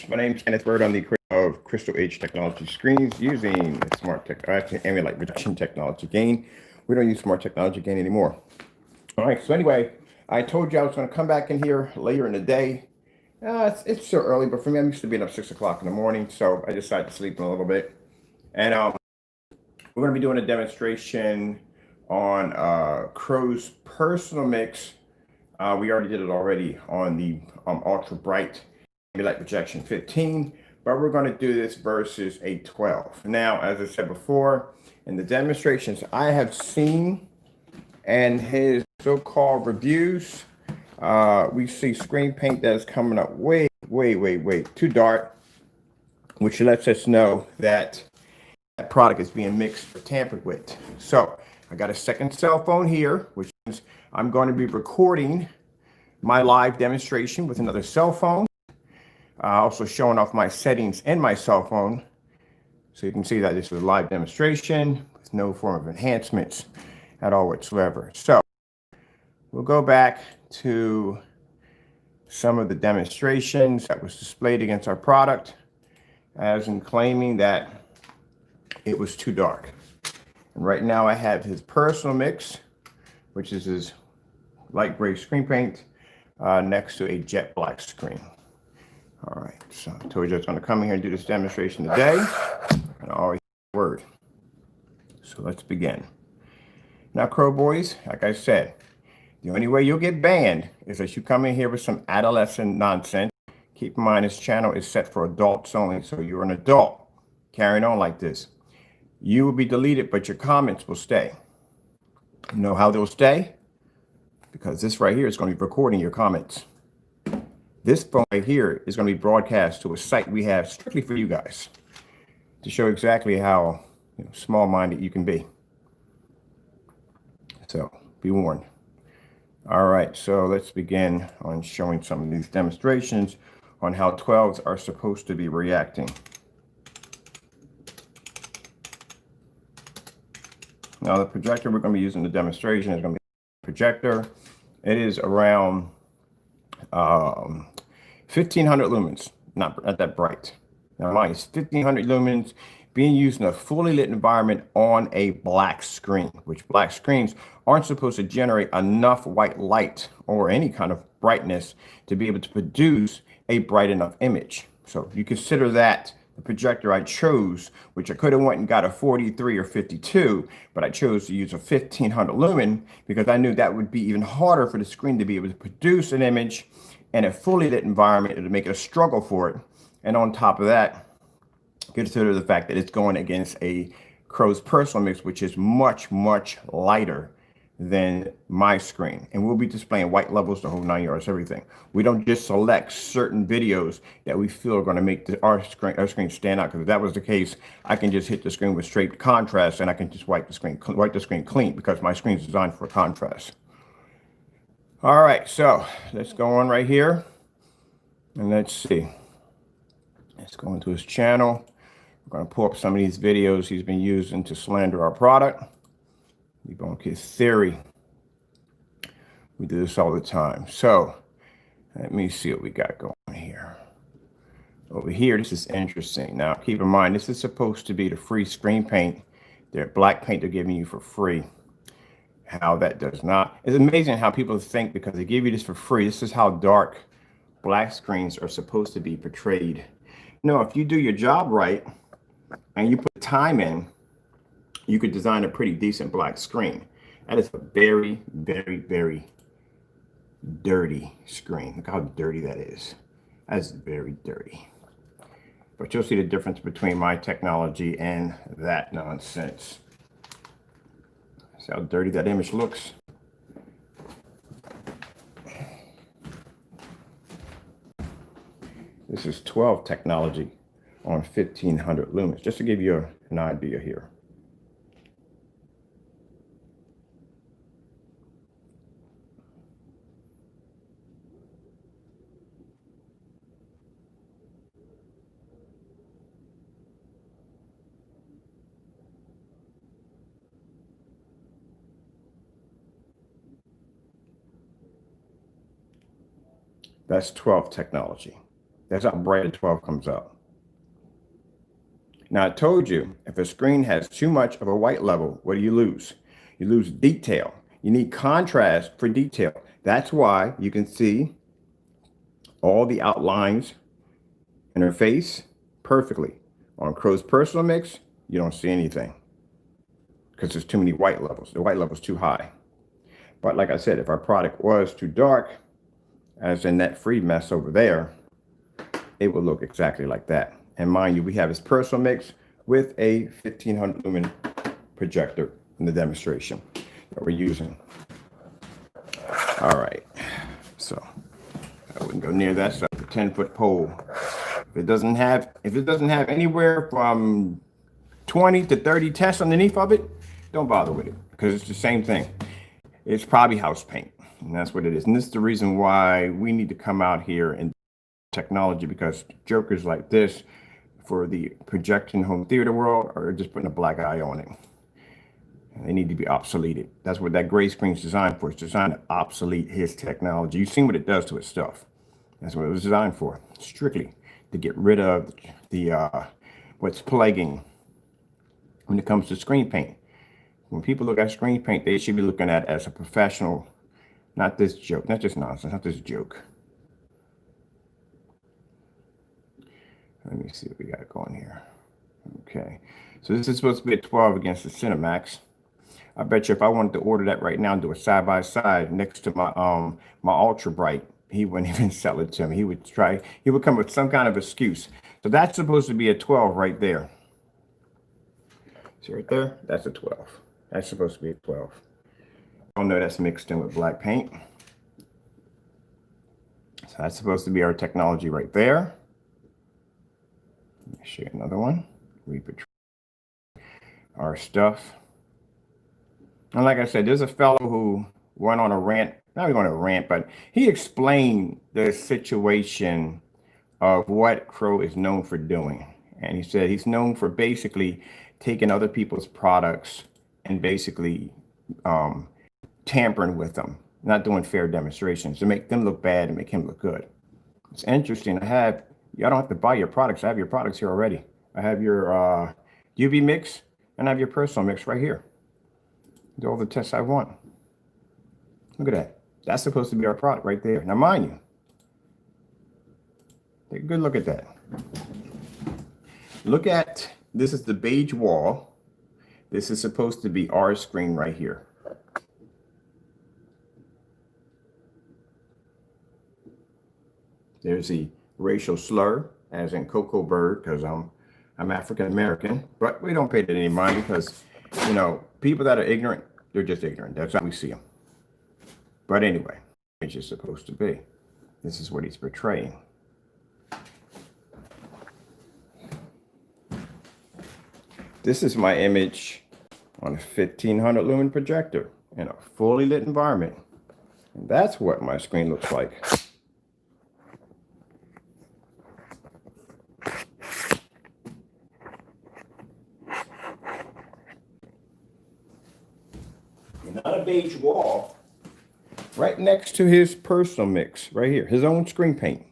My name is Kenneth Bird. I'm the creator of Crystal Edge Technology Screens using smart tech, actually Ambilight reduction technology gain. We don't use smart technology gain anymore. All right, so anyway, I told you I was going to come back in here later in the day. It's still early, but for me, I'm used to being up 6 o'clock in the morning, so I decided to sleep in a little bit. And we're going to be doing a demonstration on Crow's personal mix. We already did it already on the ultra bright Ambilight projection 15, but we're going to do this versus a 12. Now, as I said before, in the demonstrations I have seen and his so-called reviews, we see screen paint that is coming up way too dark, which lets us know that that product is being mixed or tampered with. So I got a second cell phone here, which means I'm going to be recording my live demonstration with another cell phone. Also showing off my settings in my cell phone. So you can see that this is a live demonstration with no form of enhancements at all whatsoever. So we'll go back to some of the demonstrations that was displayed against our product, as in claiming that it was too dark. And right now I have his personal mix, which is his light gray screen paint, next to a jet black screen. All right, so I told you I was going to come in here and do this demonstration today, and I always have a word. So let's begin. Now, Crow Boys, like I said, the only way you'll get banned is that you come in here with some adolescent nonsense. Keep in mind, this channel is set for adults only, so you're an adult carrying on like this. You will be deleted, but your comments will stay. You know how they'll stay? Because this right here is going to be recording your comments. This phone right here is going to be broadcast to a site we have strictly for you guys to show exactly how small-minded you can be. So be warned. All right, so let's begin on showing some of these demonstrations on how 12s are supposed to be reacting. Now, the projector we're going to be using in the demonstration is going to be a projector. It is around 1500 lumens, not that bright. Now, mine is 1500 lumens being used in a fully lit environment on a black screen, which black screens aren't supposed to generate enough white light or any kind of brightness to be able to produce a bright enough image. So you consider that the projector I chose, which I could have went and got a 43 or 52, but I chose to use a 1500 lumen because I knew that would be even harder for the screen to be able to produce an image in a fully lit environment. It would make it a struggle for it. And on top of that, consider the fact that it's going against a Crow's personal mix, which is much lighter than my screen. And we'll be displaying white levels, the whole 9 yards, everything. We don't just select certain videos that we feel are going to make our screen stand out, because if that was the case, I can just hit the screen with straight contrast and I can just wipe the screen clean, because my screen is designed for contrast. All right, so let's go on right here and let's see. Let's go into his channel. We're going to pull up some of these videos he's been using to slander our product. Debunk his theory. We do this all the time. So let me see what we got going here. Over here, this is interesting. Now, keep in mind, this is supposed to be the free screen paint. They're black paint they're giving you for free. How that does not. It's amazing how people think because they give you this for free, this is how dark black screens are supposed to be portrayed. No, if you do your job right and you put time in, you could design a pretty decent black screen. That is a very dirty screen. Look how dirty that is. That's very dirty. But you'll see the difference between my technology and that nonsense. See how dirty that image looks? This is 12 technology on 1500 lumens, just to give you an idea here. That's 12 technology. That's how bright a 12 comes out. Now, I told you, if a screen has too much of a white level, what do you lose? You lose detail. You need contrast for detail. That's why you can see all the outlines in her face perfectly. On Crow's Personal Mix, you don't see anything because there's too many white levels. The white level's too high. But like I said, if our product was too dark, as in that free mess over there, it would look exactly like that. And mind you, we have his Personal Mix with a 1500 lumen projector in the demonstration that we're using. All right, so I wouldn't go near that. So a 10-foot pole. If it doesn't have anywhere from 20 to 30 tests underneath of it, don't bother with it because it's the same thing. It's probably house paint, and that's what it is. And this is the reason why we need to come out here and technology, because jokers like this for the projection home theater world are just putting a black eye on it. And they need to be obsoleted. That's what that gray screen is designed for. It's designed to obsolete his technology. You've seen what it does to his stuff. That's what it was designed for, strictly to get rid of the what's plaguing when it comes to screen paint. When people look at screen paint, they should be looking at it as a professional, not this joke, not this nonsense, not this joke. Let me see what we got going here. Okay, so this is supposed to be a 12 against the Cinemax. I bet you if I wanted to order that right now and do a side by side next to my my Ultra Bright, he wouldn't even sell it to me. He would come with some kind of excuse. So that's supposed to be a 12 right there. See right there? That's a 12. That's supposed to be a 12. Oh no, that's mixed in with black paint. So that's supposed to be our technology right there. Let me show you another one. We portray our stuff. And like I said, there's a fellow who went on a rant, not even on a rant, but he explained the situation of what Crow is known for doing. And he said he's known for basically taking other people's products and basically tampering with them, not doing fair demonstrations to make them look bad and make him look good. It's interesting. I don't have to buy your products. I have your products here already. I have your UV mix and I have your Personal Mix right here. Do all the tests I want. Look at that. That's supposed to be our product right there. Now, mind you, take a good look at that. Look at, this is the beige wall. This is supposed to be our screen right here. There's the racial slur, as in Cocoa Bird, because I'm African American, but we don't pay that any mind because, you know, people that are ignorant, they're just ignorant. That's how we see them. But anyway, it's just supposed to be. This is what he's portraying. This is my image on a 1500 lumen projector in a fully lit environment. And that's what my screen looks like. Not a beige wall, right next to his Personal Mix, right here, his own screen paint.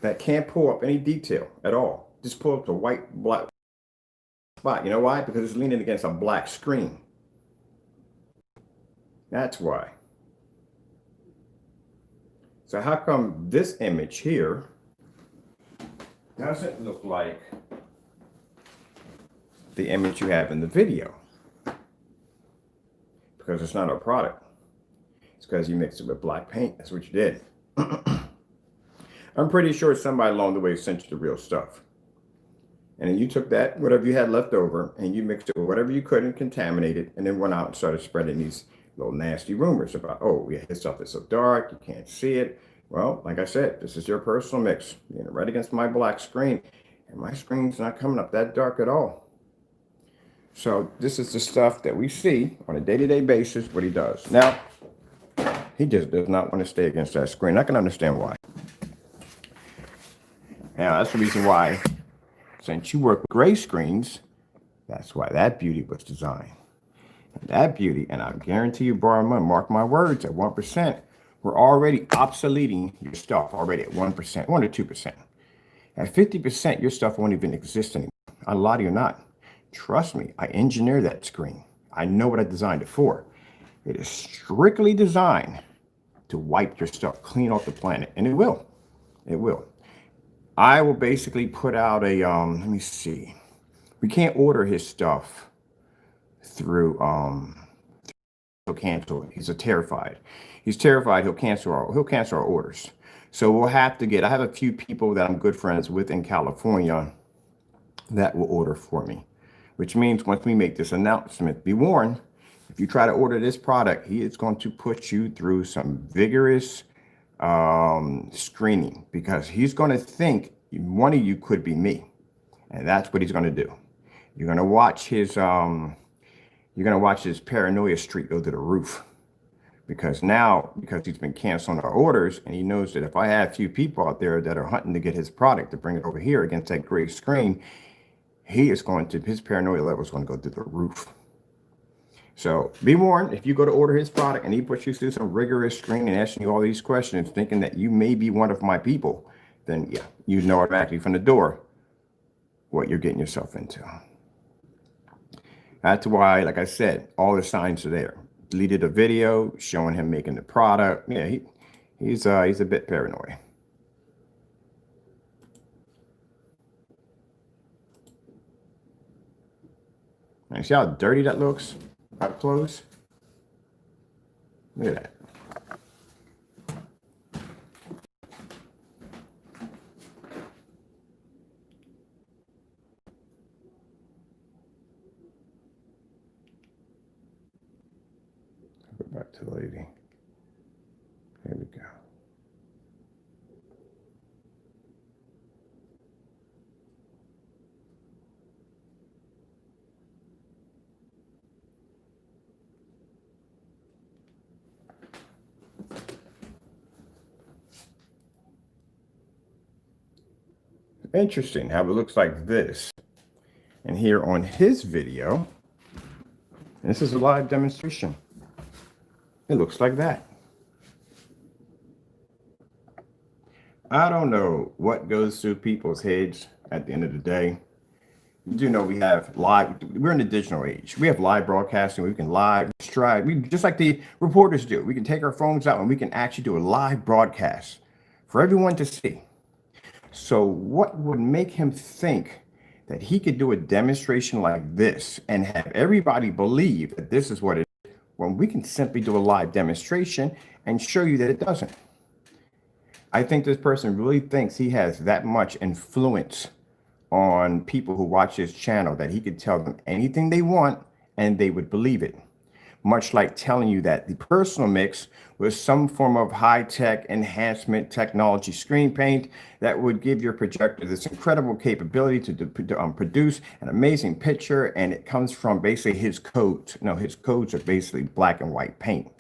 That can't pull up any detail at all. Just pull up the white, black spot. You know why? Because it's leaning against a black screen. That's why. So how come this image here doesn't look like the image you have in the video? Because it's not a product. It's because you mixed it with black paint. That's what you did. I'm pretty sure somebody along the way sent you the real stuff. And then you took that, whatever you had left over, and you mixed it with whatever you could and contaminated, and then went out and started spreading these little nasty rumors about, oh, yeah, this stuff is so dark, you can't see it. Well, like I said, this is your Personal Mix, you know, right against my black screen, and my screen's not coming up that dark at all. So this is the stuff that we see on a day-to-day basis, what he does. Now, he just does not want to stay against that screen. I can understand why. Now, that's the reason why, since you work with gray screens, that's why that beauty was designed. That beauty, and I guarantee you, borrow money, mark my words, at 1%, we're already obsoleting your stuff already at 1%, 1 to 2%. At 50%, your stuff won't even exist anymore. I lie to you not. Trust me, I engineered that screen. I know what I designed it for. It is strictly designed to wipe your stuff clean off the planet, and it will. It will. I will basically put out a let me see. We can't order his stuff through he'll cancel it. He's terrified. He's terrified he'll cancel our orders. So we'll have to get, I have a few people that I'm good friends with in California that will order for me, which means once we make this announcement, be warned, if you try to order this product, he is going to put you through some vigorous screening, because he's going to think one of you could be me, and that's what he's going to do. You're going to watch his paranoia streak go to the roof, because he's been canceling our orders, and he knows that if I have a few people out there that are hunting to get his product to bring it over here against that gray screen, his paranoia level is going to go through the roof. So be warned, if you go to order his product and he puts you through some rigorous screening and asking you all these questions, thinking that you may be one of my people, then yeah, you know automatically from the door what you're getting yourself into. That's why, like I said, all the signs are there. Deleted a video showing him making the product. Yeah, he's a bit paranoid. And see how dirty that looks up close? Look at that. Go back to the lady. Here we go. Interesting how it looks like this. And here on his video, this is a live demonstration. It looks like that. I don't know what goes through people's heads at the end of the day. You do know we're in the digital age. We have live broadcasting. We can live just like the reporters do. We can take our phones out and we can actually do a live broadcast for everyone to see. So what would make him think that he could do a demonstration like this and have everybody believe that this is what it is, when we can simply do a live demonstration and show you that it doesn't? I think this person really thinks he has that much influence on people who watch his channel that he could tell them anything they want and they would believe it. Much like telling you that the personal mix was some form of high-tech enhancement technology screen paint that would give your projector this incredible capability to produce an amazing picture, and it comes from basically his codes. No, his codes are basically black and white paint.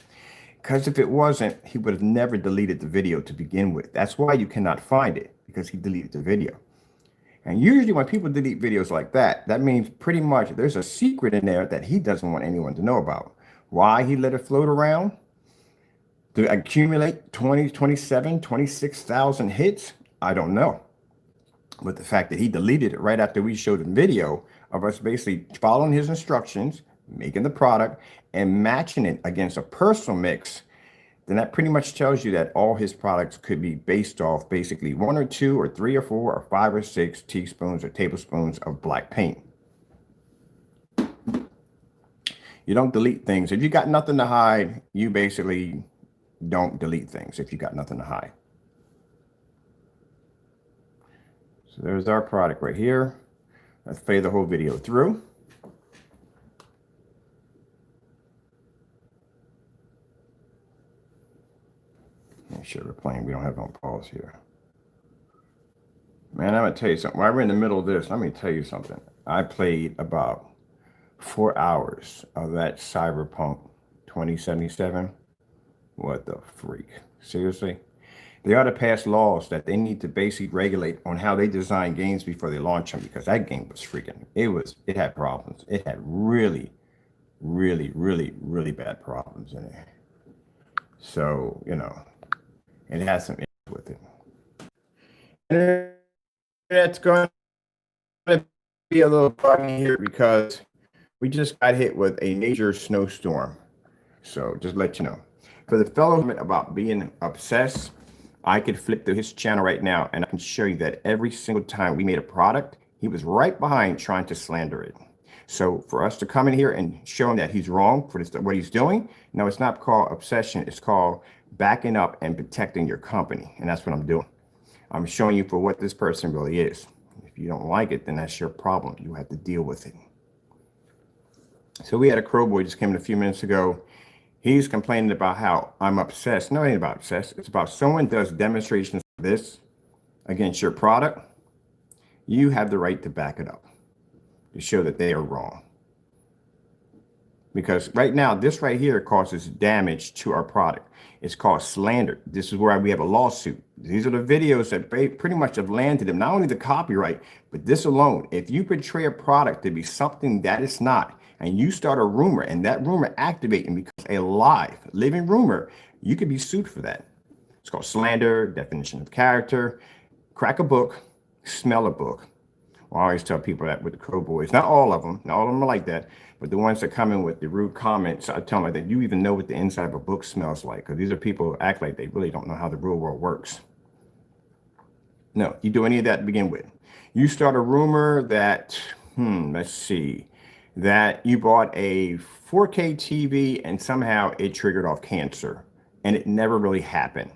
Because if it wasn't, he would have never deleted the video to begin with. That's why you cannot find it, because he deleted the video. And usually when people delete videos like that, that means pretty much there's a secret in there that he doesn't want anyone to know about. Why he let it float around to accumulate 26,000 hits, I don't know. But the fact that he deleted it right after we showed a video of us basically following his instructions, making the product, and matching it against a personal mix, then that pretty much tells you that all his products could be based off basically 1 or 2 or 3 or 4 or 5 or 6 teaspoons or tablespoons of black paint. You don't delete things. If you got nothing to hide, you basically don't delete things if you got nothing to hide. So there's our product right here. Let's play the whole video through. Make sure we're playing. We don't have on pause here. Man, I'm going to tell you something. While we're in the middle of this, let me tell you something. I played about 4 hours of that Cyberpunk 2077. What the freak? Seriously? They ought to pass laws that they need to basically regulate on how they design games before they launch them, because that game was freaking. It had problems. It had really really, really, really bad problems in it. So, you know, and it has some issues with it. And it's going to be a little buggy here because we just got hit with a major snowstorm. So just let you know. For the fellow about being obsessed, I could flip through his channel right now and I can show you that every single time we made a product, he was right behind trying to slander it. So for us to come in here and show him that he's wrong for this, what he's doing, no, it's not called obsession. It's called backing up and protecting your company. And that's what I'm doing. I'm showing you for what this person really is. If you don't like it, then that's your problem. You have to deal with it. So we had a crow boy just came in a few minutes ago. He's complaining about how I'm obsessed. No, it ain't about obsessed. It's about someone does demonstrations of this against your product. You have the right to back it up to show that they are wrong. Because right now, this right here causes damage to our product. It's called slander. This is where we have a lawsuit. These are the videos that pretty much have landed them, not only the copyright, but this alone. If you portray a product to be something that it's not, and you start a rumor and that rumor activates and becomes a live, living rumor, you could be sued for that. It's called slander, definition of character. Crack a book, smell a book. Well, I always tell people that with the crow boys, not all of them are like that, but the ones that come in with the rude comments, I tell them that you even know what the inside of a book smells like, because these are people who act like they really don't know how the real world works. No, you do any of that to begin with. You start a rumor that, let's see, that you bought a 4K TV and somehow it triggered off cancer and it never really happened.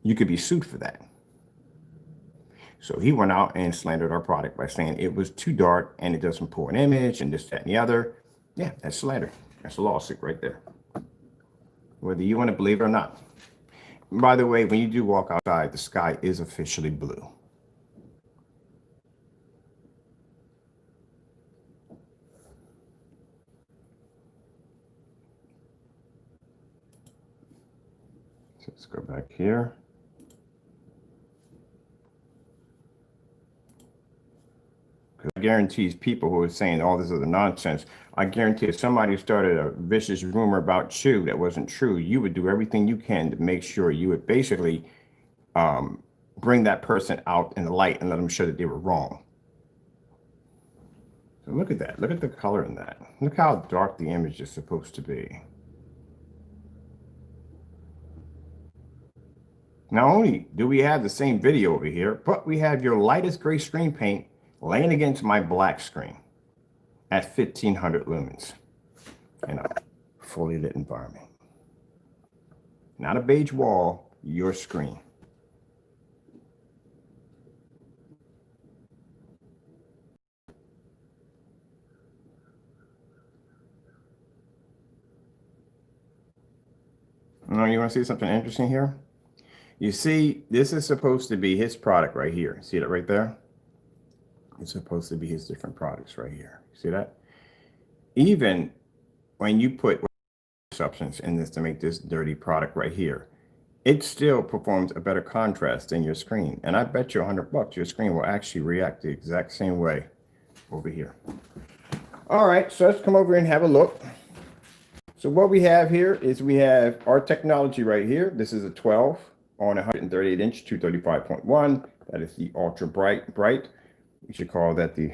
You could be sued for that. So he went out and slandered our product by saying it was too dark and it doesn't pull an image and this, that, and the other. Yeah, that's slander. That's a lawsuit right there. Whether you want to believe it or not. By the way, when you do walk outside, the sky is officially blue. So let's go back here. I guarantee people who are saying all this other nonsense, I guarantee if somebody started a vicious rumor about you that wasn't true, you would do everything you can to make sure you would basically bring that person out in the light and let them show that they were wrong. So look at that. Look at the color in that. Look how dark the image is supposed to be. Not only do we have the same video over here, but we have your lightest gray screen paint laying against my black screen at 1500 lumens in a fully lit environment. Not a beige wall, your screen. Now, you want to see something interesting here? You see, this is supposed to be his product right here. See that right there? It's supposed to be his different products right here. See that? Even when you put substance in this to make this dirty product right here, it still performs a better contrast than your screen. And I bet you $100 your screen will actually react the exact same way over here. All right, so let's come over and have a look. So what we have here is we have our technology right here. This is a 12 on 138 inch 235.1. That is the ultra bright. We should call that the,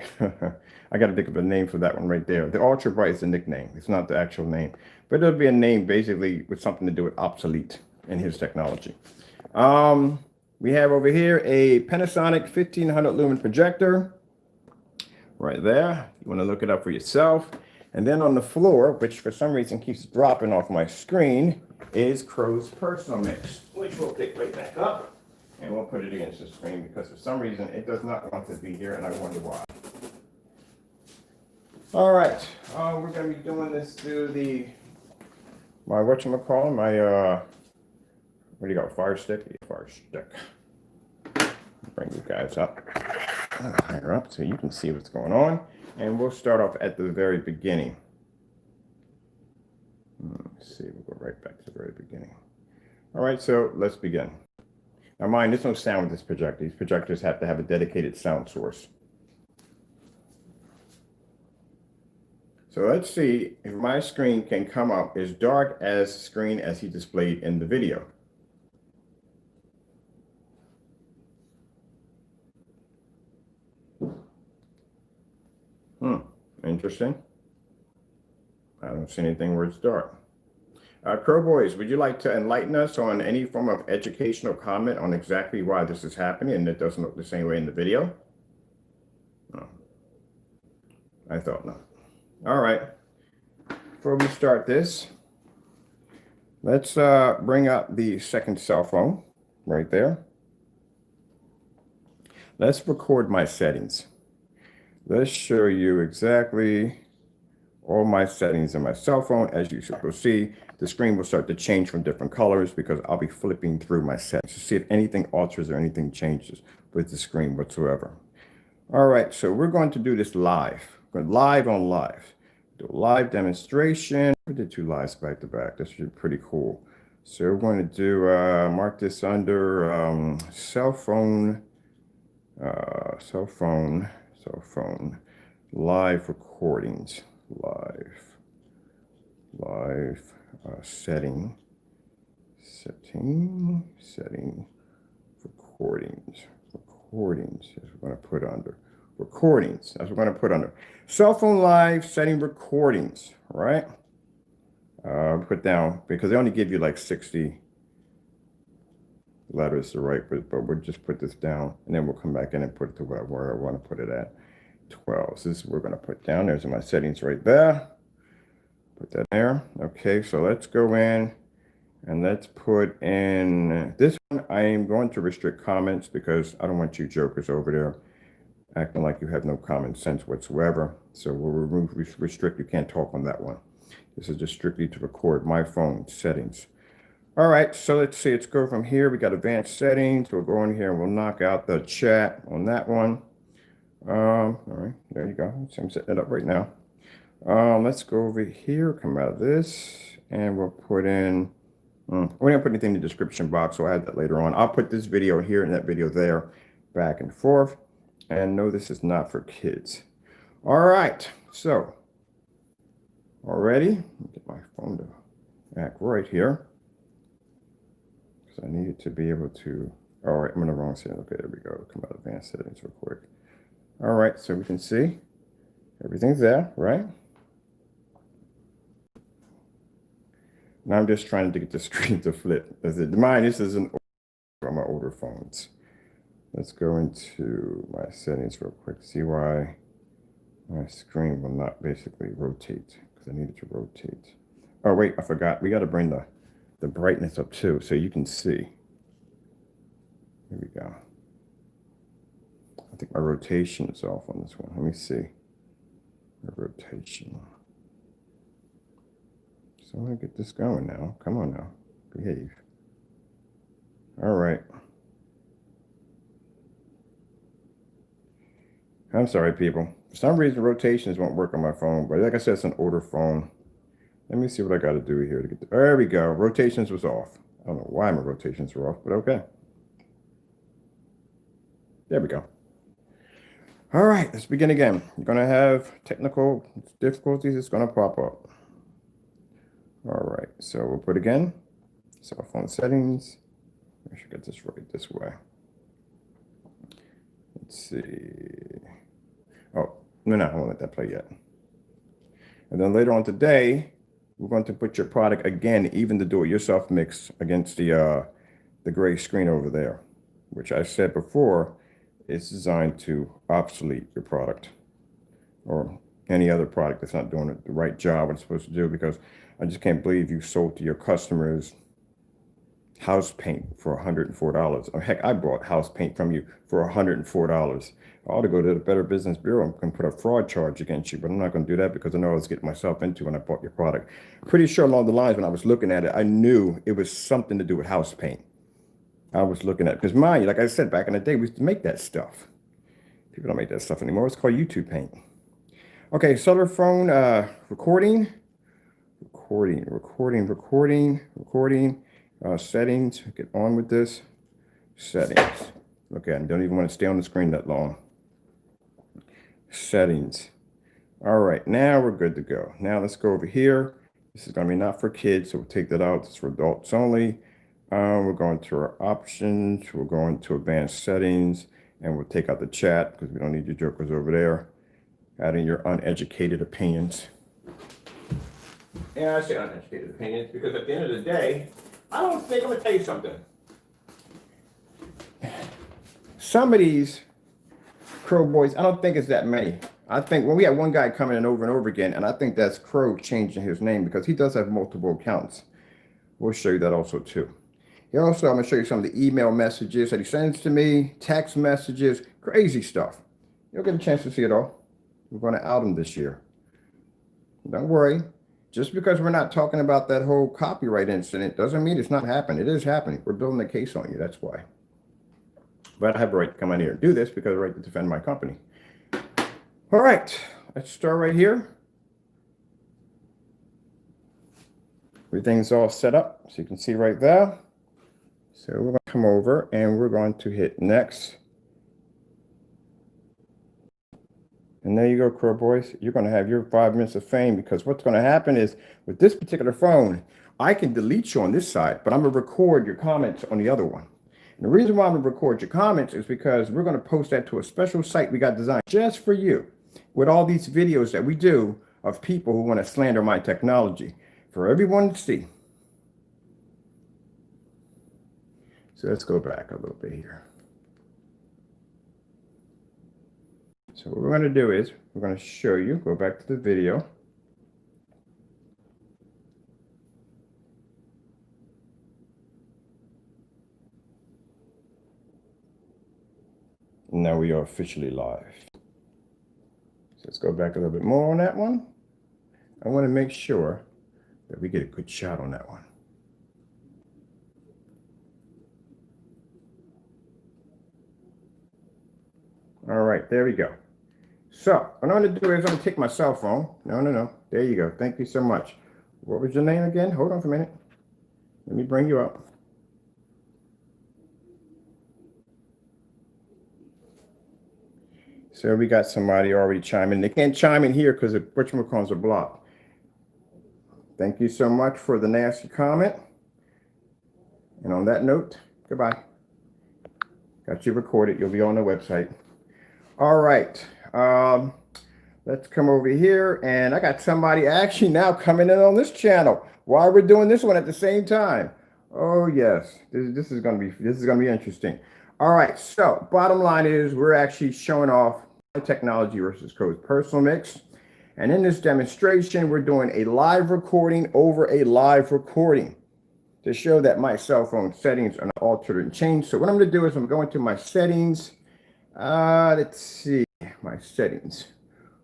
I got to think of a name for that one right there. The ultra bright is the nickname. It's not the actual name, but it'll be a name basically with something to do with obsolete in his technology. We have over here a Panasonic 1500 lumen projector right there. You want to look it up for yourself. And then on the floor, which for some reason keeps dropping off my screen, is Crow's Personal Mix, which we'll pick right back up. And we'll put it against the screen because for some reason it does not want to be here, and I wonder why. All right, we're going to be doing this through my whatchamacallit, what do you got, fire stick? Yeah, fire stick. Bring you guys up, higher up so you can see what's going on. And we'll start off at the very beginning. Let's see, we'll go right back to the very beginning. All right, so let's begin. Now mind, there's no sound with this projector. These projectors have to have a dedicated sound source. So let's see if my screen can come up as dark as the screen as he displayed in the video. Interesting. I don't see anything where it's dark. Crow Boys, would you like to enlighten us on any form of educational comment on exactly why this is happening and it doesn't look the same way in the video? No. I thought not. All right. Before we start this, let's bring up the second cell phone right there. Let's record my settings. Let's show you exactly all my settings in my cell phone. As you will see, the screen will start to change from different colors because I'll be flipping through my settings to see if anything alters or anything changes with the screen whatsoever. All right, so we're going to do this live. We're going live on live. Do a live demonstration. We did 2 lives back to back. This should be pretty cool. So we're going to do, mark this under cell phone live recordings. Live setting recordings is we're going to put under recordings. That's what we're going to put under cell phone live setting recordings, right? Put down because they only give you like 60 letters to write, but we'll just put this down and then we'll come back in and put it to where I want to put it at. 12. So this is what we're going to put down. There's my settings right there. Put that there. Okay, so let's go in and let's put in this one. I am going to restrict comments because I don't want you jokers over there acting like you have no common sense whatsoever. So we'll remove restrict. You can't talk on that one. This is just strictly to record my phone settings. All right, so let's see. Let's go from here. We got advanced settings. We'll go in here and we'll knock out the chat on that one. All right, there you go. So I'm setting it up right now. Let's go over here, come out of this, and we'll put in, we didn't put anything in the description box, so I'll add that later on. I'll put this video here and that video there, back and forth. And no, this is not for kids. All right, so, already, get my phone to act right here. Because I need it to be able to, all right, I'm in the wrong setting. Okay, there we go. Come out of advanced settings real quick. All right, so we can see everything's there, right? Now I'm just trying to get the screen to flip. Mine, this is an from my older phones. Let's go into my settings real quick. See why my screen will not basically rotate because I need it to rotate. Oh wait, I forgot. We got to bring the brightness up too, so you can see. Here we go. I think my rotation is off on this one. Let me see. My rotation. So I want to get this going now. Come on now. Behave. All right. I'm sorry, people. For some reason, rotations won't work on my phone. But like I said, it's an older phone. Let me see what I got to do here to get there we go. Rotations was off. I don't know why my rotations were off, but okay. There we go. All right, let's begin again. You're going to have technical difficulties. It's going to pop up. All right, so we'll put again, cell phone settings. I should get this right this way. Let's see. Oh, no, I won't let that play yet. And then later on today, we're going to put your product again, even the do-it-yourself mix against the gray screen over there, which I said before, is designed to obsolete your product or any other product that's not doing the right job what it's supposed to do, because I just can't believe you sold to your customers house paint for $104. Or heck, I bought house paint from you for $104. I ought to go to the Better Business Bureau and put a fraud charge against you, but I'm not going to do that because I know I was getting myself into when I bought your product. Pretty sure along the lines when I was looking at it, I knew it was something to do with house paint. I was looking at, because mind you, like I said, back in the day, we used to make that stuff. People don't make that stuff anymore. It's called YouTube paint. Okay, cellular phone recording. Settings. Get on with this. Settings. Okay, I don't even want to stay on the screen that long. Settings. All right, now we're good to go. Now let's go over here. This is going to be not for kids, so we'll take that out. It's for adults only. We're going to our options. We're going to advanced settings, and we'll take out the chat because we don't need your jokers over there. Adding your uneducated opinions. And I say uneducated opinions because at the end of the day, I don't think, I'm going to tell you something. Some of these Crow boys, I don't think it's that many. I think when we had one guy coming in over and over again, and I think that's Crow changing his name because he does have multiple accounts. We'll show you that also too. He also, I'm going to show you some of the email messages that he sends to me, text messages, crazy stuff. You'll get a chance to see it all. We're going to out him this year. Don't worry. Just because we're not talking about that whole copyright incident doesn't mean it's not happening. It is happening. We're building a case on you. That's why. But I have a right to come in here and do this because I have a right to defend my company. All right, let's start right here. Everything's all set up, so you can see right there. So we're going to come over and we're going to hit next. And there you go, Crow Boys. You're going to have your 5 minutes of fame because what's going to happen is with this particular phone, I can delete you on this side, but I'm going to record your comments on the other one. And the reason why I'm going to record your comments is because we're going to post that to a special site we got designed just for you with all these videos that we do of people who want to slander my technology for everyone to see. So let's go back a little bit here. So what we're going to do is we're going to show you, go back to the video. Now we are officially live. So let's go back a little bit more on that one. I want to make sure that we get a good shot on that one. All right, there we go. So what I'm going to do is I'm going to take my cell phone. No. There you go. Thank you so much. What was your name again? Hold on for a minute. Let me bring you up. So we got somebody already chiming. They can't chime in here because the whatchamacallits are blocked. Thank you so much for the nasty comment. And on that note, goodbye. Got you recorded. You'll be on the website. All right. Let's come over here. And I got somebody actually now coming in on this channel while we're doing this one at the same time. Oh, yes. This is going to be interesting. All right. So bottom line is we're actually showing off technology versus Crow's personal mix. And in this demonstration, we're doing a live recording over a live recording to show that my cell phone settings are not altered and changed. So what I'm going to do is I'm going to my settings. Let's see my settings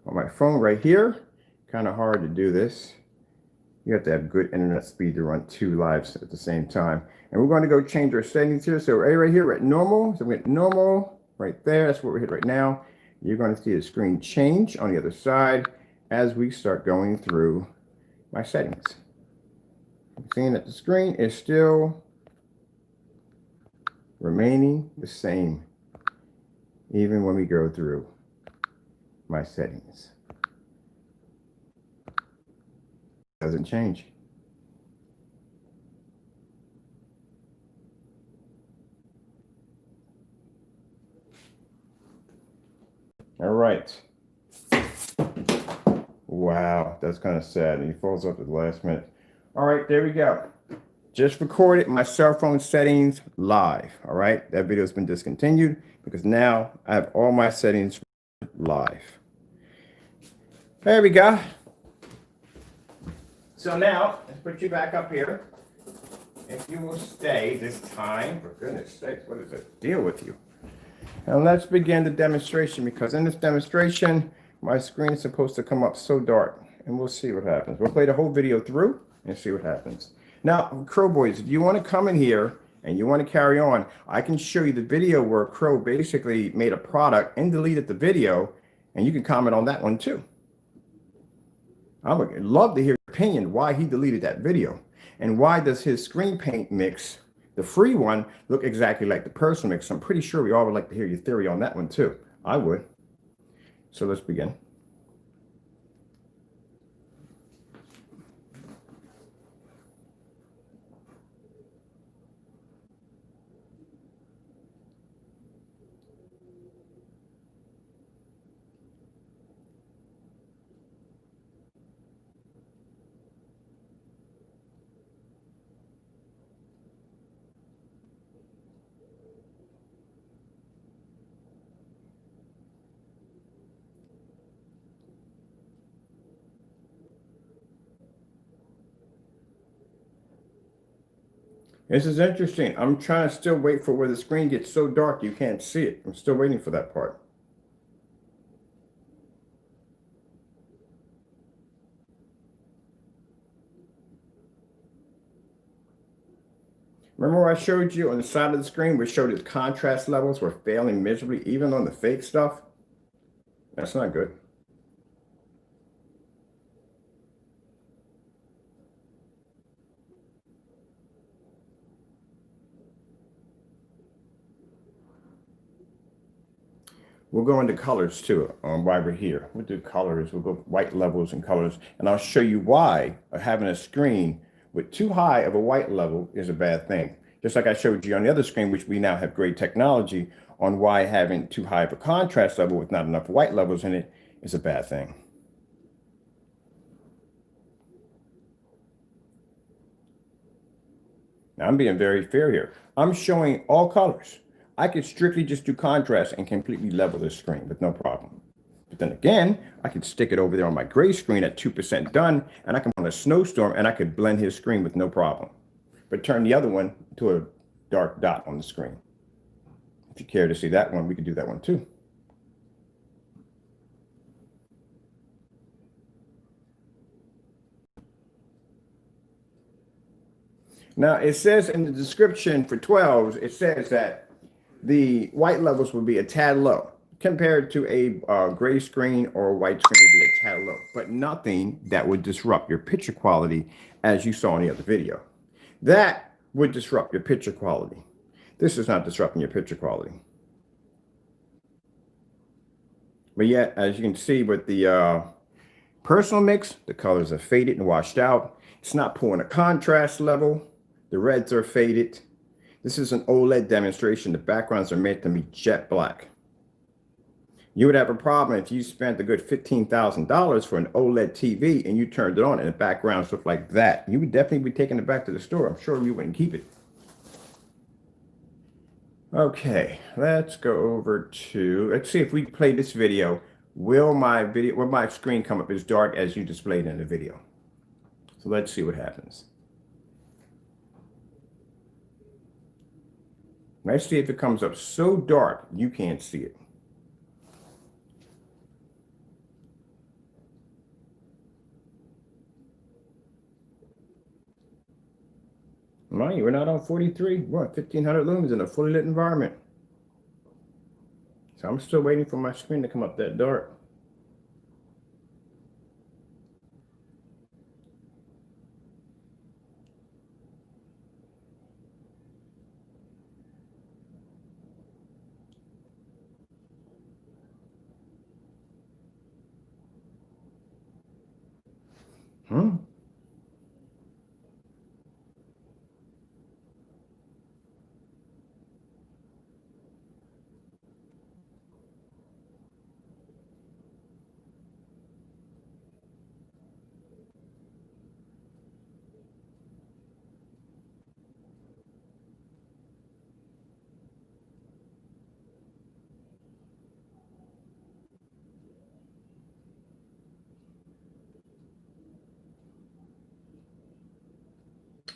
on my phone right here. Kind of hard to do this. You have to have good internet speed to run 2 lives at the same time. And we're going to go change our settings here. So right here, we're at normal. So we're at normal right there. That's what we're hitting right now. You're going to see the screen change on the other side as we start going through my settings. I'm seeing that the screen is still remaining the same, even when we go through my settings. Doesn't change. All right. Wow, that's kind of sad. And he falls off at the last minute. All right, there we go. Just recorded my cell phone settings live. All right, that video has been discontinued because now I have all my settings live. There we go. So now let's put you back up here. If you will stay this time, for goodness sakes, what is the deal with you? And let's begin the demonstration because in this demonstration, my screen is supposed to come up so dark and we'll see what happens. We'll play the whole video through and see what happens. Now, Crow Boys, if you want to come in here and you want to carry on, I can show you the video where Crow basically made a product and deleted the video, and you can comment on that one too. I would love to hear your opinion why he deleted that video and why does his screen paint mix, the free one, look exactly like the personal mix. I'm pretty sure we all would like to hear your theory on that one too. I would. So let's begin. This is interesting. I'm trying to still wait for where the screen gets so dark you can't see it. I'm still waiting for that part. Remember I showed you on the side of the screen, we showed its contrast levels were failing miserably, even on the fake stuff? That's not good. We'll go into colors too, while we're here. We'll do colors, we'll go white levels and colors, and I'll show you why having a screen with too high of a white level is a bad thing. Just like I showed you on the other screen, which we now have great technology on why having too high of a contrast level with not enough white levels in it is a bad thing. Now I'm being very fair here. I'm showing all colors. I could strictly just do contrast and completely level this screen with no problem. But then again, I could stick it over there on my gray screen at 2% done, and I can run a snowstorm and I could blend his screen with no problem. But turn the other one to a dark dot on the screen. If you care to see that one, we could do that one too. Now it says in the description for 12s, it says that the white levels would be a tad low compared to a gray screen or a white screen would be a tad low, but nothing that would disrupt your picture quality as you saw in the other video. That would disrupt your picture quality. This is not disrupting your picture quality. But yet, as you can see with the personal mix, the colors are faded and washed out. It's not pulling a contrast level. The reds are faded. This is an OLED demonstration. The backgrounds are meant to be jet black. You would have a problem if you spent a good $15,000 for an OLED TV and you turned it on and the backgrounds look like that. You would definitely be taking it back to the store. I'm sure you wouldn't keep it. Okay, let's go over to, let's see if we play this video. Will my screen come up as dark as you displayed in the video? So let's see what happens. Let's see if it comes up so dark you can't see it. Mind you, we're not on 43. We're on 1500 lumens in a fully lit environment. So I'm still waiting for my screen to come up that dark.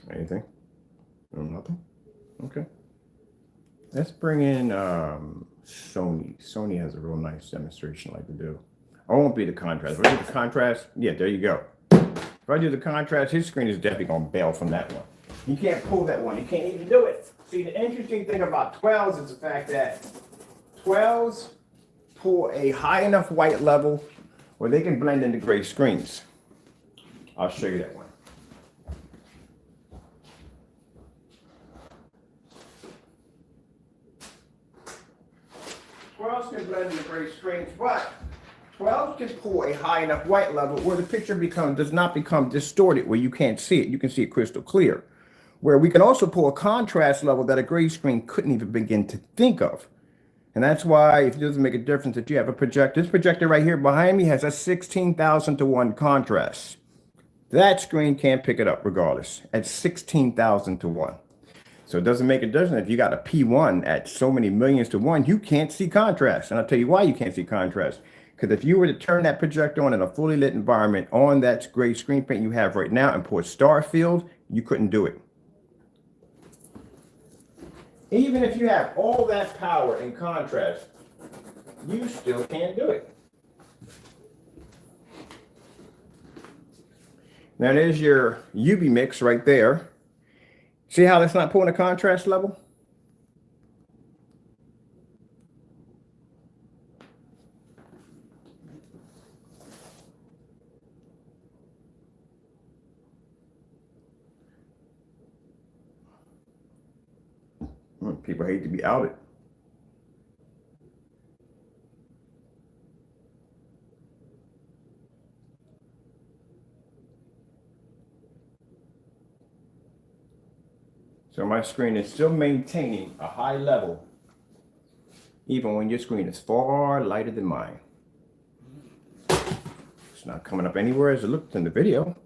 Anything? No, nothing? Okay. Let's bring in Sony. Sony has a real nice demonstration I like to do. I won't be the contrast. If I do the contrast, yeah, there you go. If I do the contrast, his screen is definitely going to bail from that one. You can't pull that one. You can't even do it. See, the interesting thing about 12s is the fact that 12s pull a high enough white level where they can blend into gray screens. I'll show you that one. 12s can blend into gray screens, but 12s can pull a high enough white level where the picture does not become distorted, where you can't see it. You can see it crystal clear. Where we can also pull a contrast level that a gray screen couldn't even begin to think of. And that's why it doesn't make a difference if you have a projector. This projector right here behind me has a 16,000 to 1 contrast. That screen can't pick it up regardless at 16,000 to 1. So it doesn't make a difference if you got a P1 at so many millions to 1, you can't see contrast. And I'll tell you why you can't see contrast. Because if you were to turn that projector on in a fully lit environment on that gray screen print you have right now and pour star field, you couldn't do it. Even if you have all that power and contrast, you still can't do it. Now there's your UV mix right there. See how that's not pulling a contrast level? People hate to be outed. So my screen is still maintaining a high level, even when your screen is far lighter than mine. It's not coming up anywhere as it looked in the video.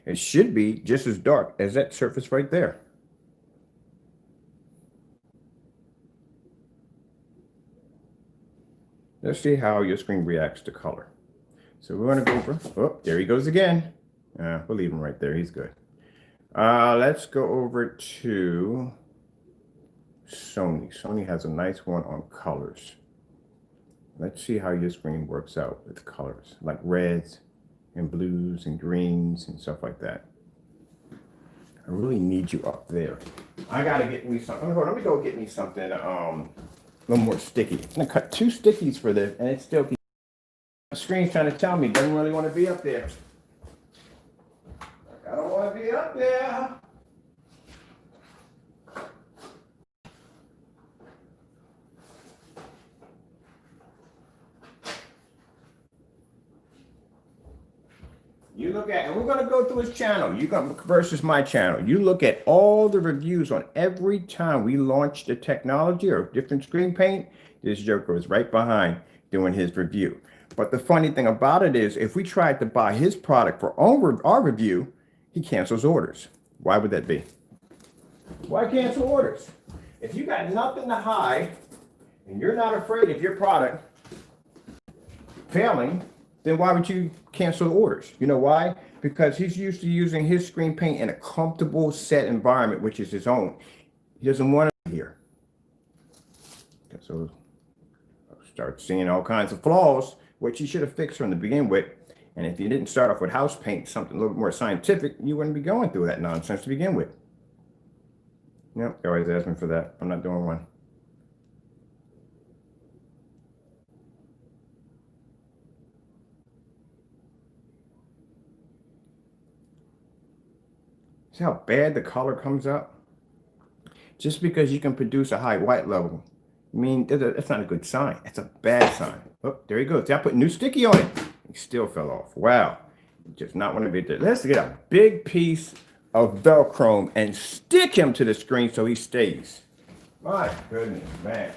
It should be just as dark as that surface right there. Let's see how your screen reacts to color. So we're going to go over, oh, there he goes again. We'll leave him right there, he's good. Let's go over to Sony. Sony has a nice one on colors. Let's see how your screen works out with colors, like reds and blues and greens and stuff like that. I really need you up there. I gotta get me something. Let me go get me something a little more sticky. I'm gonna cut 2 stickies for this, and it still keeps. The screen's trying to tell me it doesn't really want to be up there. I don't want to be up there. You look at, and we're going to go through his channel. You got versus my channel. You look at all the reviews on every time we launched a technology or different screen paint. This joker was right behind doing his review. But the funny thing about it is, if we tried to buy his product for our review, he cancels orders. Why would that be? Why cancel orders? If you got nothing to hide and you're not afraid of your product failing, then why would you cancel orders? You know why? Because he's used to using his screen paint in a comfortable set environment, which is his own. He doesn't want it here. So I'll start seeing all kinds of flaws, which you should have fixed from the beginning with. And if you didn't start off with house paint, something a little bit more scientific, you wouldn't be going through that nonsense to begin with. Nope, they always ask me for that. I'm not doing one. See how bad the color comes out? Just because you can produce a high white level, I mean, that's not a good sign. That's a bad sign. Oh, there he goes. I put new sticky on it. He still fell off. Wow. Just not want to be there. Let's get a big piece of Velcro and stick him to the screen so he stays. My goodness, man.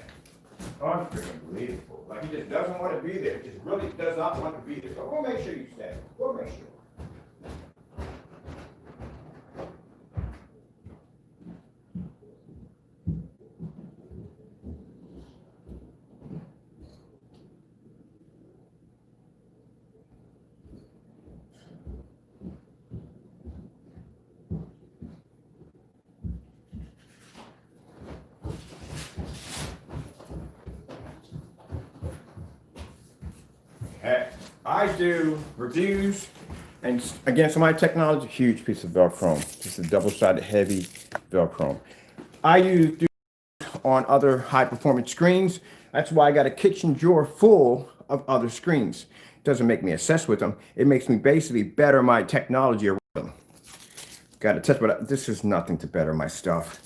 Unbelievable. Like he just doesn't want to be there. He just really does not want to be there. So we'll make sure you stay. We'll make sure. I do reviews, and again, so my technology, huge piece of Velcro, just a double-sided heavy Velcro. I use on other high-performance screens. That's why I got a kitchen drawer full of other screens. It doesn't make me obsessed with them. It makes me basically better my technology around them. Got to test, but this is nothing to better my stuff.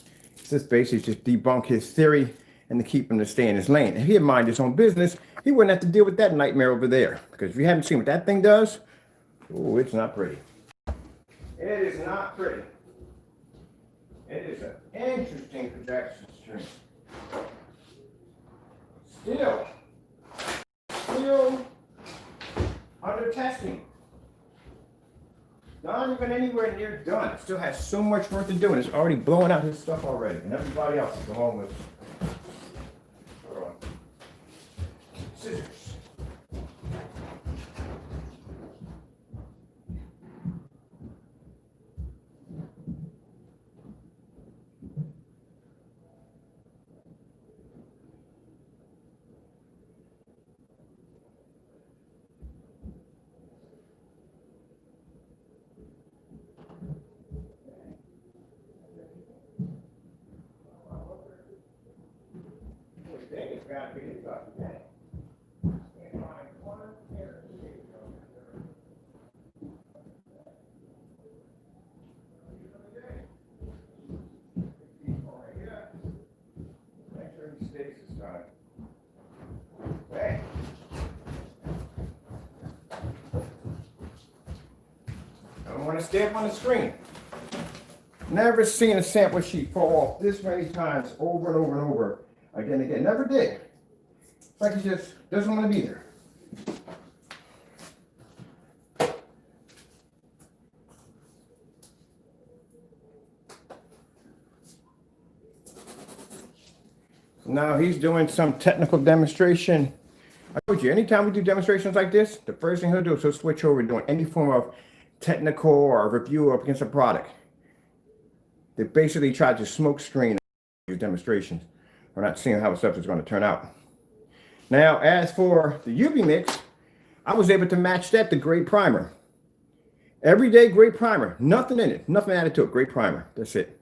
This basically just debunk his theory and to keep him to stay in his lane. If he had mind his own business, he wouldn't have to deal with that nightmare over there. Because if you haven't seen what that thing does, oh, it's not pretty. It is not pretty. It is an interesting projection screen. Still under testing. Not even anywhere near done. It still has so much work to do, and it's already blowing out his stuff already. And everybody else is going with it. Scissors. I don't want to stay up on the screen. Never seen a sample sheet fall off this many times over and over and over again and again. Never did. It's like he just doesn't want to be there. Now he's doing some technical demonstration. I told you, anytime we do demonstrations like this, the first thing he'll do is he'll switch over to doing any form of technical or review up against a product. They basically try to smoke screen these demonstrations. We're not seeing how stuff is going to turn out. Now, as for the UV mix, I was able to match that to gray primer. Everyday gray primer, nothing in it, nothing added to it, gray primer, that's it.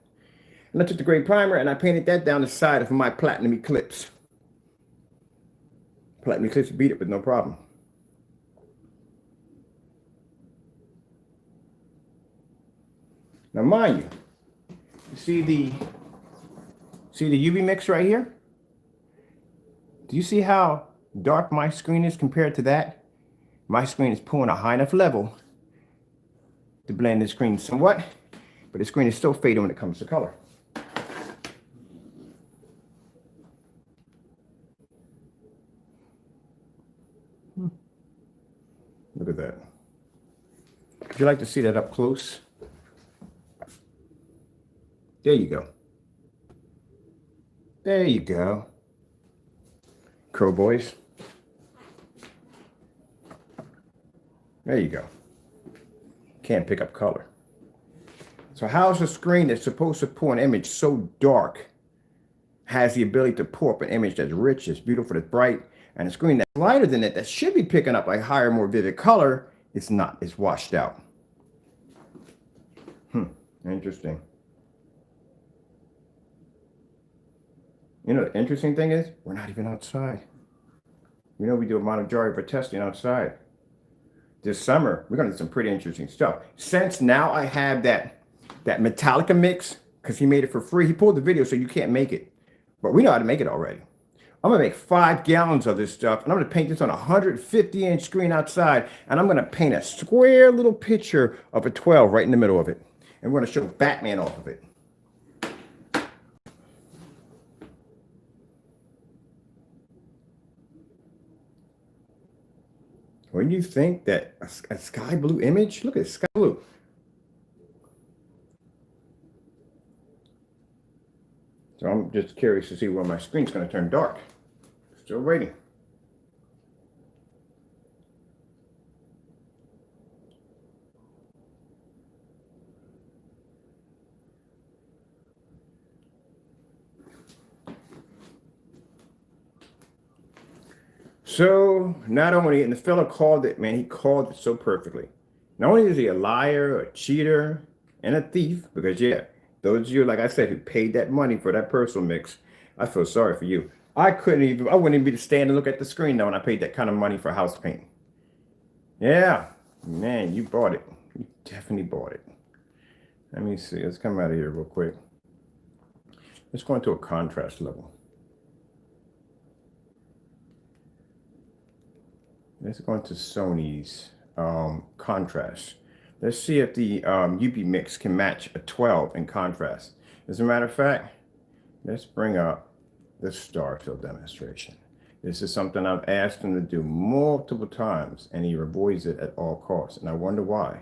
And I took the gray primer and I painted that down the side of my platinum eclipse. Platinum eclipse beat it with no problem. Now, mind you, see the UV mix right here? Do you see how dark my screen is compared to that? My screen is pulling a high enough level to blend the screen somewhat, but the screen is still fading when it comes to color. Look at that. Would you like to see that up close? There you go. There you go. Crow boys. There you go. Can't pick up color. So how's a screen that's supposed to pull an image so dark has the ability to pull up an image that's rich, that's beautiful, that's bright, and a screen that's lighter than it that should be picking up a higher, more vivid color, it's not. It's washed out. Interesting. You know, the interesting thing is, we're not even outside. You know, we do a majority of our testing outside. This summer, we're going to do some pretty interesting stuff. Since now I have that Metallica mix, because he made it for free. He pulled the video, so you can't make it. But we know how to make it already. I'm going to make 5 gallons of this stuff, and I'm going to paint this on a 150-inch screen outside, and I'm going to paint a square little picture of a 12 right in the middle of it. And we're going to show Batman off of it. When you think that a sky blue image, look at sky blue. So I'm just curious to see when my screen's going to turn dark. Still waiting. So not only, and the fella called it, man, he called it so perfectly. Not only is he a liar, a cheater, and a thief, because yeah, those of you, like I said, who paid that money for that personal mix, I feel sorry for you. I wouldn't even be to stand and look at the screen now when I paid that kind of money for house paint. Yeah, man, you bought it. You definitely bought it. Let me see, let's come out of here real quick. Let's go into a contrast level. Let's go into Sony's contrast. Let's see if the UV mix can match a 12 in contrast. As a matter of fact, let's bring up the Starfield demonstration. This is something I've asked him to do multiple times, and he avoids it at all costs, and I wonder why.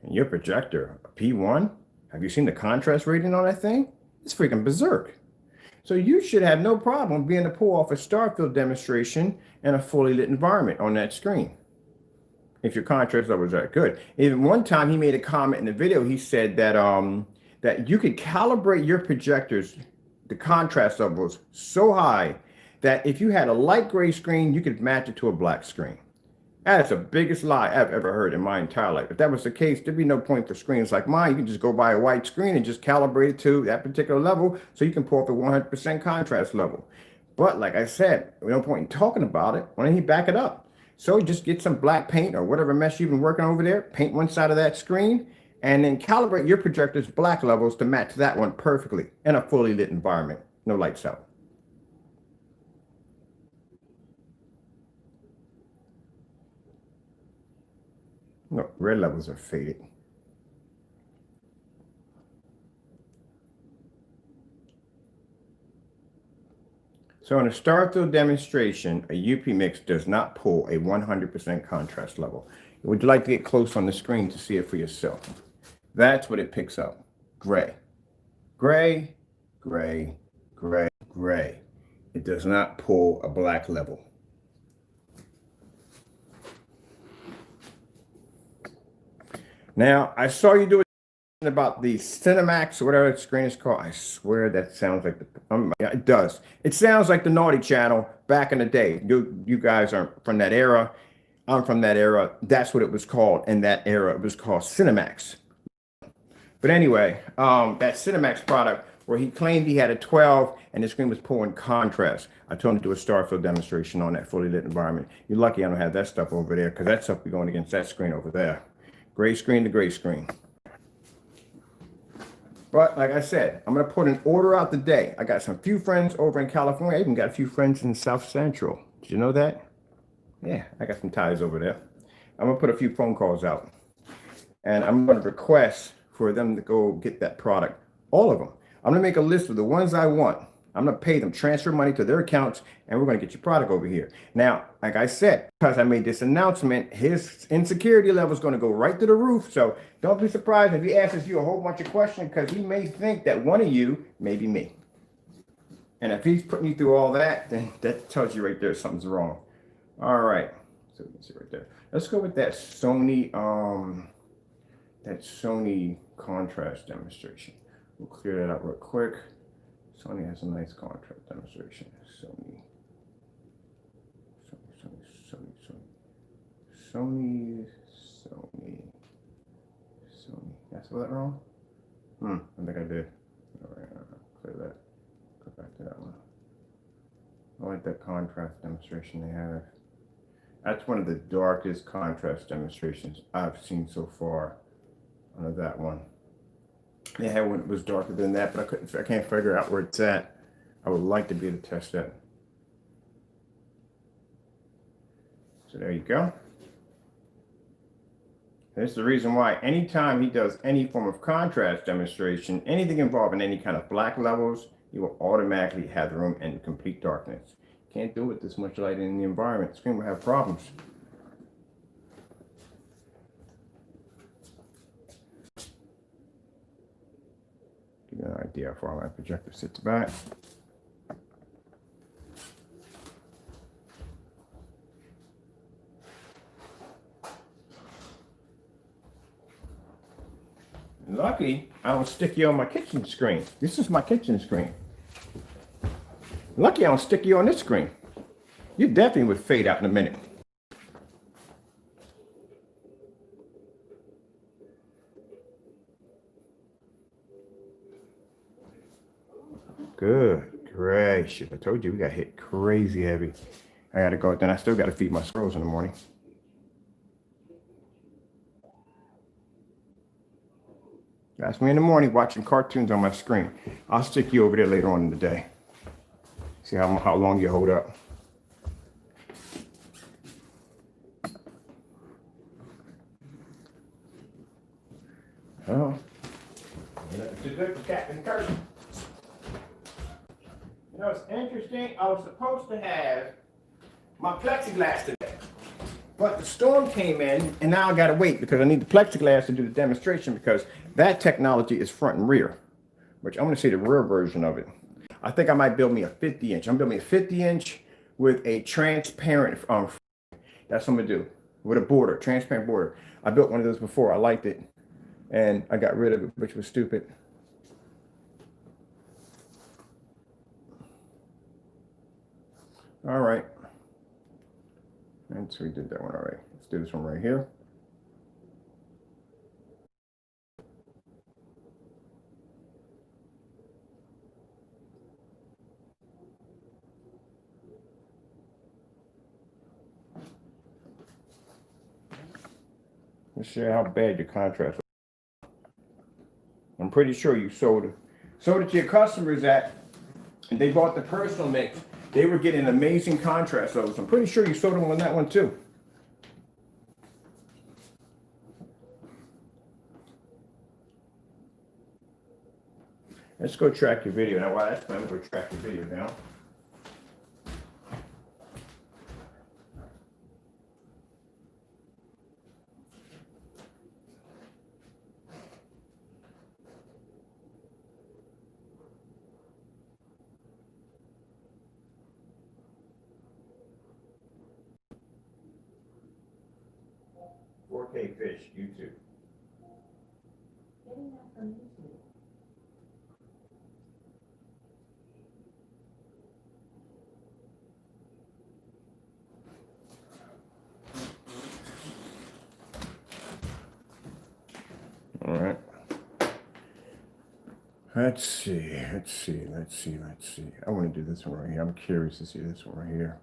And your projector, a P1, have you seen the contrast rating on that thing? It's freaking berserk. So you should have no problem being able to pull off a Starfield demonstration in a fully lit environment on that screen, if your contrast level is that good. Even one time he made a comment in the video, he said that that you could calibrate your projectors, the contrast levels so high that if you had a light gray screen, you could match it to a black screen. That's the biggest lie I've ever heard in my entire life. If that was the case, there'd be no point for screens like mine. You can just go buy a white screen and just calibrate it to that particular level so you can pull up a 100% contrast level. But like I said, no point in talking about it. Why don't you back it up? So just get some black paint or whatever mesh you've been working over there, paint one side of that screen, and then calibrate your projector's black levels to match that one perfectly in a fully lit environment. No lights out. No, red levels are faded. So in a star field demonstration, a UP mix does not pull a 100% contrast level. Would you like to get close on the screen to see it for yourself? That's what it picks up. Gray, gray, gray, gray, gray. It does not pull a black level. Now, I saw you do it about the Cinemax or whatever the screen is called. I swear that sounds like the yeah, it does. It sounds like the Naughty Channel back in the day. You guys aren't from that era. I'm from that era. That's what it was called in that era. It was called Cinemax. But anyway, that Cinemax product where he claimed he had a 12 and the screen was pulling contrast. I told him to do a Starfield demonstration on that fully lit environment. You're lucky I don't have that stuff over there because that stuff be going against that screen over there. Gray screen to gray screen. But like I said, I'm going to put an order out today. I got some few friends over in California. I even got a few friends in South Central. Did you know that? Yeah, I got some ties over there. I'm going to put a few phone calls out. And I'm going to request for them to go get that product. All of them. I'm going to make a list of the ones I want. I'm going to pay them, transfer money to their accounts, and we're going to get your product over here. Now, like I said, because I made this announcement, his insecurity level is going to go right to the roof. So don't be surprised if he asks you a whole bunch of questions because he may think that one of you may be me. And if he's putting you through all that, then that tells you right there something's wrong. All right. So you can see right there. Let's go with that Sony contrast demonstration. We'll clear that up real quick. Sony has a nice contrast demonstration. Sony. Did I spell that wrong? I think I did. All right, clear that. Go back to that one. I like that contrast demonstration they have. That's one of the darkest contrast demonstrations I've seen so far on that one. They had one that was darker than that, but I can't figure out where it's at. I would like to be able to test that. So there you go. That's the reason why anytime he does any form of contrast demonstration, anything involving any kind of black levels, you will automatically have the room in complete darkness. Can't do it with this much light in the environment. The screen will have problems. Give you an idea how far my projector sits back. Lucky I don't stick you on my kitchen screen. This is my kitchen screen. Lucky I don't stick you on this screen. You definitely would fade out in a minute. Good gracious. I told you we got hit crazy heavy. I gotta go, then I still gotta feed my squirrels in the morning. Ask me in the morning watching cartoons on my screen. I'll stick you over there later on in the day. See how long you hold up. Oh. It's good for Captain Kirk. You know, it's interesting. I was supposed to have my plexiglass today. But the storm came in, and now I got to wait because I need the plexiglass to do the demonstration because that technology is front and rear, which I'm going to see the rear version of it. I think I might build me a 50-inch. I'm building a 50-inch with a transparent, that's what I'm going to do, with a border, transparent border. I built one of those before. I liked it, and I got rid of it, which was stupid. All right. And so we did that one already. Let's do this one right here. Let's share how bad your contrast was. I'm pretty sure you sold it to your customers that, and they bought the personal mix. They were getting amazing contrast levels. I'm pretty sure you sold them on that one too. Let's go track your video. Now, while that's fine, I'm going to track your video now. Fish, YouTube. Getting that from YouTube. All right. Let's see. I want to do this one right here. I'm curious to see this one right here.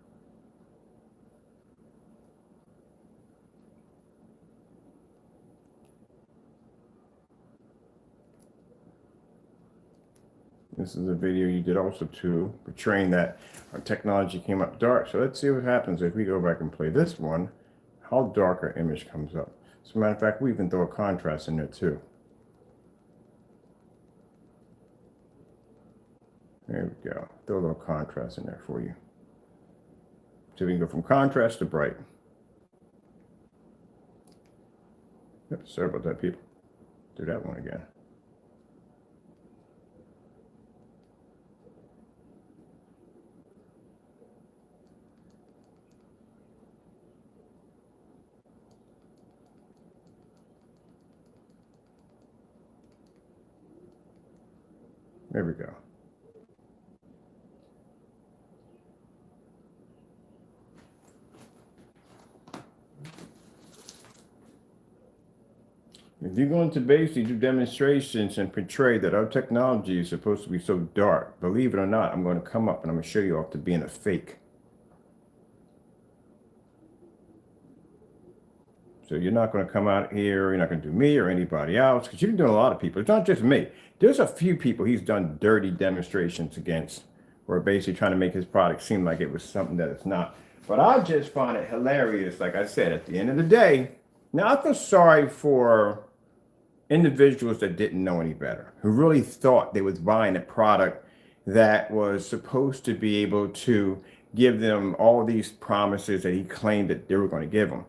This is a video you did also too, portraying that our technology came up dark. So let's see what happens if we go back and play this one, how dark our image comes up. As a matter of fact, we even throw a contrast in there too. There we go. Throw a little contrast in there for you. So we can go from contrast to bright. Yep, sorry about that, people. Do that one again. There we go. If you're going to basically do demonstrations and portray that our technology is supposed to be so dark, believe it or not, I'm going to come up and I'm going to show you off to being a fake. So you're not going to come out here, you're not going to do me or anybody else, because you've been doing a lot of people. It's not just me. There's a few people he's done dirty demonstrations against, where basically trying to make his product seem like it was something that it's not. But I just find it hilarious, like I said, at the end of the day. Now, I feel sorry for individuals that didn't know any better, who really thought they was buying a product that was supposed to be able to give them all these promises that he claimed that they were going to give them.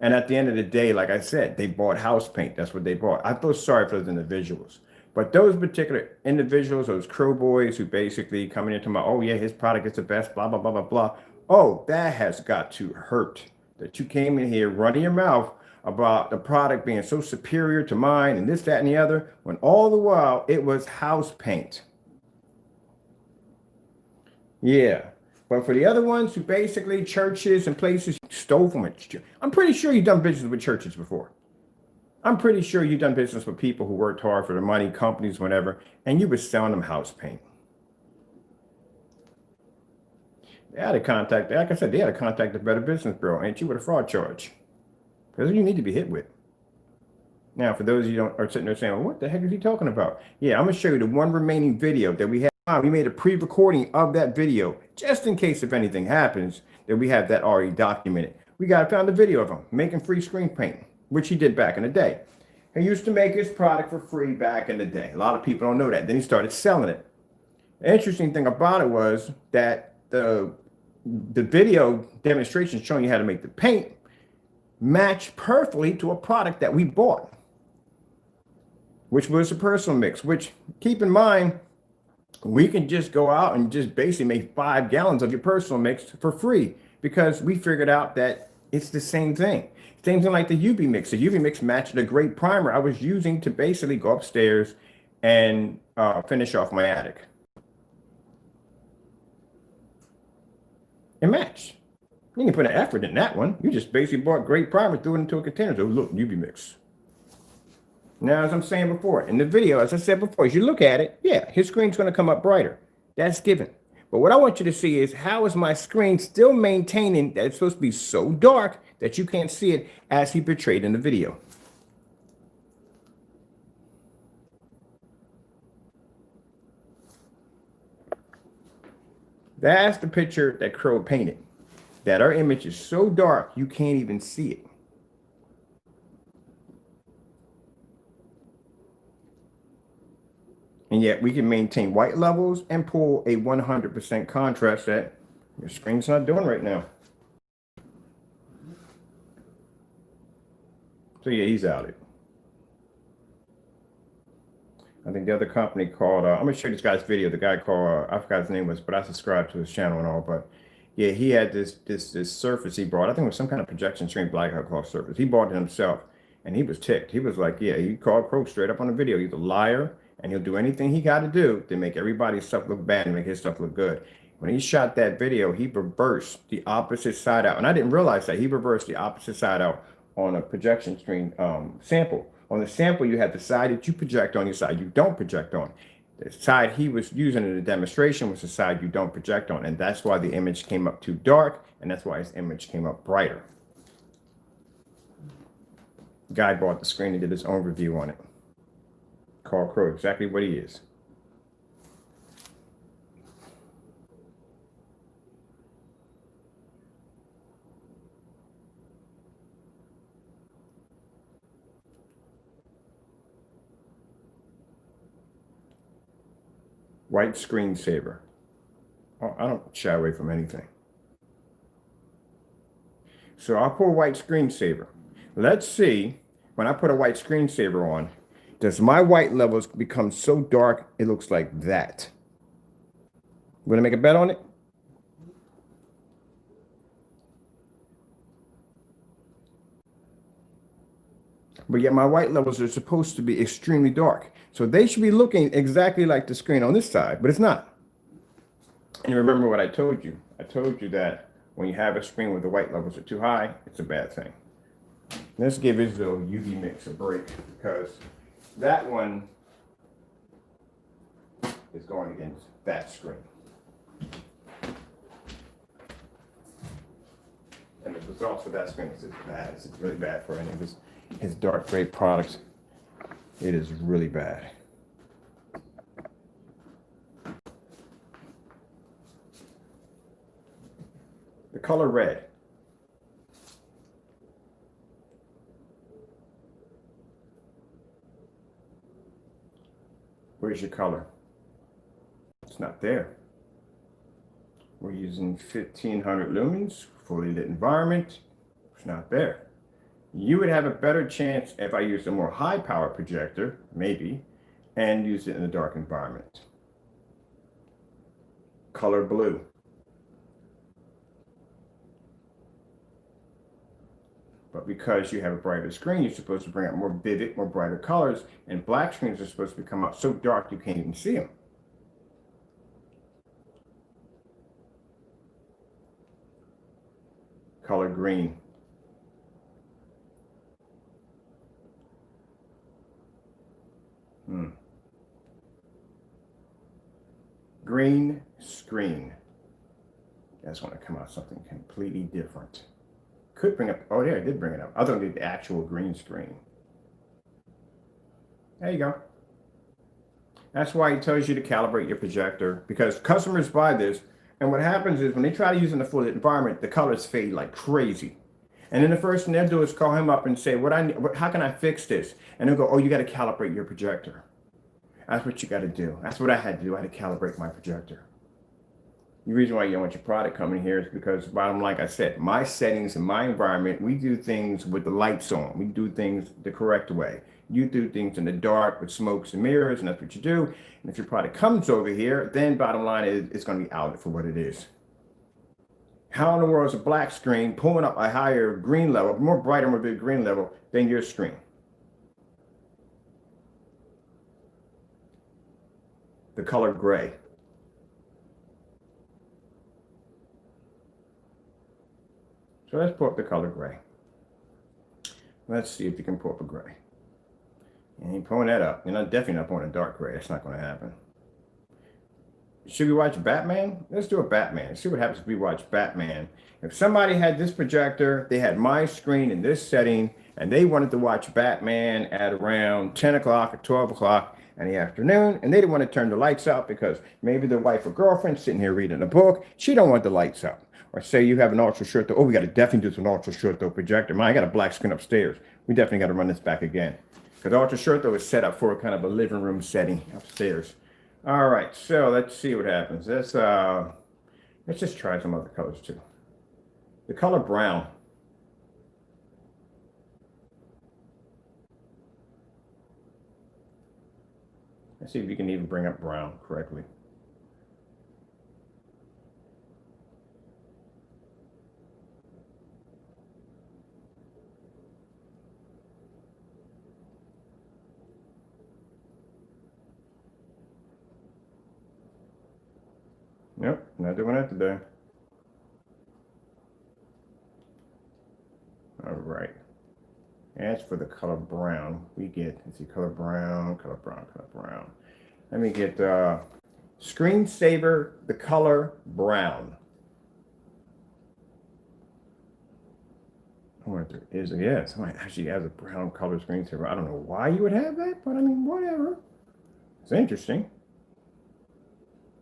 And at the end of the day, like I said, they bought house paint. That's what they bought. I feel sorry for those individuals. But those particular individuals, those crow boys who basically coming into my, oh yeah, his product is the best, blah, blah, blah, blah, blah. Oh, that has got to hurt that you came in here running your mouth about the product being so superior to mine and this, that, and the other, when all the while it was house paint. Yeah. But for the other ones who basically churches and places stole from it, I'm pretty sure you've done business with churches before. I'm pretty sure you've done business with people who worked hard for the money, companies, whatever, and you were selling them house paint. They had to contact, like I said, they had to contact the Better Business Bureau, ain't you, with a fraud charge. Because you need to be hit with. Now, for those of you who are sitting there saying, well, what the heck is he talking about? Yeah, I'm going to show you the one remaining video that we have. We made a pre-recording of that video, just in case if anything happens, that we have that already documented. We found a video of him making free screen paint, which he did back in the day. He used to make his product for free back in the day. A lot of people don't know that. Then he started selling it. The interesting thing about it was that the video demonstration showing you how to make the paint matched perfectly to a product that we bought, which was a personal mix, which, keep in mind, we can just go out and just basically make 5 gallons of your personal mix for free, because we figured out that it's the same thing. Same thing like the UV mix. The UV mix matched a great primer I was using to basically go upstairs and finish off my attic. It matched. You can put an effort in that one. You just basically bought great primer, threw it into a container. So look, UV mix. Now, as I'm saying before, in the video, as I said before, as you look at it, yeah, his screen's going to come up brighter. That's given. But what I want you to see is how is my screen still maintaining that it's supposed to be so dark that you can't see it as he portrayed in the video. That's the picture that Crow painted. That our image is so dark you can't even see it. And yet we can maintain white levels and pull a 100% contrast that your screen's not doing right now. So yeah, he's out it. I think the other company called, I'm gonna show you this guy's video. The guy called, I forgot his name was, but I subscribed to his channel and all. But yeah, he had this surface he brought. I think it was some kind of projection screen blackout cloth surface. He bought it himself, and he was ticked. He was like, yeah, he called Crow straight up on the video. He's a liar, and he'll do anything he got to do to make everybody's stuff look bad and make his stuff look good. When he shot that video, he reversed the opposite side out, and I didn't realize that he reversed the opposite side out on a projection screen sample. On the sample, you had the side that you project on, the side you don't project on. The side he was using in the demonstration was the side you don't project on, and that's why the image came up too dark, and that's why his image came up brighter. The guy bought the screen and did his own review on it. Call Crow exactly what he is. White screensaver. Oh, I don't shy away from anything. So I'll put a white screensaver. Let's see, when I put a white screensaver on, does my white levels become so dark it looks like that? Want to make a bet on it? But yet my white levels are supposed to be extremely dark. So they should be looking exactly like the screen on this side, but it's not. And remember what I told you. I told you that when you have a screen where the white levels are too high, it's a bad thing. Let's give his little UV mix a break, because that one is going against that screen. And the results for that screen is bad. It's really bad for any of his dark gray products. It is really bad. The color red. Where's your color? It's not there. We're using 1500 lumens, fully lit environment. It's not there. You would have a better chance if I used a more high power projector, maybe, and used it in a dark environment. Color blue. But because you have a brighter screen, you're supposed to bring out more vivid, more brighter colors, and black screens are supposed to come out so dark you can't even see them. Color green. Green screen. That's going to come out something completely different. Could bring up, oh yeah, I did bring it up. I thought it did the actual green screen. There you go. That's why it tells you to calibrate your projector, because customers buy this, and what happens is when they try to use it in a full environment, the colors fade like crazy. And then the first thing they'll do is call him up and say, how can I fix this? And they'll go, oh, you got to calibrate your projector. That's what you got to do. That's what I had to do. I had to calibrate my projector. The reason why you don't want your product coming here is because, bottom line, like I said, my settings and my environment, we do things with the lights on. We do things the correct way. You do things in the dark with smokes and mirrors, and that's what you do. And if your product comes over here, then bottom line is it's going to be outed for what it is. How in the world is a black screen pulling up a higher green level, more brighter, more big green level than your screen? The color gray. So let's pull up the color gray. Let's see if you can pull up a gray. And you're pulling that up. You're definitely not pulling a dark gray. That's not going to happen. Should we watch Batman? Let's do a Batman. Let's see what happens if we watch Batman. If somebody had this projector, they had my screen in this setting, and they wanted to watch Batman at around 10 o'clock or 12 o'clock in the afternoon, and they didn't want to turn the lights out because maybe the wife or girlfriend sitting here reading a book, she don't want the lights out. Or say you have an ultra short though. Oh, we got to definitely do some ultra short though projector. Man, I got a black screen upstairs. We definitely got to run this back again. Because ultra short though is set up for kind of a living room setting upstairs. All right, so let's see what happens. Let's just try some other colors too. The color brown. Let's see if you can even bring up brown correctly. Nope, not doing that today. All right. As for the color brown, we get, let's see, color brown, color brown, color brown. Let me get screensaver, the color brown. I wonder if there is, yeah, somebody actually has a brown color screensaver. I don't know why you would have that, but I mean, whatever. It's interesting.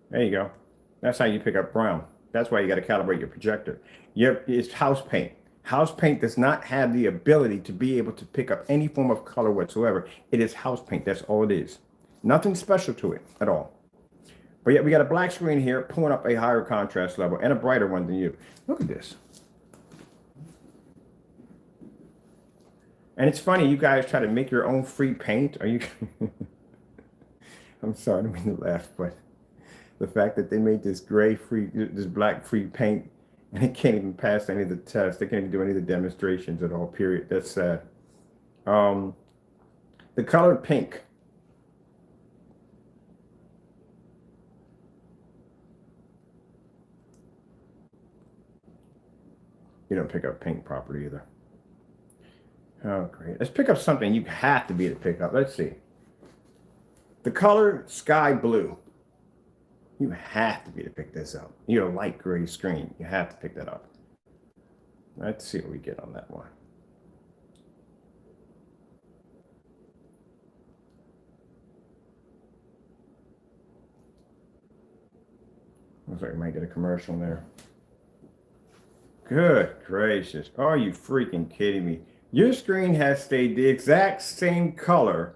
There you go. That's how you pick up brown. That's why you got to calibrate your projector. It's house paint. House paint does not have the ability to be able to pick up any form of color whatsoever. It is house paint. That's all it is. Nothing special to it at all. But yet we got a black screen here pulling up a higher contrast level and a brighter one than you. Look at this. And it's funny, you guys try to make your own free paint. Are you? I'm sorry, I don't mean to laugh, but the fact that they made this this black free paint, and it can't even pass any of the tests. They can't even do any of the demonstrations at all, period. That's sad. The color pink. You don't pick up pink properly either. Oh, great. Let's pick up something you have to be able to pick up. Let's see. The color sky blue. You have to be able to pick this up. You're a light gray screen. You have to pick that up. Let's see what we get on that one. Looks like we might get a commercial in there. Good gracious. Are you freaking kidding me? Your screen has stayed the exact same color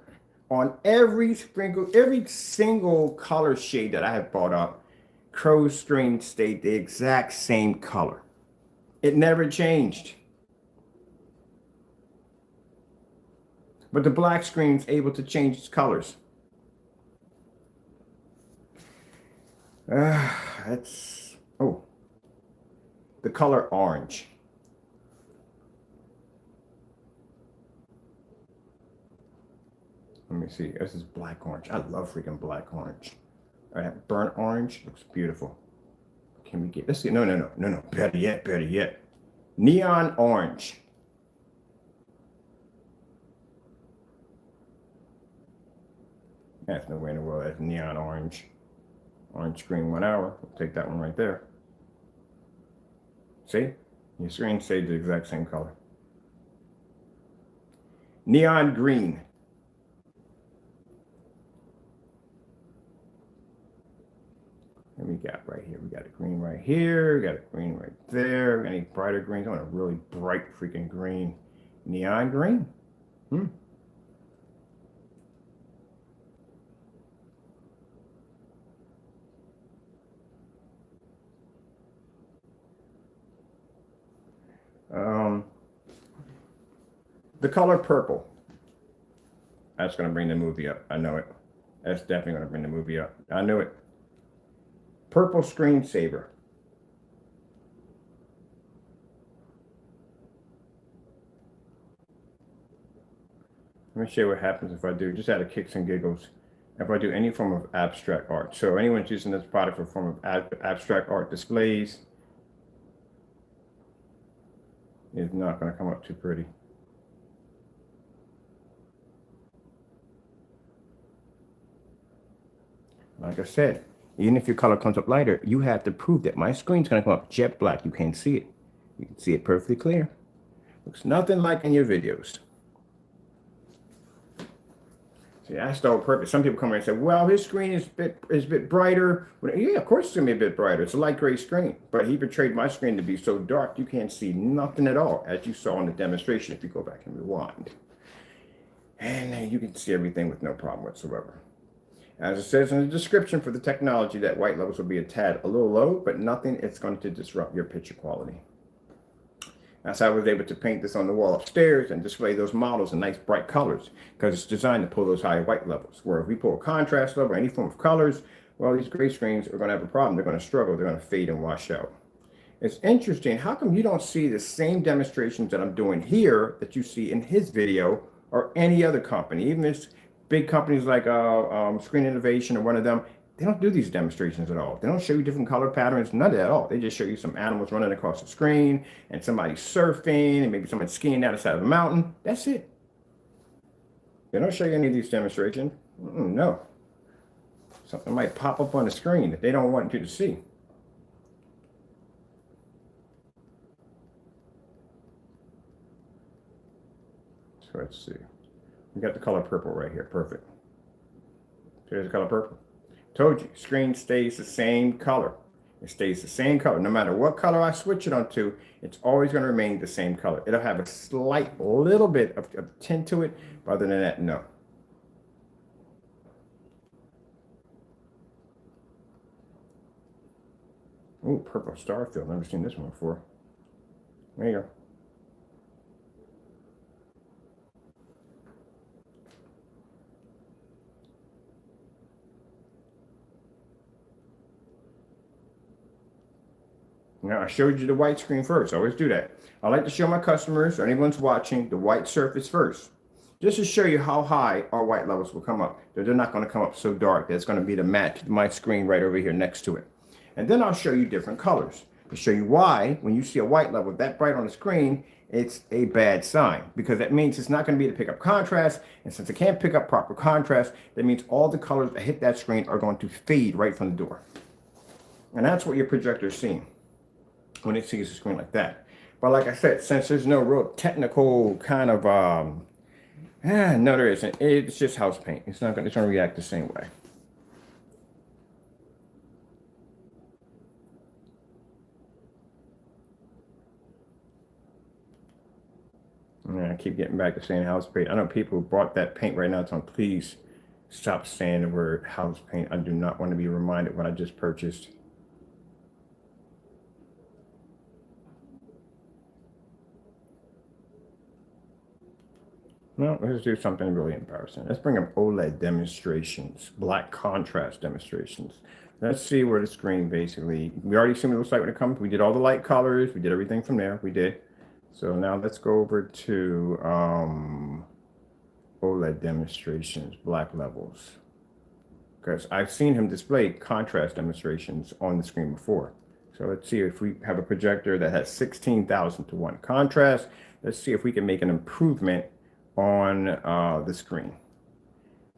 on every single color shade that I have bought up. Crow's screen stayed the exact same color. It never changed. But the black screen's able to change its colors. The color orange. Let me see. This is black orange. I love freaking black orange. All right, burnt orange looks beautiful. Can we get? Let's see. No. Better yet. Neon orange. That's no way in the world. That's neon orange. Orange screen 1 hour. We'll take that one right there. See? Your screen stays the exact same color. Neon green. And we got right here. We got a green right here. We got a green right there. We got any brighter greens? I want a really bright freaking green. Neon green. The color purple. That's going to bring the movie up. I know it. That's definitely going to bring the movie up. I knew it. Purple screensaver. Let me show you what happens if I do, just out of kicks and giggles, if I do any form of abstract art. So anyone's using this product for a form of abstract art displays. is not going to come up too pretty. Like I said, even if your color comes up lighter, you have to prove that my screen's going to come up jet black. You can't see it. You can see it perfectly clear. Looks nothing like in your videos. See, that's the whole purpose. Some people come in and say, well, his screen is a bit brighter. Well, yeah, of course it's going to be a bit brighter. It's a light gray screen. But he portrayed my screen to be so dark, you can't see nothing at all, as you saw in the demonstration if you go back and rewind. And you can see everything with no problem whatsoever. As it says in the description for the technology, that white levels will be a little low, but nothing is going to disrupt your picture quality. That's how I was able to paint this on the wall upstairs and display those models in nice bright colors, because it's designed to pull those high white levels. Where if we pull a contrast level or any form of colors, well, these gray screens are going to have a problem. They're going to struggle. They're going to fade and wash out. It's interesting. How come you don't see the same demonstrations that I'm doing here that you see in his video or any other company? Even this big companies like Screen Innovation or one of them, they don't do these demonstrations at all. They don't show you different color patterns, none of that at all. They just show you some animals running across the screen and somebody surfing and maybe someone skiing down the side of a mountain. That's it. They don't show you any of these demonstrations. No. Something might pop up on the screen that they don't want you to see. So let's see. We got the color purple right here. Perfect. There's the color purple. Told you, screen stays the same color. It stays the same color. No matter what color I switch it onto, it's always going to remain the same color. It'll have a slight little bit of tint to it, but other than that, no. Ooh, purple starfield. Never seen this one before. There you go. Now, I showed you the white screen first. I always do that. I like to show my customers or anyone's watching the white surface first, just to show you how high our white levels will come up. They're not going to come up so dark. That's going to be the match my screen right over here next to it. And then I'll show you different colors to show you why, when you see a white level that bright on the screen, it's a bad sign, because that means it's not going to be able to pick up contrast. And since it can't pick up proper contrast, that means all the colors that hit that screen are going to fade right from the door. And that's what your projector is seeing when it sees a screen like that. But like I said, since there's no real technical kind of, no, there isn't. It's just house paint. It's not going to react the same way. And I keep getting back to saying house paint. I know people who bought that paint right now, so please stop saying the word house paint. I do not want to be reminded what I just purchased. No, let's do something really embarrassing. Let's bring up OLED demonstrations, black contrast demonstrations. Let's see where the screen basically, we already seen what it looks like when it comes. We did all the light colors. We did everything from there. We did. So now let's go over to OLED demonstrations, black levels. Because I've seen him display contrast demonstrations on the screen before. So let's see if we have a projector that has 16,000 to 1 contrast. Let's see if we can make an improvement on the screen.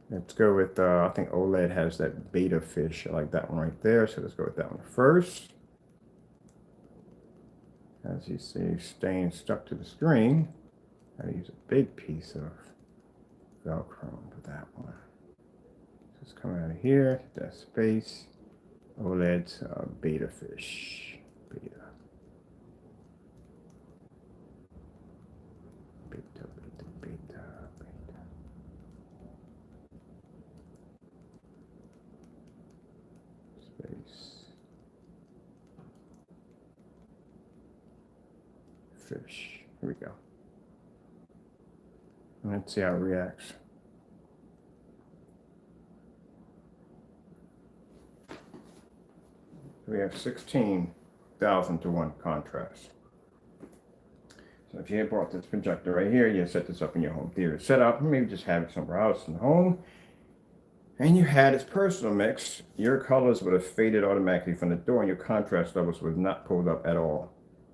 Let's go with, I think OLED has that beta fish. I like that one right there. So let's go with that one first. As you see, staying stuck to the screen. I use a big piece of Velcro for that one. Just come out of here, that space. OLED's beta fish. Beta. Fish. Here we go. Let's see how it reacts. We have 16,000 to 1 contrast. So if you had bought this projector right here, you set this up in your home theater setup, maybe just have it somewhere else in the home, and you had its personal mix, your colors would have faded automatically from the door and your contrast levels would not pulled up at all.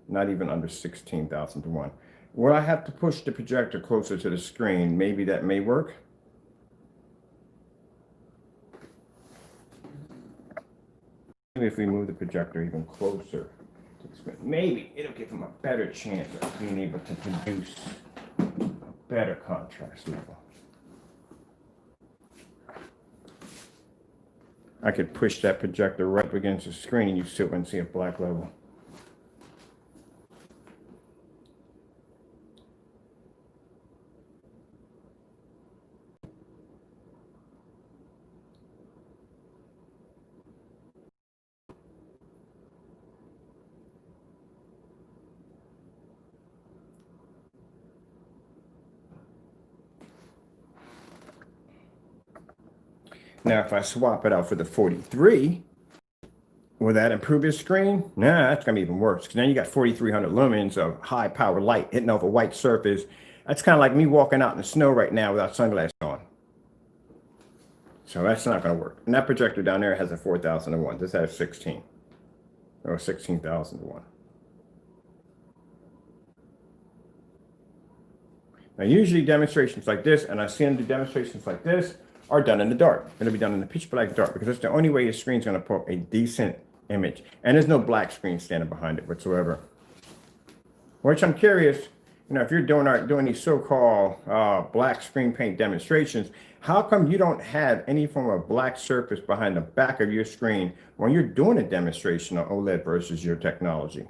not even under 16,000 to 1. Will I have to push the projector closer to the screen? Maybe that may work. Maybe if we move the projector even closer to the screen, maybe it'll give them a better chance of being able to produce a better contrast level. I could push that projector right up against the screen and you still wouldn't see a black level. Now, if I swap it out for the 43, will that improve your screen? Nah, that's gonna be even worse. Because now you got 4,300 lumens of high power light hitting off a white surface. That's kind of like me walking out in the snow right now without sunglasses on. So that's not gonna work. And that projector down there has a 4,000 to 1. This has 16 or 16,000 to 1. Now, usually demonstrations like this, and I've seen the demonstrations like this, are done in the dark. It'll be done in the pitch black dark because that's the only way your screen's going to put a decent image. And there's no black screen standing behind it whatsoever. Which I'm curious, if you're doing these so-called black screen paint demonstrations, how come you don't have any form of black surface behind the back of your screen when you're doing a demonstration on OLED versus your technology?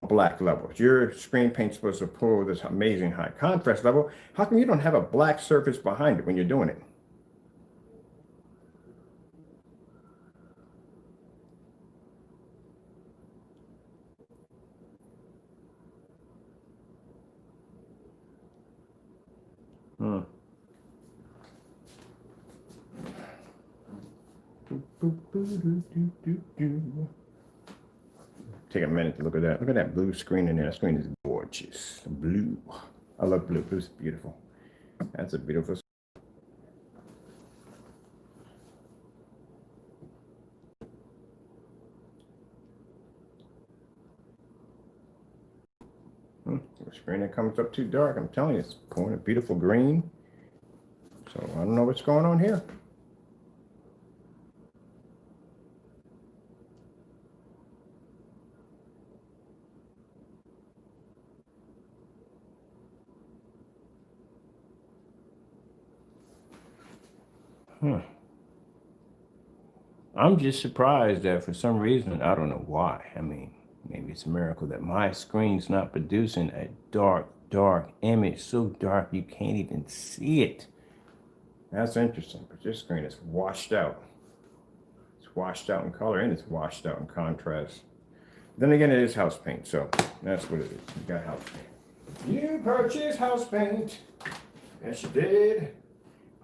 Black levels. Your screen paint's supposed to pull this amazing high contrast level. How come you don't have a black surface behind it when you're doing it? Take a minute to look at that. Look at that blue screen in there. That screen is gorgeous. Blue. I love blue. Blue's beautiful. That's a beautiful. The screen that comes up too dark, I'm telling you, it's pulling a beautiful green. So I don't know what's going on here. I'm just surprised that for some reason, I don't know why. I mean, maybe it's a miracle that my screen's not producing a dark image. So dark you can't even see it. That's interesting, but this screen is washed out. It's washed out in color and it's washed out in contrast. Then again, it is house paint, so that's what it is. You got house paint. You purchased house paint. Yes, you did.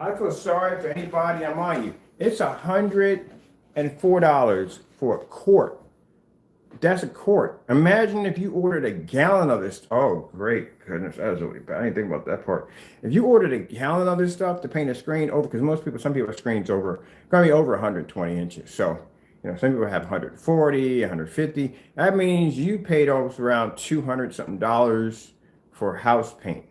I feel sorry for anybody. I'm on you. It's $104 for a quart. That's a quart. Imagine if you ordered a gallon of this. Oh, great goodness, that was really bad. I didn't think about that part. If you ordered a gallon of this stuff to paint a screen over, because some people's screens gonna be over 120 inches. So, some people have 140, 150. That means you paid almost around $200 something for house paint.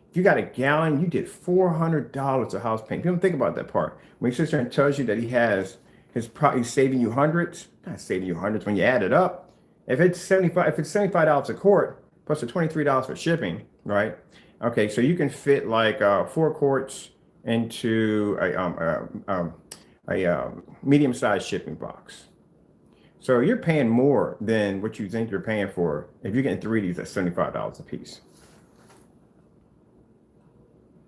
If you got a gallon, you did $400 of house paint. People don't think about that part. When he sits there and tells you that he's saving you hundreds, not saving you hundreds when you add it up. If it's $75 a quart plus the $23 for shipping, right? Okay, so you can fit like 4 quarts into a medium-sized shipping box. So you're paying more than what you think you're paying for. If you're getting 3 of these, that's $75 a piece.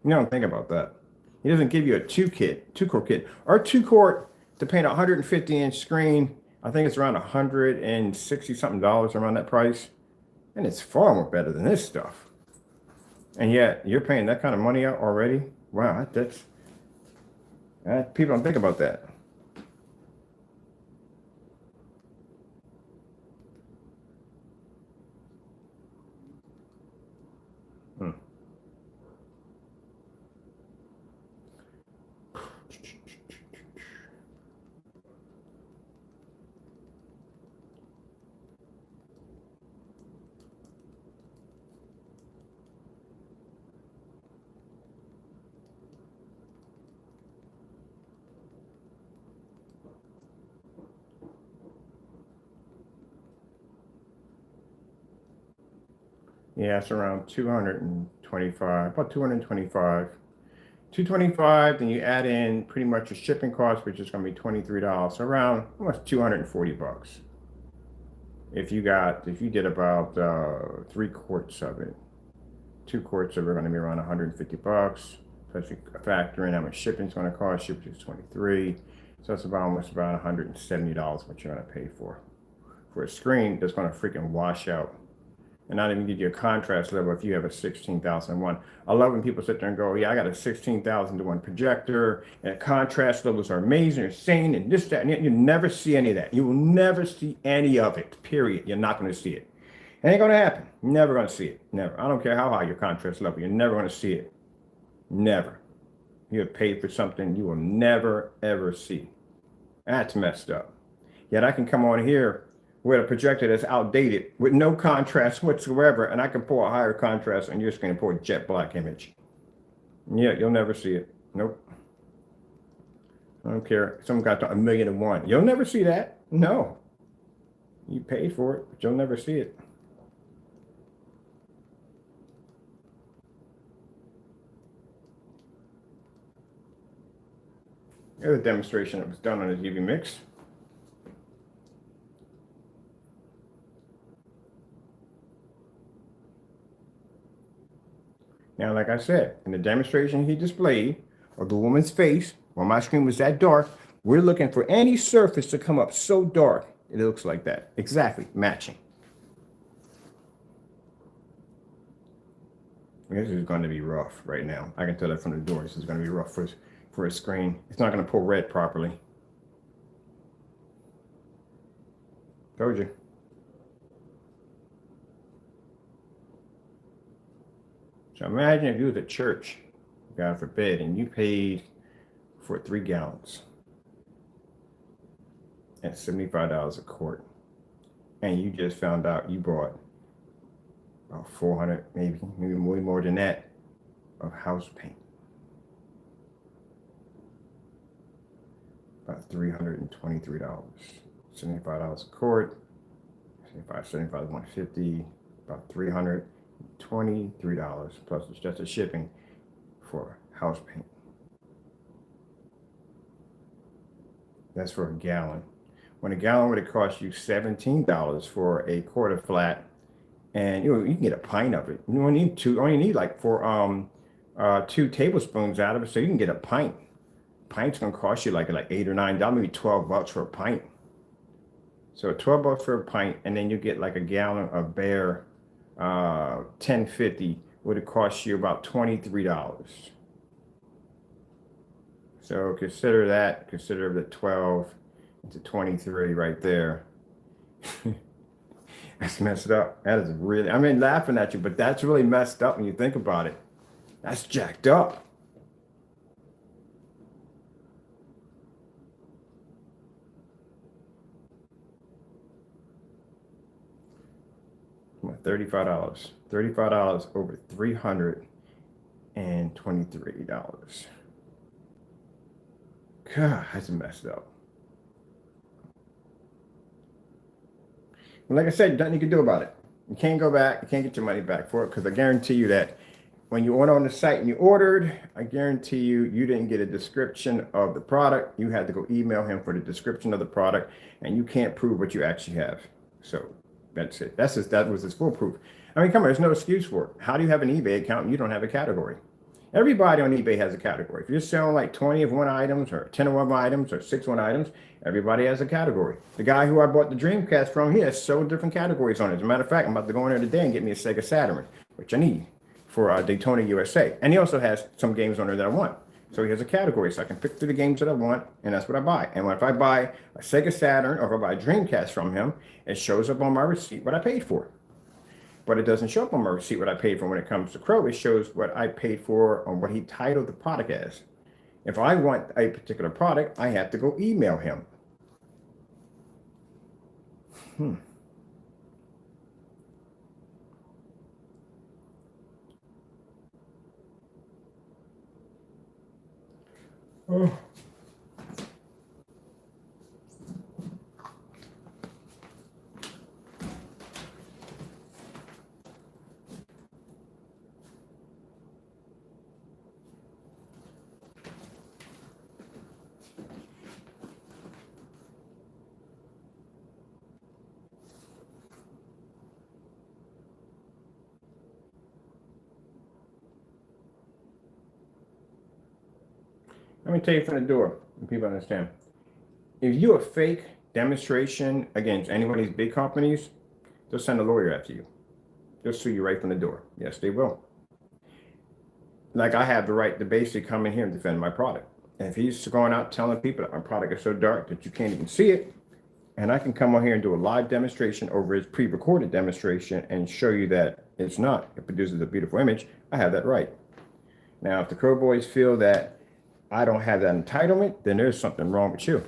You don't think about that. He doesn't give you a 2-quart kit, or 2-quart to paint a 150-inch screen. I think it's around $160 something around that price, and it's far more better than this stuff. And yet you're paying that kind of money out already. Wow, people don't think about that. Yeah, it's around 225, about 225. 225, then you add in pretty much your shipping cost, which is going to be $23. So around almost 240 bucks. If you did about 3 quarts of it, 2 quarts of it are going to be around 150 bucks. Plus you factor in how much shipping's going to cost you, which is 23. So that's almost about $170 what you're going to pay for a screen that's going to freaking wash out and not even give you a contrast level if you have a 16,001. I love when people sit there and go, yeah, I got a 16,000:1 projector, and contrast levels are amazing, insane, and this, that, and you never see any of that. You will never see any of it, period. You're not going to see it. It ain't going to happen. You're never going to see it. Never. I don't care how high your contrast level, you're never going to see it. Never. You have paid for something you will never, ever see. That's messed up. Yet I can come on here with a projector that's outdated with no contrast whatsoever, and I can pull a higher contrast and you're just going to pull a jet black image. Yeah, you'll never see it. Nope. I don't care. Someone got to 1,000,001. You'll never see that. No. You paid for it, but you'll never see it. Here's a demonstration that was done on a TV Mix. Now, like I said, in the demonstration he displayed of the woman's face, when my screen was that dark, we're looking for any surface to come up so dark it looks like that. Exactly, matching. This is going to be rough right now. I can tell that from the door. This is going to be rough for a screen. It's not going to pull red properly. Told you. So imagine if you was at church, God forbid, and you paid for 3 gallons at $75 a quart, and you just found out you bought about 400, maybe way more than that, of house paint. About $323. $75 a quart, 75, 150, about $323 plus it's just a shipping for house paint. That's for a gallon. When a gallon would have cost you $17 for a quart of flat, and you can get a pint of it. You only need like 2 tablespoons out of it, so you can get a pint. Pint's gonna cost you like $8 or $9, maybe $12 for a pint. So $12 for a pint, and then you get like a gallon of bare 1050 would have cost you about $23. So consider the 12 into 23 right there. That's messed up. That is really, I mean, laughing at you, but that's really messed up when you think about it. That's jacked up. $35. $35 over $323. God, that's messed up. Like I said, nothing you can do about it. You can't go back. You can't get your money back for it, because I guarantee you that when you went on the site and you ordered, I guarantee you didn't get a description of the product. You had to go email him for the description of the product, and you can't prove what you actually have. So that's it. That was his full proof. I mean, come on, there's no excuse for it. How do you have an eBay account and you don't have a category? Everybody on eBay has a category. If you're selling like 20 of one items or 10 of one items or 6 one items, everybody has a category. The guy who I bought the Dreamcast from, he has several different categories on it. As a matter of fact, I'm about to go in there today and get me a Sega Saturn, which I need for Daytona USA. And he also has some games on there that I want. So he has a category, so I can pick through the games that I want, and that's what I buy. And if I buy a Sega Saturn or if I buy a Dreamcast from him, it shows up on my receipt what I paid for. But it doesn't show up on my receipt what I paid for when it comes to Crow. It shows what I paid for on what he titled the product as. If I want a particular product, I have to go email him. Oh. Let me tell you from the door, and people understand. If you a fake demonstration against any one of these big companies, they'll send a lawyer after you. They'll sue you right from the door. Yes, they will. Like I have the right to basically come in here and defend my product. And if he's going out telling people that my product is so dark that you can't even see it, and I can come on here and do a live demonstration over his pre-recorded demonstration and show you that it's not, it produces a beautiful image, I have that right. Now, if the Crow Boys feel that I don't have that entitlement, then there's something wrong with you.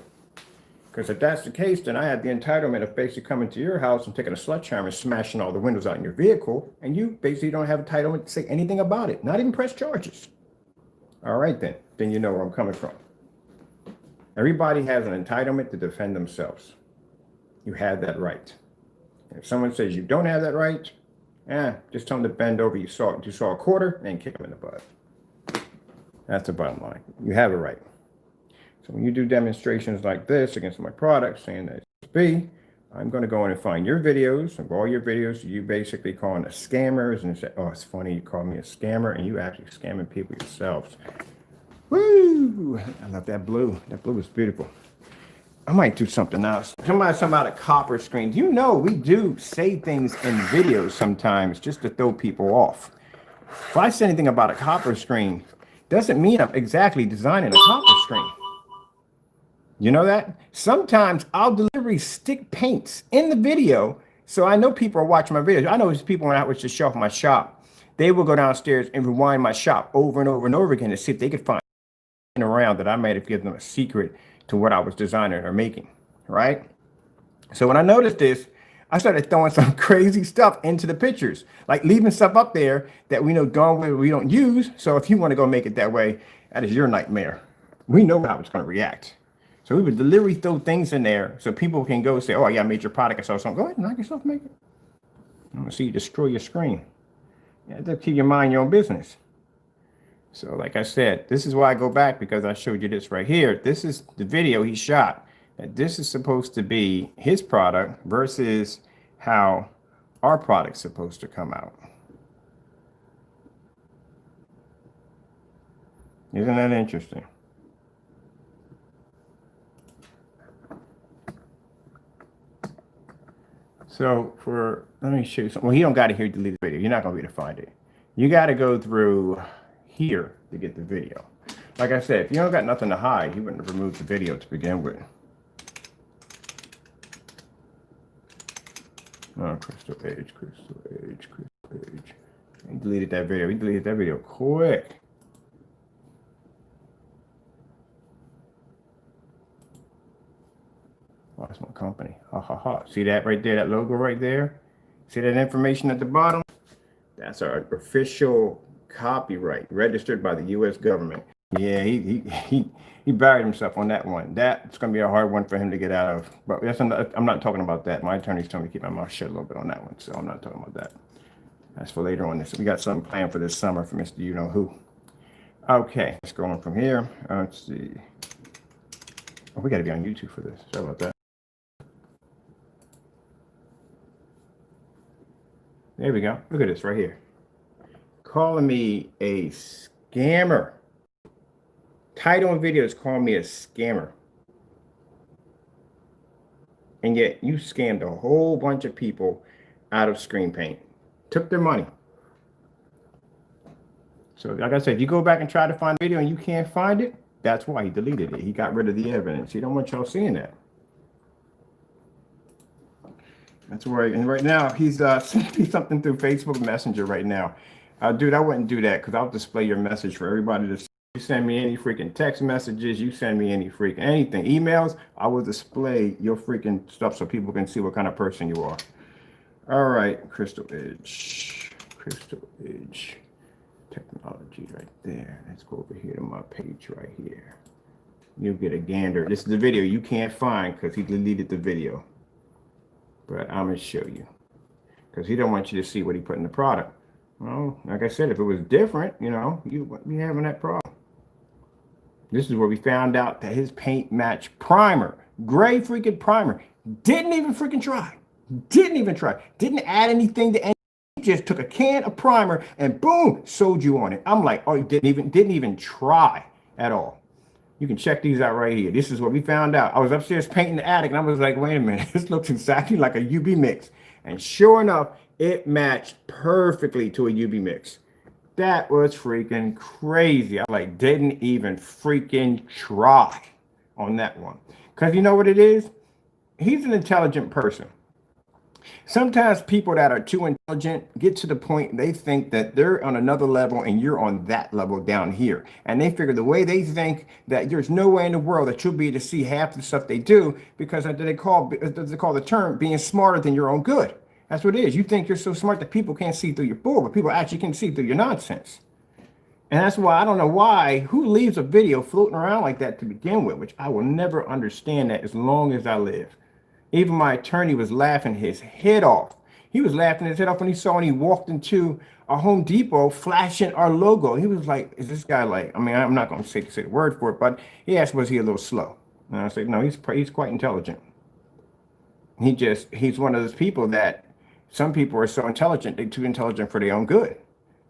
Because if that's the case, then I have the entitlement of basically coming to your house and taking a sledgehammer and smashing all the windows out in your vehicle, and you basically don't have entitlement to say anything about it, not even press charges. All right, then you know where I'm coming from. Everybody has an entitlement to defend themselves. You have that right. If someone says you don't have that right, just tell them to bend over. You saw a quarter and kick them in the butt. That's the bottom line. You have a right. So when you do demonstrations like this against my product, saying that it's B, I'm going to go in and find your videos, of all your videos, you basically calling us scammers and say, oh, it's funny you call me a scammer and you actually scamming people yourselves. Woo! I love that blue. That blue is beautiful. I might do something else. Something about a copper screen. You know, we do say things in videos sometimes just to throw people off. If I say anything about a copper screen, doesn't mean I'm exactly designing a copper screen. You know that? Sometimes I'll deliberately stick paints in the video, so I know people are watching my videos. I know there's people when I was to shelf my shop. They will go downstairs and rewind my shop over and over and over again to see if they could find around that I might have given them a secret to what I was designing or making, right? So when I noticed this, I started throwing some crazy stuff into the pictures, like leaving stuff up there that we know darn well we don't use. So if you want to go make it that way, that is your nightmare. We know how it's going to react. So we would deliberately throw things in there so people can go say, oh, yeah, I made your product. I saw something. Go ahead and knock yourself, make it. I want to see you destroy your screen. You have to keep your mind your own business. So like I said, this is why I go back, because I showed you this right here. This is the video he shot. And this is supposed to be his product versus how our product's supposed to come out. Isn't that interesting? So let me show you something. Well, you don't got to hear delete the video. You're not going to be able to find it. You got to go through here to get the video. Like I said, if you don't got nothing to hide, you wouldn't have removed the video to begin with. Oh, Crystal Age. He deleted that video. He deleted that video quick. Oh, that's my company. Ha ha ha. See that right there, that logo right there? See that information at the bottom? That's our official copyright registered by the U.S. government. Yeah, he buried himself on that one. That's going to be a hard one for him to get out of. But I'm not talking about that. My attorney's telling me to keep my mouth shut a little bit on that one, so I'm not talking about that. That's for later on. We got something planned for this summer for Mr. You Know Who. Okay, let's go on from here. Let's see. Oh, we got to be on YouTube for this. Sorry about that. There we go. Look at this right here. Calling me a scammer. Title and video is calling me a scammer. And yet you scammed a whole bunch of people out of screen paint. Took their money. So like I said, if you go back and try to find the video and you can't find it, that's why he deleted it. He got rid of the evidence. He don't want y'all seeing that. That's right. And right now, he's sending me something through Facebook Messenger right now. Dude, I wouldn't do that because I'll display your message for everybody to see. You send me any freaking text messages, you send me any freaking anything, emails, I will display your freaking stuff so people can see what kind of person you are. All right, Crystal Edge technology right there. Let's go over here to my page right here. You'll get a gander. This is the video you can't find because he deleted the video. But I'm going to show you because he don't want you to see what he put in the product. Well, like I said, if it was different, you know, you wouldn't be having that problem. This is where we found out that his paint match primer, gray freaking primer, didn't even freaking try. Didn't add anything to anything. He just took a can of primer and boom, sold you on it. I'm like, oh, he didn't even try at all. You can check these out right here. This is what we found out. I was upstairs painting the attic and I was like, wait a minute, this looks exactly like a UV mix. And sure enough, it matched perfectly to a UV mix. That was freaking crazy. I like didn't even freaking try on that one. Because you know what it is? He's an intelligent person. Sometimes people that are too intelligent get to the point they think that they're on another level and you're on that level down here. And they figure the way they think that there's no way in the world that you'll be able to see half the stuff they do because they call the term being smarter than your own good. That's what it is. You think you're so smart that people can't see through your bull, but people actually can see through your nonsense. And that's why I don't know who leaves a video floating around like that to begin with, which I will never understand that as long as I live. Even my attorney was laughing his head off. He was laughing his head off when he walked into a Home Depot flashing our logo. He was like, is this guy like, I mean, I'm not going to say the word for it, but he asked, was he a little slow? And I said, no, he's quite intelligent. He's one of those people that some people are so intelligent, they're too intelligent for their own good.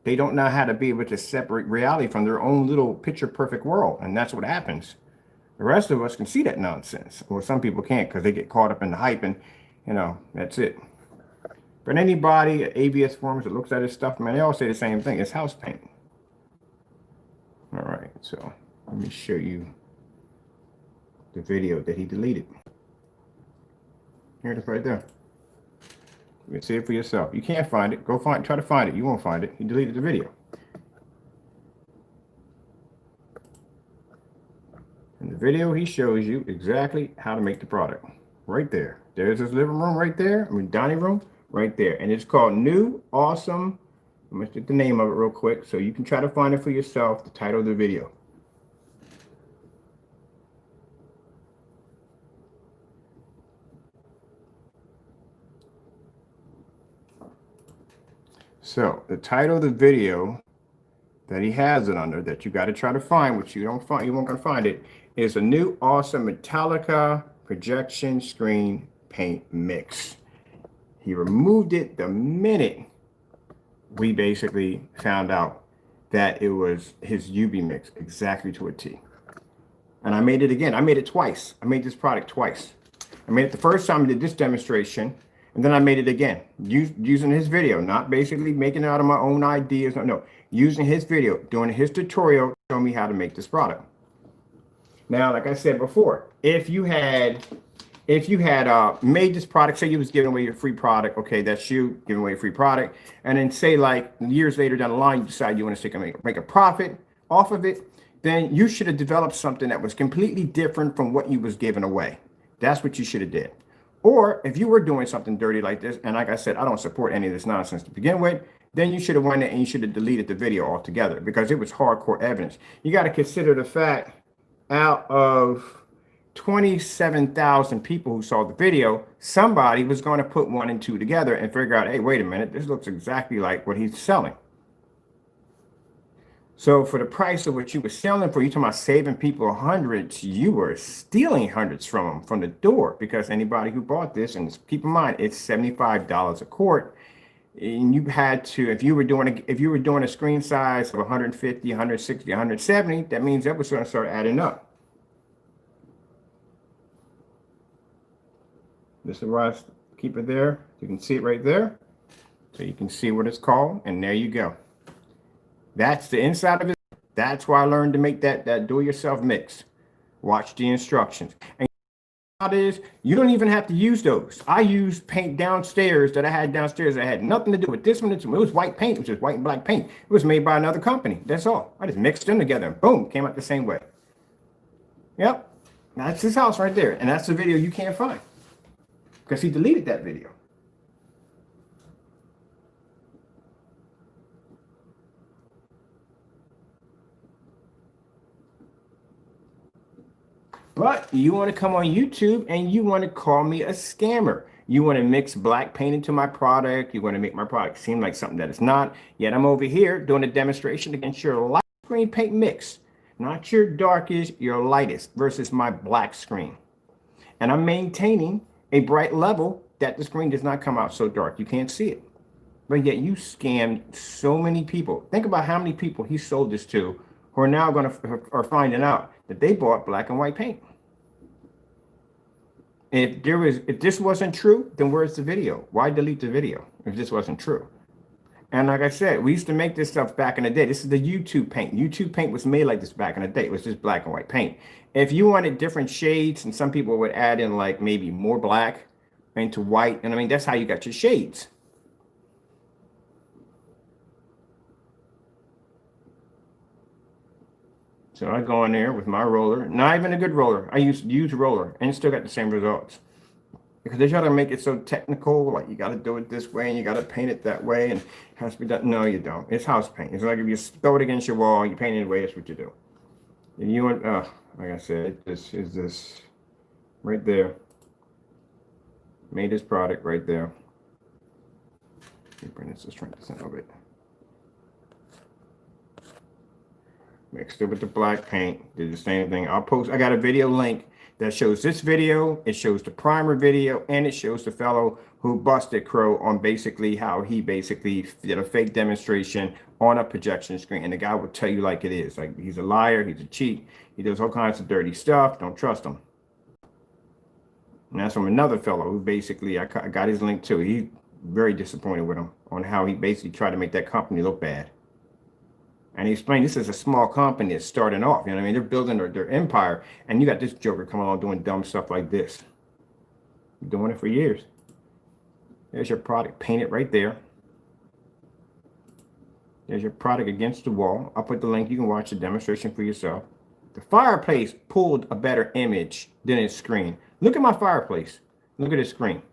They don't know how to be able to separate reality from their own little picture perfect world. And that's what happens. The rest of us can see that nonsense, or some people can't because they get caught up in the hype and, that's it. But anybody at ABS forums that looks at this stuff, man, they all say the same thing. It's house paint. All right, so let me show you the video that he deleted. Here it is right there. You can see it for yourself. You can't find it. Try to find it. You won't find it. He deleted the video. In the video, he shows you exactly how to make the product. Right there. There's his living room right there. Dining room right there. And it's called New Awesome. I'm going to get the name of it real quick so you can try to find it for yourself, the title of the video. So the title of the video that he has it under, that you got to try to find, which you won't gonna find it, is a new awesome Metallica projection screen paint mix. He removed it the minute we basically found out that it was his UV mix exactly to a T. And I made it again. I made it twice. I made this product twice. I made it the first time I did this demonstration, and then I made it again using his video, not basically making it out of my own ideas. No, using his video, doing his tutorial, showing me how to make this product. Now, like I said before, if you had made this product, say you was giving away your free product, okay, that's you giving away a free product, and then say like years later down the line, you decide you want to make a profit off of it, then you should have developed something that was completely different from what you was giving away. That's what you should have did. Or if you were doing something dirty like this, and like I said, I don't support any of this nonsense to begin with, then you should have went in and you should have deleted the video altogether because it was hardcore evidence. You got to consider the fact out of 27,000 people who saw the video, somebody was going to put 1 and 2 together and figure out, hey, wait a minute, this looks exactly like what he's selling. So for the price of what you were selling for, you're talking about saving people hundreds, you were stealing hundreds from them from the door, because anybody who bought this, and keep in mind, it's $75 a quart. And you had to, if you were doing a screen size of 150, 160, 170, that means that was going to start adding up. This is why I keep it there. You can see it right there. So you can see what it's called, and there you go. That's the inside of it. That's why I learned to make that do-it-yourself mix. Watch the instructions. And how it is, you don't even have to use those. I used paint downstairs that I had downstairs that had nothing to do with this one. It was white paint. It was just white and black paint. It was made by another company. That's all. I just mixed them together and boom, came out the same way. Yep. That's his house right there. And that's the video you can't find because he deleted that video. But you want to come on YouTube and you want to call me a scammer. You want to mix black paint into my product. You want to make my product seem like something that it's not. Yet I'm over here doing a demonstration against your light screen paint mix. Not your darkest, your lightest versus my black screen. And I'm maintaining a bright level that the screen does not come out so dark. You can't see it. But yet you scammed so many people. Think about how many people he sold this to who are now going to are finding out that they bought black and white paint. If this wasn't true, then where's the video? Why delete the video if this wasn't true? And like I said, we used to make this stuff back in the day. This is the YouTube paint. YouTube paint was made like this back in the day. It was just black and white paint. If you wanted different shades, and some people would add in like maybe more black into white, and I mean, that's how you got your shades. So I go in there with my roller, not even a good roller. I used to use roller and still got the same results. Because they try to make it so technical, like you got to do it this way and you got to paint it that way and it has to be done. No, you don't. It's house paint. It's like if you throw it against your wall, you paint it away, that's what you do. And you want, like I said, this is this right there. Made this product right there. Let me bring this to strength percent of it. Mixed it with the black paint, did the same thing. I got a video link that shows this video, it shows the primer video, and it shows the fellow who busted Crow on basically how he basically did a fake demonstration on a projection screen. And the guy will tell you like it is. Like, he's a liar, he's a cheat, he does all kinds of dirty stuff, don't trust him. And that's from another fellow who basically, I got his link too. He's very disappointed with him on how he basically tried to make that company look bad. And he explained this is a small company that's starting off. You know what I mean? They're building their empire. And you got this joker coming along doing dumb stuff like this. Doing it for years. There's your product painted right there. There's your product against the wall. I'll put the link. You can watch the demonstration for yourself. The fireplace pulled a better image than its screen. Look at my fireplace. Look at its screen.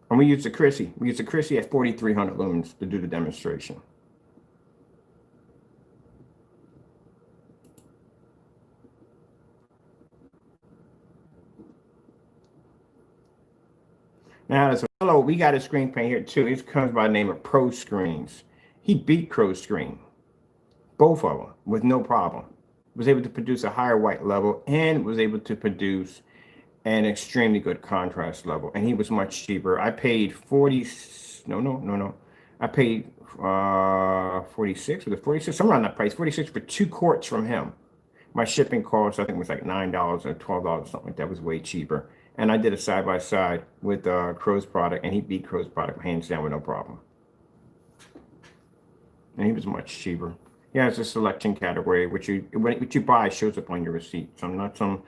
And we used the Chrissy. We used the Chrissy at 4,300 lumens to do the demonstration. Now, there's a fellow, we got a screen paint here too. He comes by the name of Pro Screens. He beat Crow Screen, both of them, with no problem. Was able to produce a higher white level and was able to produce an extremely good contrast level, and he was much cheaper. I paid 40. I paid 46. Was it 46? Somewhere around that price. 46 for 2 quarts from him. My shipping cost, I think, was like $9 or $12, something like that. Was way cheaper. And I did a side by side with Crow's product, and he beat Crow's product hands down with no problem. And he was much cheaper. Yeah, it's a selection category, what you buy shows up on your receipt. So I'm not some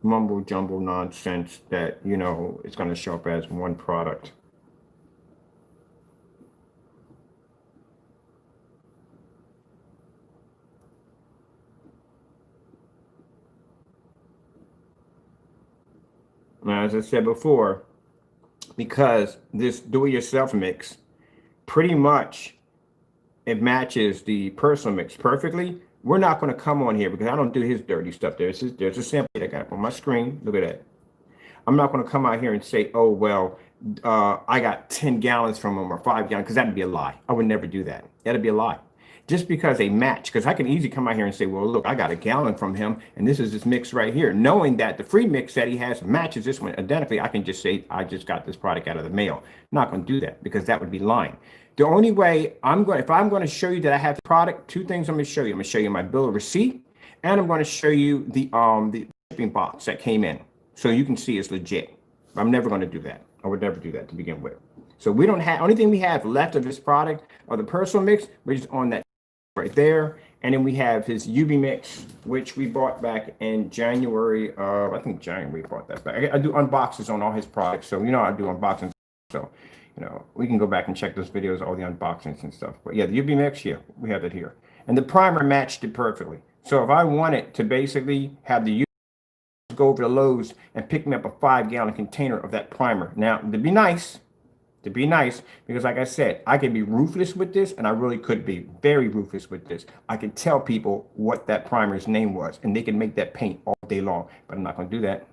mumble jumble nonsense that, you know, it's going to show up as one product. Now, as I said before, because this do-it-yourself mix pretty much it matches the personal mix perfectly, we're not going to come on here because I don't do his dirty stuff. There's a sample that I got on my screen. Look at that. I'm not going to come out here and say, oh, well, I got 10 gallons from him or 5 gallons, because that'd be a lie. I would never do that. That'd be a lie. Just because they match, because I can easily come out here and say, well, look, I got a gallon from him, and this is this mix right here. Knowing that the free mix that he has matches this one identically, I can just say, I just got this product out of the mail. I'm not going to do that, because that would be lying. The only way if I'm going to show you that I have the product, 2 things I'm going to show you. I'm going to show you my bill of receipt, and I'm going to show you the shipping box that came in, so you can see it's legit. I'm never going to do that. I would never do that to begin with. So we don't have, only thing we have left of this product are the personal mix, which is on that right there. And then we have his UV mix, which we bought back in January. I think January we bought that back. I do unboxes on all his products. So, you know, I do unboxings. So, you know, we can go back and check those videos, all the unboxings and stuff. But yeah, the UV mix, yeah, we have it here. And the primer matched it perfectly. So if I wanted to basically have the UV go over to Lowe's and pick me up a 5-gallon container of that primer. Now, to be nice, because like I said, I can be ruthless with this, and I really could be very ruthless with this. I can tell people what that primer's name was, and they can make that paint all day long, but I'm not going to do that.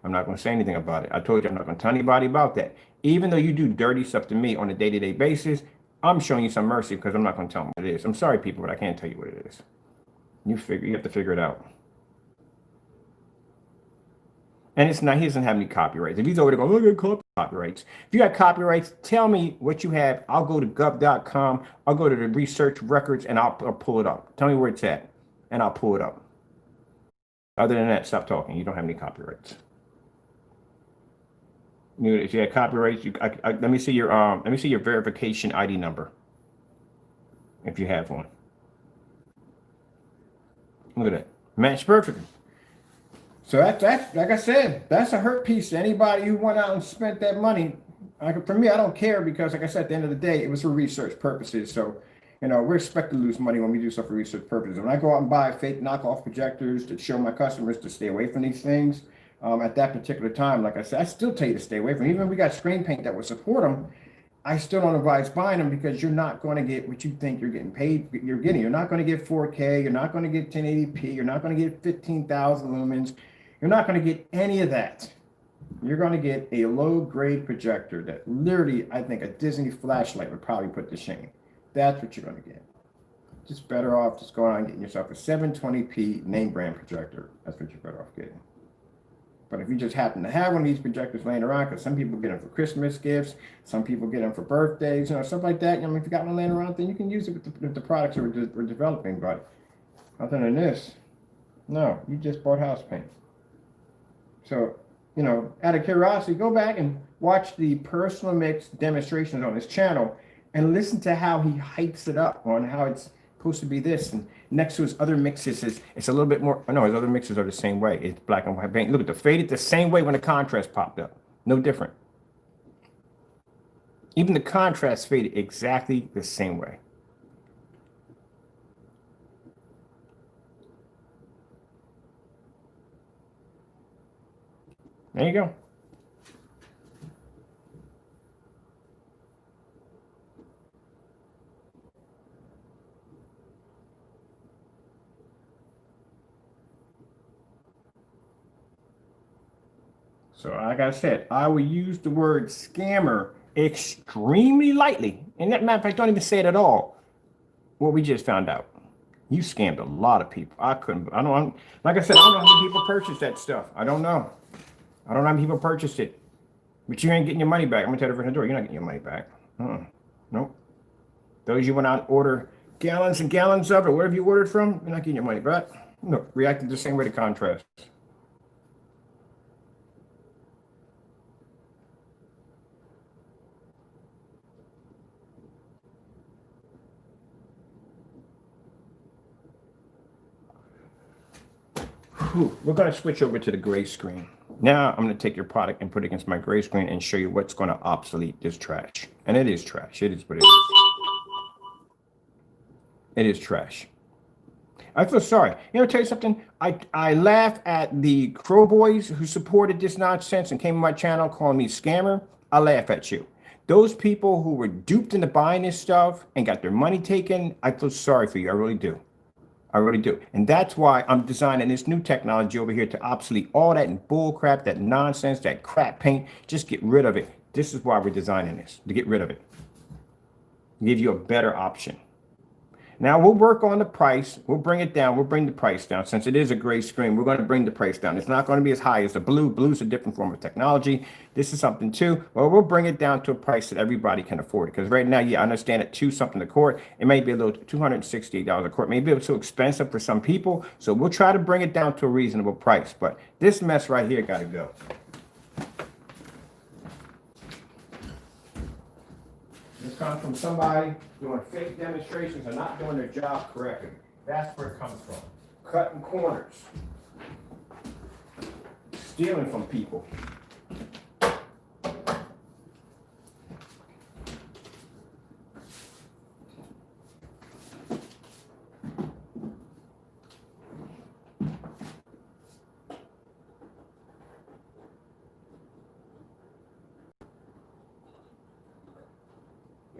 I'm not going to say anything about it. I told you I'm not going to tell anybody about that. Even though you do dirty stuff to me on a day-to-day basis, I'm showing you some mercy because I'm not going to tell them what it is. I'm sorry, people, but I can't tell you what it is. You have to figure it out. And it's not, he doesn't have any copyrights. If he's over there going, oh, I got copyrights. If you got copyrights, tell me what you have. I'll go to gov.com. I'll go to the research records and I'll pull it up. Tell me where it's at and I'll pull it up. Other than that, stop talking. You don't have any copyrights. If you have copyrights, let me see your verification ID number. If you have one. Look at that. Match perfectly. So that's like I said, that's a hurt piece to anybody who went out and spent that money. For me, I don't care because, like I said, at the end of the day, it was for research purposes. So, we're expected to lose money when we do stuff for research purposes. When I go out and buy fake knockoff projectors to show my customers to stay away from these things, at that particular time, like I said, I still tell you to stay away from them. Even if we got screen paint that would support them, I still don't advise buying them because you're not going to get what you think you're getting paid. You're not going to get 4K. You're not going to get 1080p. You're not going to get 15,000 lumens. You're not going to get any of that. You're going to get a low-grade projector that literally, I think, a Disney flashlight would probably put to shame. That's what you're going to get. Just better off just going out and getting yourself a 720p name brand projector. That's what you're better off getting. But if you just happen to have one of these projectors laying around, because some people get them for Christmas gifts, some people get them for birthdays, stuff like that. If you got one laying around, then you can use it with the products that we're developing. But other than this, no, you just bought house paint. So, out of curiosity, go back and watch the personal mix demonstrations on his channel and listen to how he hypes it up on how it's supposed to be this. And next to his other mixes, it's a little bit more. No, his other mixes are the same way. It's black and white paint. Look at the faded the same way when the contrast popped up. No different. Even the contrast faded exactly the same way. There you go. So like I said, I will use the word scammer extremely lightly. And that matter of fact, don't even say it at all. What we just found out. You scammed a lot of people. Like I said, I don't know how many people purchased that stuff. I don't know. I don't know how many people purchased it. But you ain't getting your money back. I'm going to tell you right in the door. You're not getting your money back. Nope. Those you went out and order gallons and gallons of it, wherever you ordered from, you're not getting your money back. No, reacted the same way to contrast. We're going to switch over to the gray screen. Now I'm going to take your product and put it against my gray screen and show you what's going to obsolete this trash. And it is trash. It is what it is. It is trash. I feel sorry. Tell you something. I laugh at the Crow Boys who supported this nonsense and came on my channel calling me scammer. I laugh at you. Those people who were duped into buying this stuff and got their money taken, I feel sorry for you. I really do. I really do. And that's why I'm designing this new technology over here to obsolete all that bull crap, that nonsense, that crap paint. Just get rid of it. This is why we're designing this, to get rid of it. Give you a better option. Now we'll work on the price. We'll bring it down. We'll bring the price down. Since it is a gray screen, we're going to bring the price down. It's not going to be as high as the blue. Blue's a different form of technology. This is something too. Well, we'll bring it down to a price that everybody can afford. Because right now, I understand at $2 a quart, it may be a little $268 a quart. Maybe it's too expensive for some people. So we'll try to bring it down to a reasonable price. But this mess right here got to go. This comes from somebody doing fake demonstrations and not doing their job correctly. That's where it comes from. Cutting corners. Stealing from people.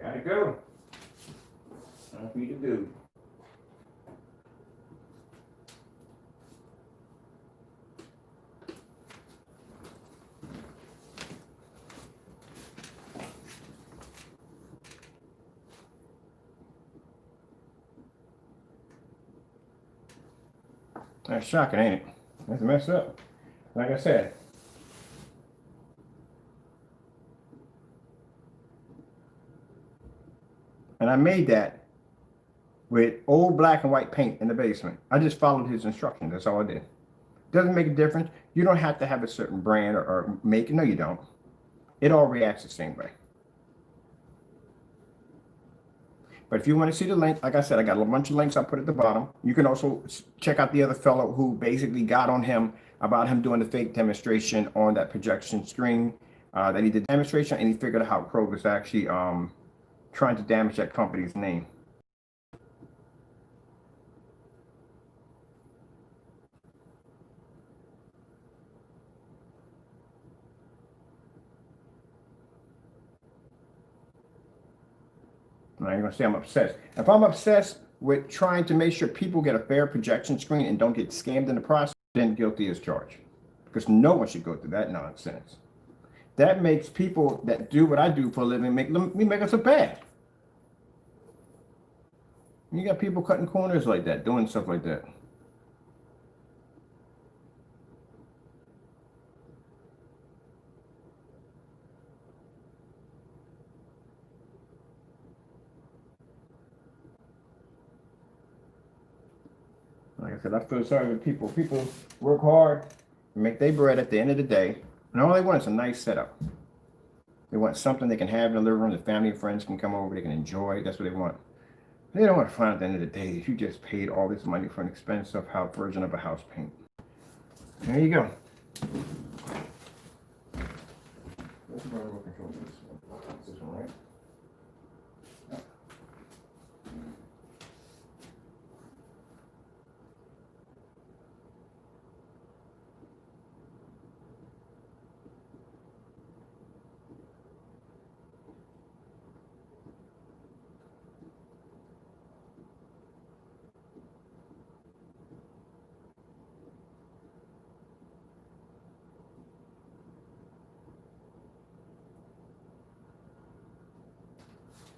Gotta go. Time for you to do. That's shocking, ain't it? That's messed up. Like I said, And I made that with old black and white paint in the basement. I just followed his instructions. That's all I did. Doesn't make a difference. You don't have to have a certain brand or make. No, you don't. It all reacts the same way. But if you want to see the link, like I said, I got a bunch of links I put at the bottom. You can also check out the other fellow who basically got on him about him doing the fake demonstration on that projection screen. That he did demonstration, and he figured out how Kroger was actually trying to damage that company's name. I'm not even gonna say I'm obsessed. If I'm obsessed with trying to make sure people get a fair projection screen and don't get scammed in the process, then guilty as charged. Because no one should go through that nonsense. That makes people that do what I do for a living make us look bad. You got people cutting corners like that, doing stuff like that. Like I said, I feel sorry for people. People work hard, make their bread at the end of the day, and all they want is a nice setup. They want something they can have in the living room, the family and friends can come over, they can enjoy. That's what they want. They don't want to find at the end of the day that you just paid all this money for an expensive version of a house paint. There you go. This one, right?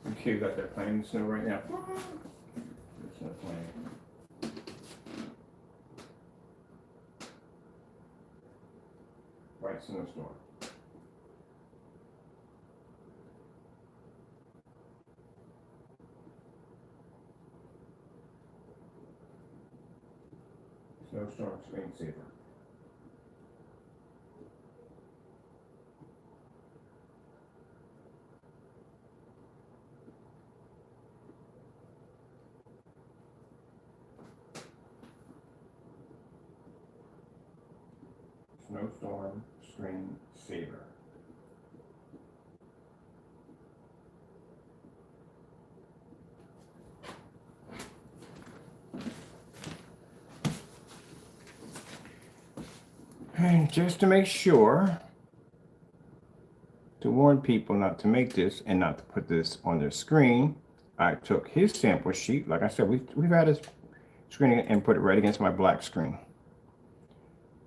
Okay, we got that playing snow right now. It's not playing. White snowstorm. Snowstorm screensaver. Snowstorm screensaver. And just to make sure, to warn people not to make this and not to put this on their screen, I took his sample sheet. Like I said, we've had his screen and put it right against my black screen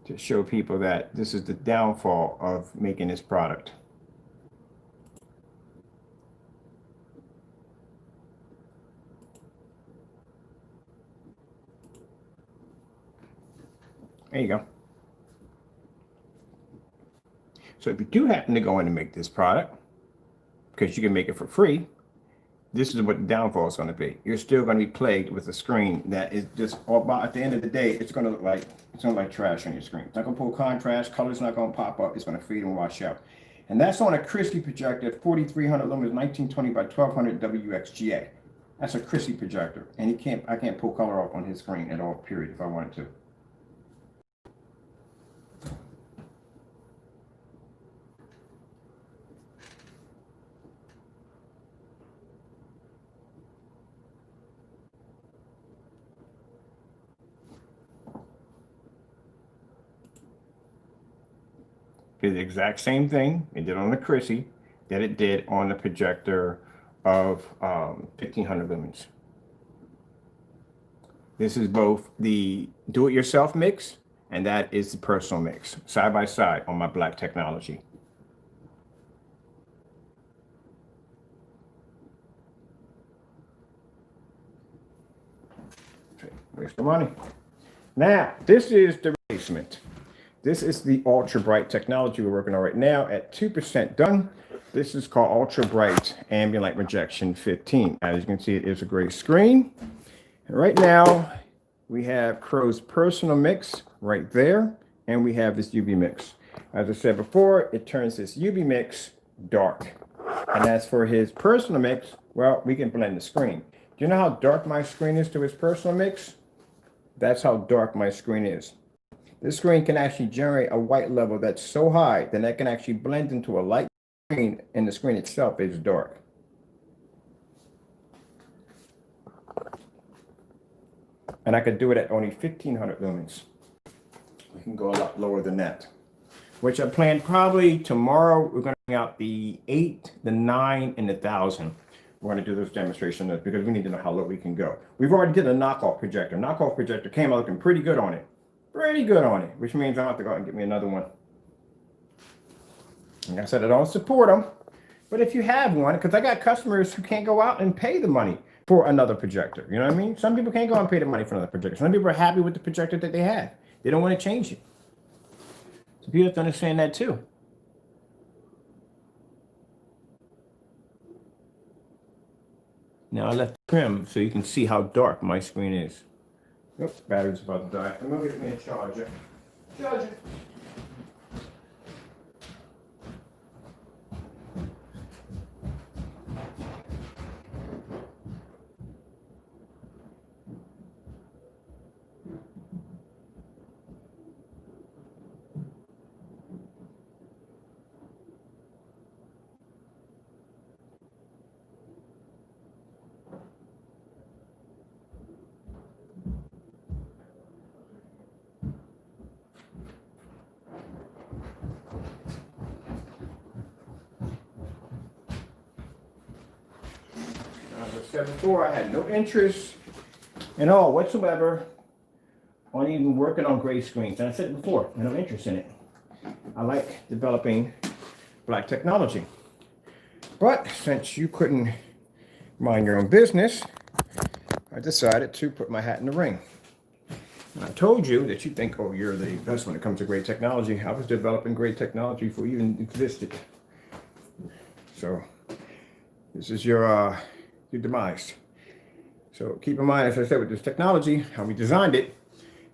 to show people that this is the downfall of making this product. There you go. So if you do happen to go in and make this product, because you can make it for free, this is what the downfall is going to be. You're still going to be plagued with a screen that is just all about, at the end of the day, it's going to look like trash on your screen. It's not going to pull contrast, color's not going to pop up, it's going to fade and wash out. And that's on a Christie projector, 4300 lumens, 1920 by 1200 WXGA. That's a Christie projector, and I can't pull color off on his screen at all, period, if I wanted to. Did the exact same thing it did on the Chrissy that it did on the projector of 1500 lumens. This is both the do-it-yourself mix and that is the personal mix, side by side on my black technology. Okay, waste of money. Now, this is the replacement. This is the ultra bright technology we're working on right now at 2% done. This is called Ultra Bright Ambient Light Rejection 15. As you can see, it is a gray screen. And right now, we have Crow's personal mix right there, and we have this UV mix. As I said before, it turns this UV mix dark. And as for his personal mix, well, we can blend the screen. Do you know how dark my screen is to his personal mix? That's how dark my screen is. This screen can actually generate a white level that's so high that it can actually blend into a light screen, and the screen itself is dark. And I could do it at only 1500 lumens. We can go a lot lower than that. Which I plan probably tomorrow. We're going to bring out the 8, the 9, and the 1000. We're going to do those demonstrations because we need to know how low we can go. We've already did a knockoff projector. Knockoff projector came out looking pretty good on it. Pretty good on it, which means I'll have to go out and get me another one. Like I said, I don't support them. But if you have one, because I got customers who can't go out and pay the money for another projector. You know what I mean? Some people can't go out and pay the money for another projector. Some people are happy with the projector that they have. They don't want to change it. So people have to understand that too. Now I left the trim so you can see how dark my screen is. Oops, battery's about to die. I'm gonna get me a charger. Charger. As I said before, I had no interest at all whatsoever on even working on gray screens. And I said it before, I have no interest in it. I like developing black technology. But since you couldn't mind your own business, I decided to put my hat in the ring. And I told you that you think, oh, you're the best when it comes to great technology. I was developing great technology before you even existed. So this is your demise. So keep in mind, as I said, with this technology, how we designed it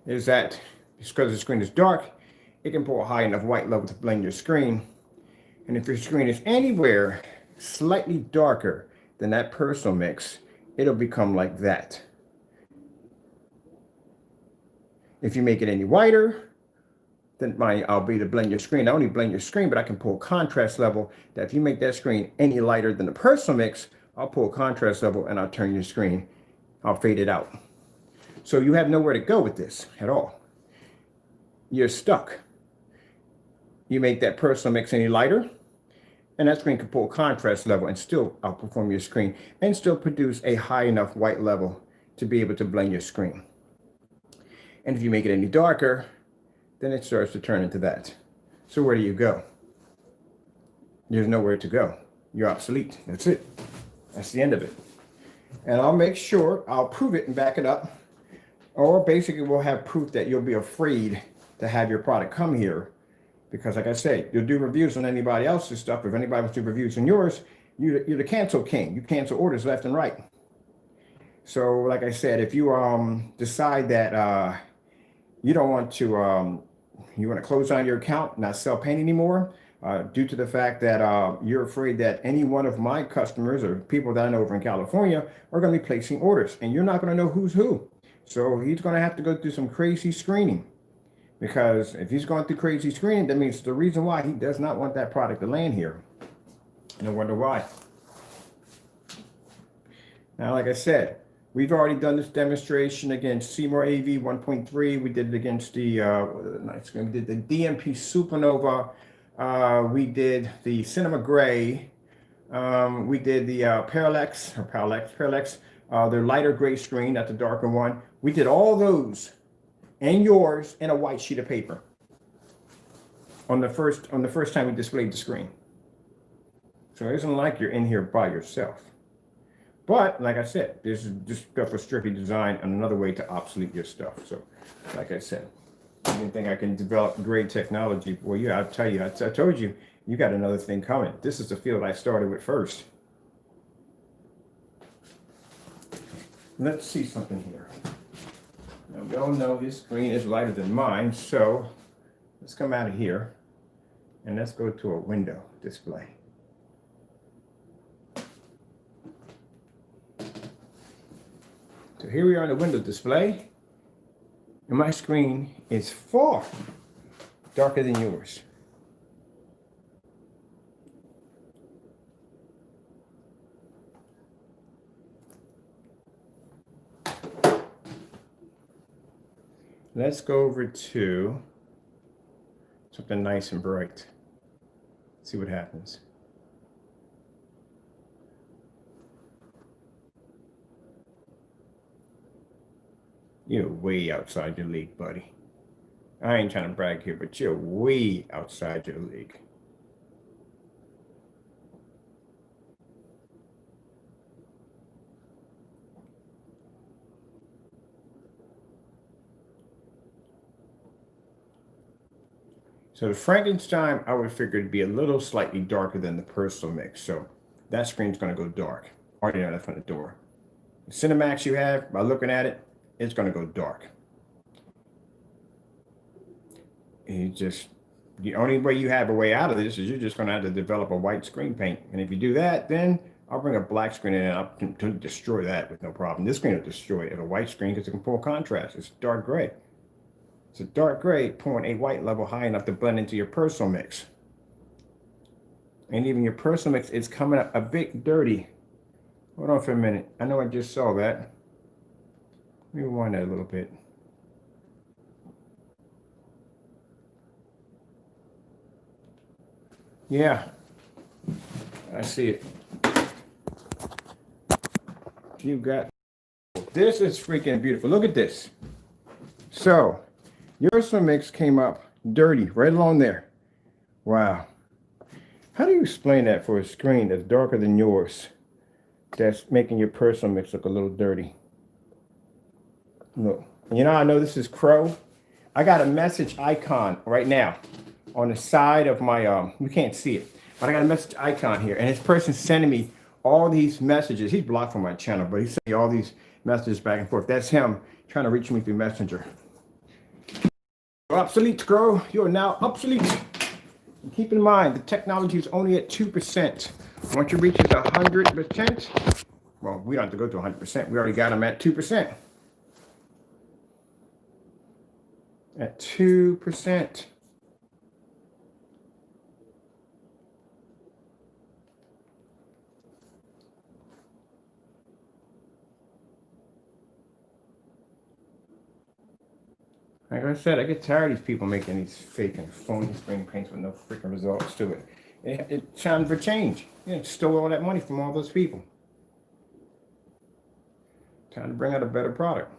is that because the screen is dark, it can pull a high enough white level to blend your screen. And if your screen is anywhere slightly darker than that personal mix, it'll become like that. If you make it any whiter, then I'll be to blend your screen. Not only blend your screen, but I can pull contrast level that if you make that screen any lighter than the personal mix, I'll pull contrast level and I'll turn your screen. I'll fade it out. So you have nowhere to go with this at all. You're stuck. You make that personal mix any lighter, and that screen can pull contrast level and still outperform your screen and still produce a high enough white level to be able to blend your screen. And if you make it any darker, then it starts to turn into that. So where do you go? There's nowhere to go. You're obsolete. That's it. That's the end of it. And I'll make sure, I'll prove it and back it up. Or basically we'll have proof that you'll be afraid to have your product come here. Because like I say, you'll do reviews on anybody else's stuff. If anybody wants to do reviews on yours, you're the cancel king. You cancel orders left and right. So like I said, if you decide that you don't want to, you want to close down your account, not sell paint anymore, due to the fact that you're afraid that any one of my customers or people that I know over in California are going to be placing orders, and you're not going to know who's who. So he's going to have to go through some crazy screening, because if he's going through crazy screening, that means the reason why he does not want that product to land here. And I wonder why. Now, like I said, we've already done this demonstration against Seymour AV 1.3. We did it against the we did the DMP Supernova. We did the Cinema Gray. We did the Parallax, their lighter gray screen, not the darker one. We did all those and yours in a white sheet of paper on the first time we displayed the screen. So it isn't like you're in here by yourself. But like I said, this is just stuff for strictly design and another way to obsolete your stuff. So like I said, You didn't think I can develop great technology. Well, yeah, I'll tell you, I told you, you got another thing coming. This is the field I started with first. Let's see something here. Now, we all know this screen is lighter than mine, so let's come out of here and let's go to a window display. So here we are on the window display, and my screen is far darker than yours. Let's go over to something nice and bright. See what happens. You're way outside your league, buddy. I ain't trying to brag here, but you're way outside your league. So the Frankenstein, I would figure to be a little slightly darker than the personal mix. So that screen's going to go dark. Already know that from the door. The Cinemax you have, by looking at it, it's going to go dark. And the only way you have a way out of this is you're just going to have to develop a white screen paint. And if you do that, then I'll bring a black screen in and I'll destroy that with no problem. This screen will destroy it. A white screen because it can pull contrast. It's dark gray. It's a dark gray pulling a white level high enough to blend into your personal mix. And even your personal mix is coming up a bit dirty. Hold on for a minute. I know I just saw that. Let me rewind that a little bit. Yeah, I see it. You got, this is freaking beautiful. Look at this. So, your swim mix came up dirty right along there. Wow. How do you explain that for a screen that's darker than yours, that's making your personal mix look a little dirty? Look, you know, I know this is Crow. I got a message icon right now on the side of my, you can't see it, but I got a message icon here, and this person's sending me all these messages. He's blocked from my channel, but he's sending me all these messages back and forth. That's him trying to reach me through Messenger. You're obsolete, Crow. You are now obsolete. And keep in mind, the technology is only at 2%. Once you reach 100%, well, we don't have to go to 100%. We already got them at 2%. At 2%. Like I said, I get tired of these people making these fake and phony screen paints with no freaking results to it. It's time for change. You stole all that money from all those people. Time to bring out a better product.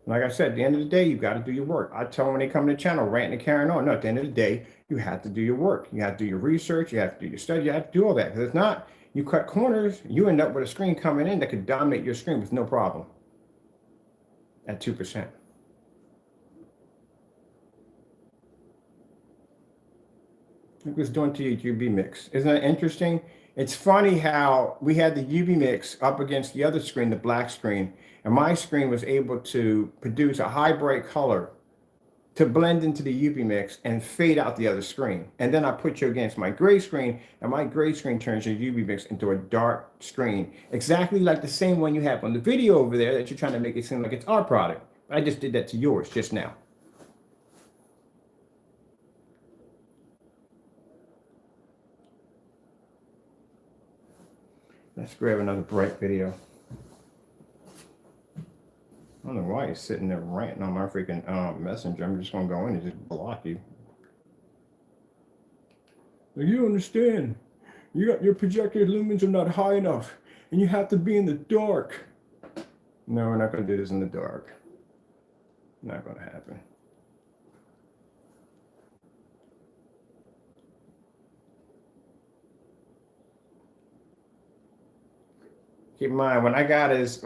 Like I said, at the end of the day, you got to do your work. I tell them when they come to the channel, ranting and carrying on. No, at the end of the day, you have to do your work. You have to do your research. You have to do your study. You have to do all that. Because if not, you cut corners, you end up with a screen coming in that could dominate your screen with no problem. At 2%. Look what's doing to your UV mix. Isn't that interesting? It's funny how we had the UV mix up against the other screen, the black screen, and my screen was able to produce a high bright color to blend into the UV mix and fade out the other screen. And then I put you against my gray screen, and my gray screen turns your UV mix into a dark screen. Exactly like the same one you have on the video over there that you're trying to make it seem like it's our product. I just did that to yours just now. Let's grab another bright video. I don't know why you're sitting there ranting on my freaking messenger. I'm just going to go in and just block you. You understand. Your projected lumens are not high enough. And you have to be in the dark. No, we're not going to do this in the dark. Not going to happen. Keep in mind, when I got his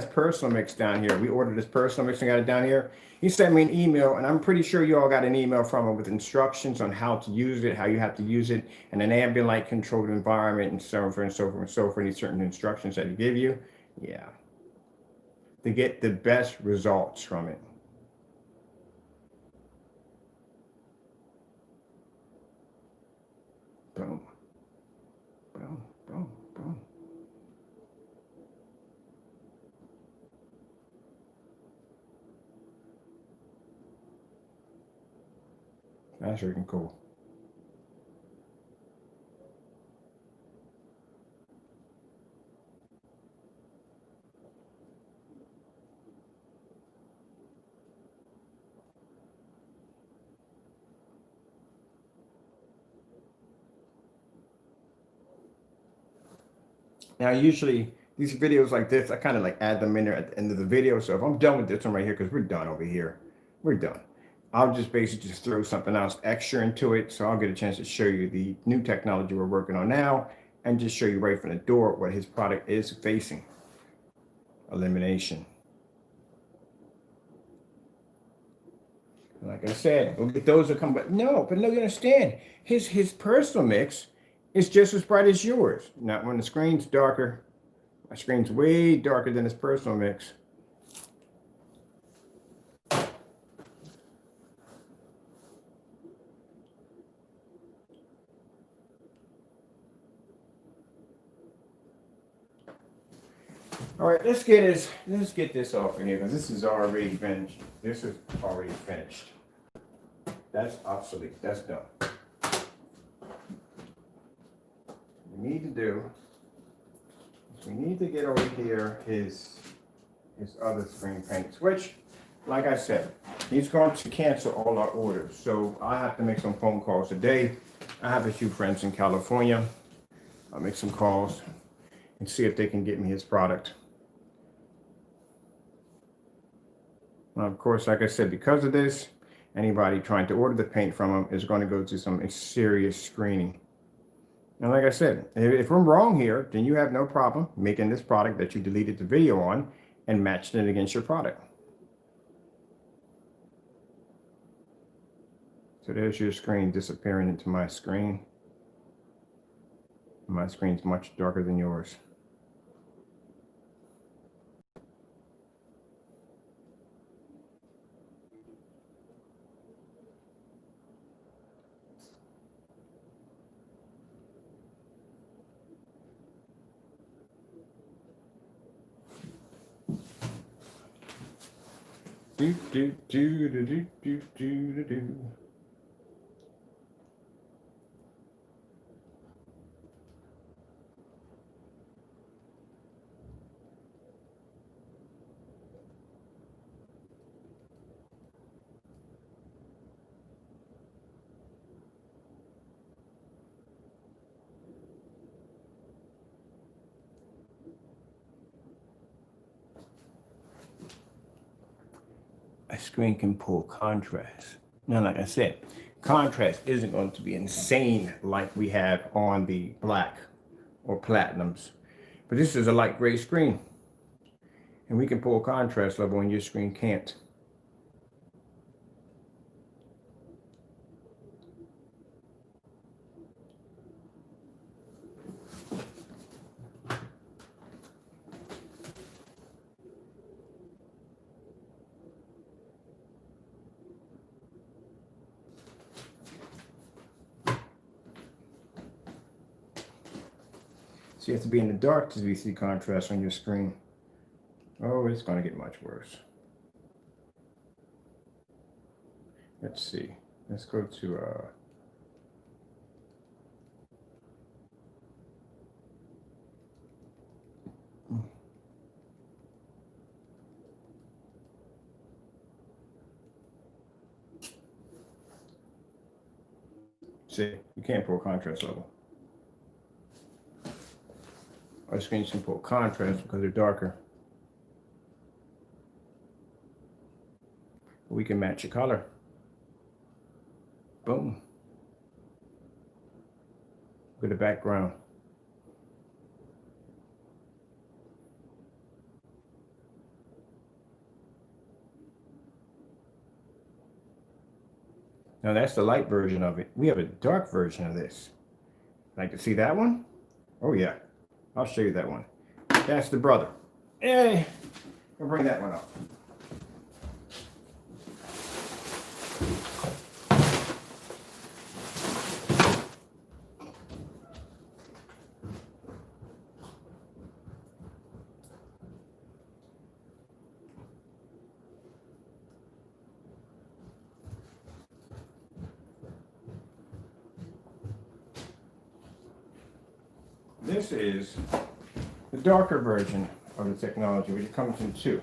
personal mix down here, we ordered his personal mix and got it down here. He sent me an email, and I'm pretty sure you all got an email from him with instructions on how to use it, how you have to use it, and an ambient light controlled environment, and so forth and so forth and so forth. These certain instructions that he give you, yeah, to get the best results from it. Boom, boom, boom, boom. That's freaking cool. Now, usually these videos like this, I kind of like add them in there at the end of the video. So if I'm done with this one right here, because we're done over here, we're done. I'll just basically just throw something else extra into it. So I'll get a chance to show you the new technology we're working on now and just show you right from the door what his product is facing. Elimination. Like I said, we'll get those to come, but no, you understand. His personal mix is just as bright as yours. Now, when the screen's darker, my screen's way darker than his personal mix. All right, let's get this off in here because this is already finished. This is already finished. That's obsolete. That's done. What we need to do is we need to get over here his other screen paints, which, like I said, he's going to cancel all our orders. So I have to make some phone calls today. I have a few friends in California. I'll make some calls and see if they can get me his product. Now, of course, like I said, because of this, anybody trying to order the paint from him is going to go through some serious screening. And like I said, if I'm wrong here, then you have no problem making this product that you deleted the video on and matching it against your product. So there's your screen disappearing into my screen. My screen's much darker than yours. Do, do, do, do, do, do, do, do. A screen can pull contrast. Now, like I said, contrast isn't going to be insane like we have on the black or platinums, but this is a light gray screen, and we can pull contrast level and your screen can't. So you have to be in the dark to see contrast on your screen. Oh, it's going to get much worse. Let's see. Let's go to see, you can't pull contrast level. Our screens can pull contrast because they're darker. We can match the color. Boom. Look at the background. Now that's the light version of it. We have a dark version of this. Like to see that one? Oh yeah, I'll show you that one. That's the brother. Hey, we'll bring that one up. This is the darker version of the technology, which comes in two.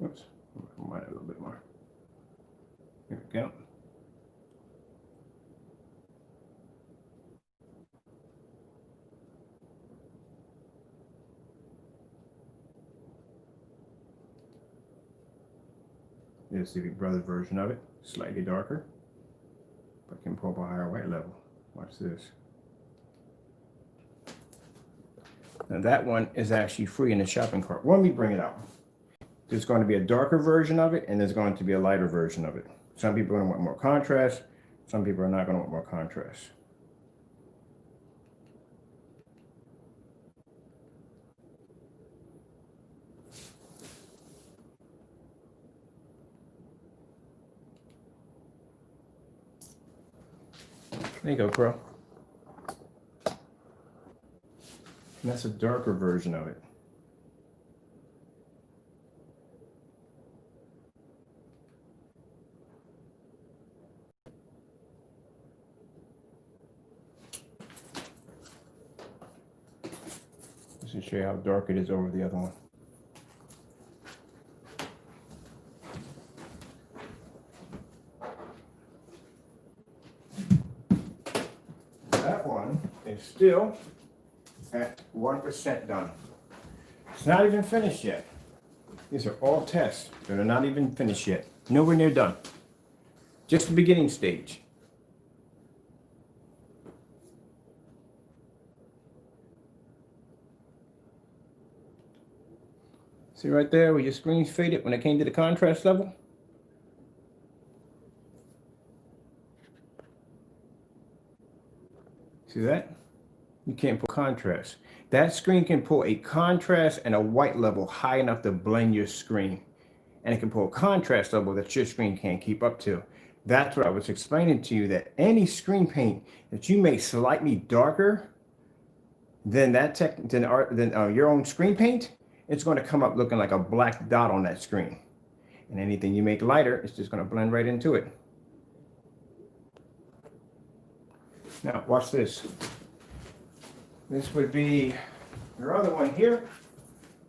Oops, might a little bit more. Here we go. Here's the big brother version of it, slightly darker, but can pull up a higher white level. Watch this. Now that one is actually free in the shopping cart. When we bring it out, there's going to be a darker version of it and there's going to be a lighter version of it. Some people are going to want more contrast. Some people are not going to want more contrast. There you go, Crow. And that's a darker version of it. Just to show you how dark it is over the other one. That one is still at 1% done. It's not even finished yet. These are all tests that are not even finished yet. Nowhere near done. Just the beginning stage. See right there where your screen's faded when it came to the contrast level? See that? You can't pull contrast. That screen can pull a contrast and a white level high enough to blend your screen. And it can pull a contrast level that your screen can't keep up to. That's what I was explaining to you, that any screen paint that you make slightly darker than your own screen paint, it's going to come up looking like a black dot on that screen. And anything you make lighter, it's just going to blend right into it. Now, watch this. This would be your other one here.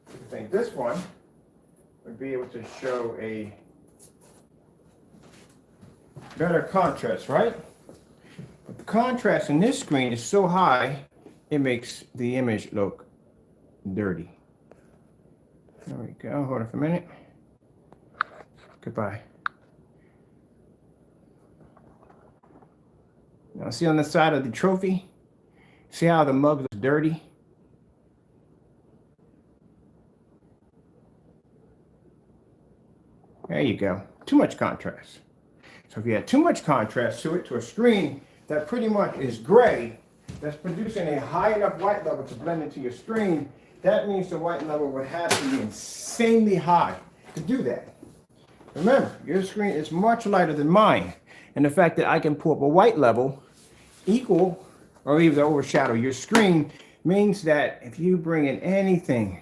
I think this one would be able to show a better contrast, right? But the contrast in this screen is so high, it makes the image look dirty. There we go. Hold on for a minute. Goodbye. Now see on the side of the trophy? See how the mug looks dirty? There you go. Too much contrast. So if you add too much contrast to it, to a screen that pretty much is gray, that's producing a high enough white level to blend into your screen, that means the white level would have to be insanely high to do that. Remember, your screen is much lighter than mine. And the fact that I can pull up a white level equal or even overshadow your screen means that if you bring in anything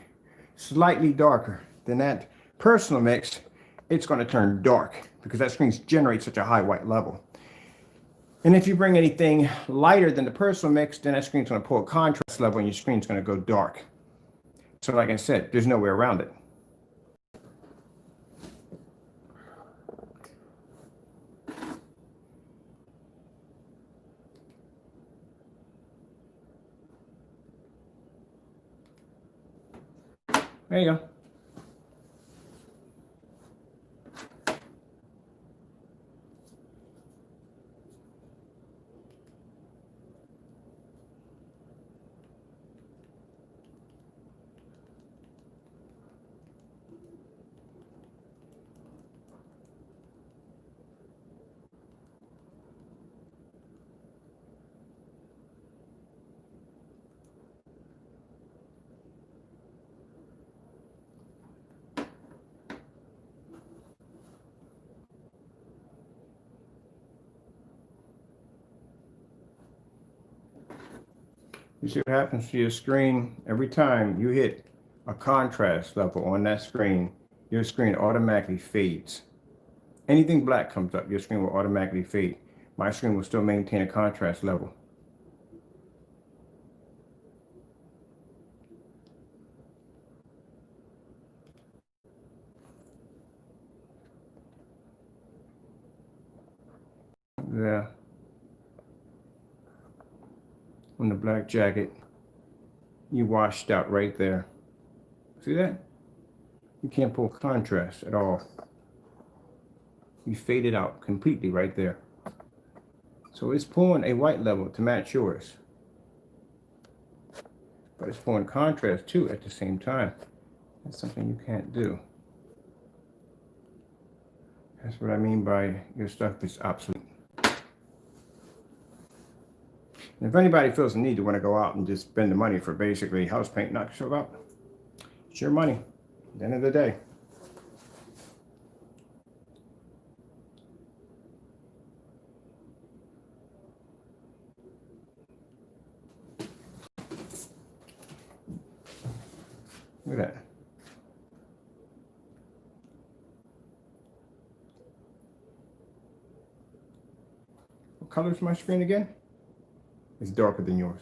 slightly darker than that personal mix, it's going to turn dark because that screen generates such a high white level. And if you bring anything lighter than the personal mix, then that screen's going to pull a contrast level and your screen's going to go dark. So like I said, there's no way around it. There you go. You see what happens to your screen every time you hit a contrast level on that screen, your screen automatically fades. Anything black comes up, your screen will automatically fade. My screen will still maintain a contrast level. Yeah. On the black jacket, you washed out right there. See that? You can't pull contrast at all. You fade it out completely right there. So it's pulling a white level to match yours. But it's pulling contrast too at the same time. That's something you can't do. That's what I mean by your stuff is obsolete. And if anybody feels the need to want to go out and just spend the money for basically house paint, knock yourself out. It's your money at the end of the day. Look at that. What color is my screen again? It's darker than yours.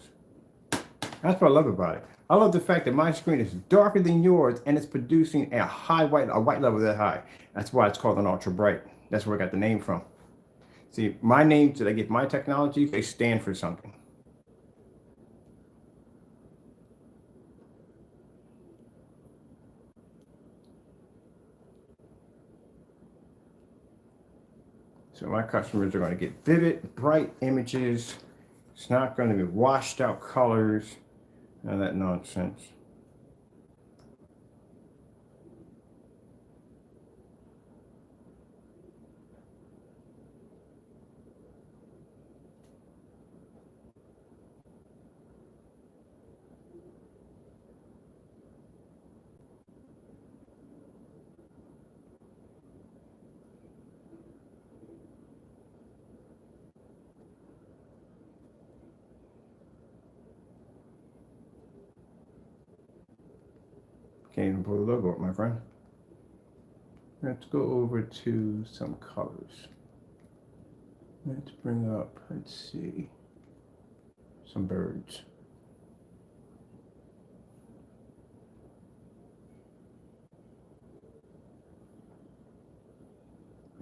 That's what I love about it. I love the fact that my screen is darker than yours and it's producing a white level that high. That's why it's called an ultra bright. That's where I got the name from. See, my names that I get my technology, they stand for something. So my customers are going to get vivid, bright images. It's not going to be washed out colors. None of that nonsense. Can't even pull the logo up, my friend. Let's go over to some colors. Let's bring up, let's see, some birds.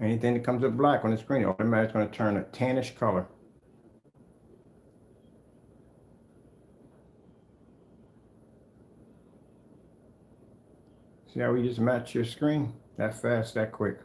Anything that comes up black on the screen, automatically going to turn a tannish color. See how we just match your screen? That fast, that quick.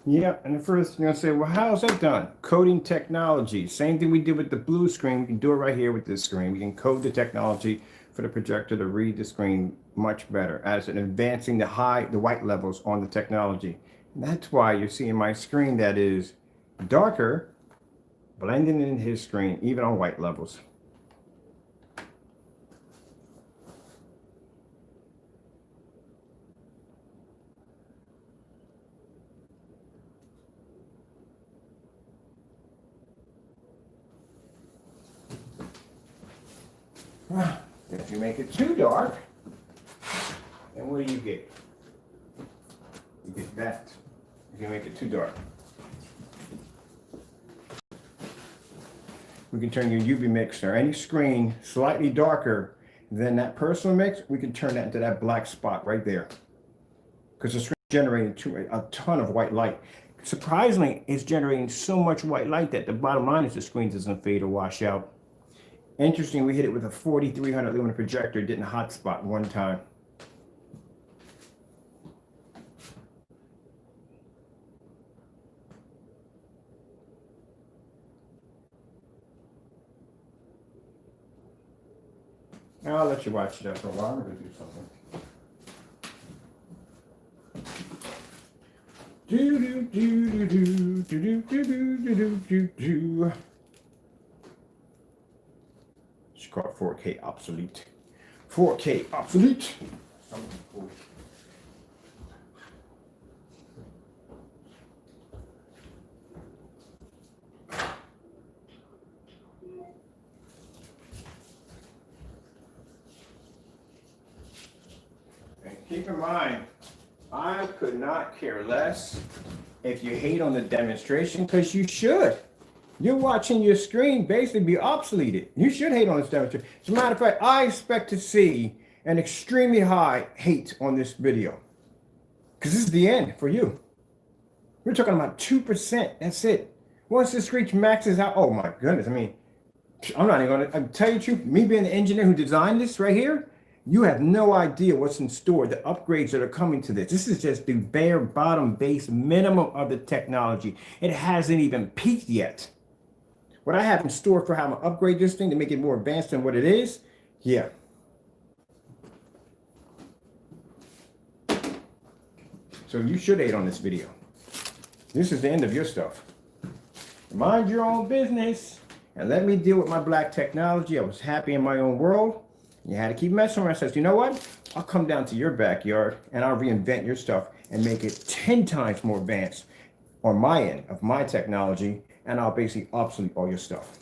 Yeah, and the first you're gonna say, well, how's that done? Coding technology. Same thing we did with the blue screen. We can do it right here with this screen. We can code the technology for the projector to read the screen much better as in advancing the white levels on the technology. And that's why you're seeing my screen that is darker, blending in his screen, even on white levels. If you make it too dark, then what do you get? You get that. If you make it too dark. We can turn your UV mix or any screen slightly darker than that personal mix. We can turn that into that black spot right there. Because the screen is generating a ton of white light. Surprisingly, it's generating so much white light that the bottom line is the screen doesn't fade or wash out. Interesting, we hit it with a 4300 lumen projector, didn't hotspot one time. I'll let you watch that for a while. I'm going to do something. Do do do do do do do do do do do. It's called 4K obsolete. 4K obsolete. And keep in mind, I could not care less if you hate on the demonstration, because you should. You're watching your screen basically be obsoleted. You should hate on this demonstration. As a matter of fact, I expect to see an extremely high hate on this video, because this is the end for you. We're talking about 2%. That's it. Once the screech maxes out, oh my goodness. I mean, I'm not even going to tell you the truth. Me being the engineer who designed this right here, you have no idea what's in store, the upgrades that are coming to this. This is just the bare bottom base minimum of the technology. It hasn't even peaked yet. What I have in store for how I'm going to upgrade this thing to make it more advanced than what it is, yeah. So you should hate on this video. This is the end of your stuff. Mind your own business and let me deal with my black technology. I was happy in my own world. You had to keep messing around. I said, you know what? I'll come down to your backyard and I'll reinvent your stuff and make it 10 times more advanced on my end of my technology, and I'll basically obsolete all your stuff.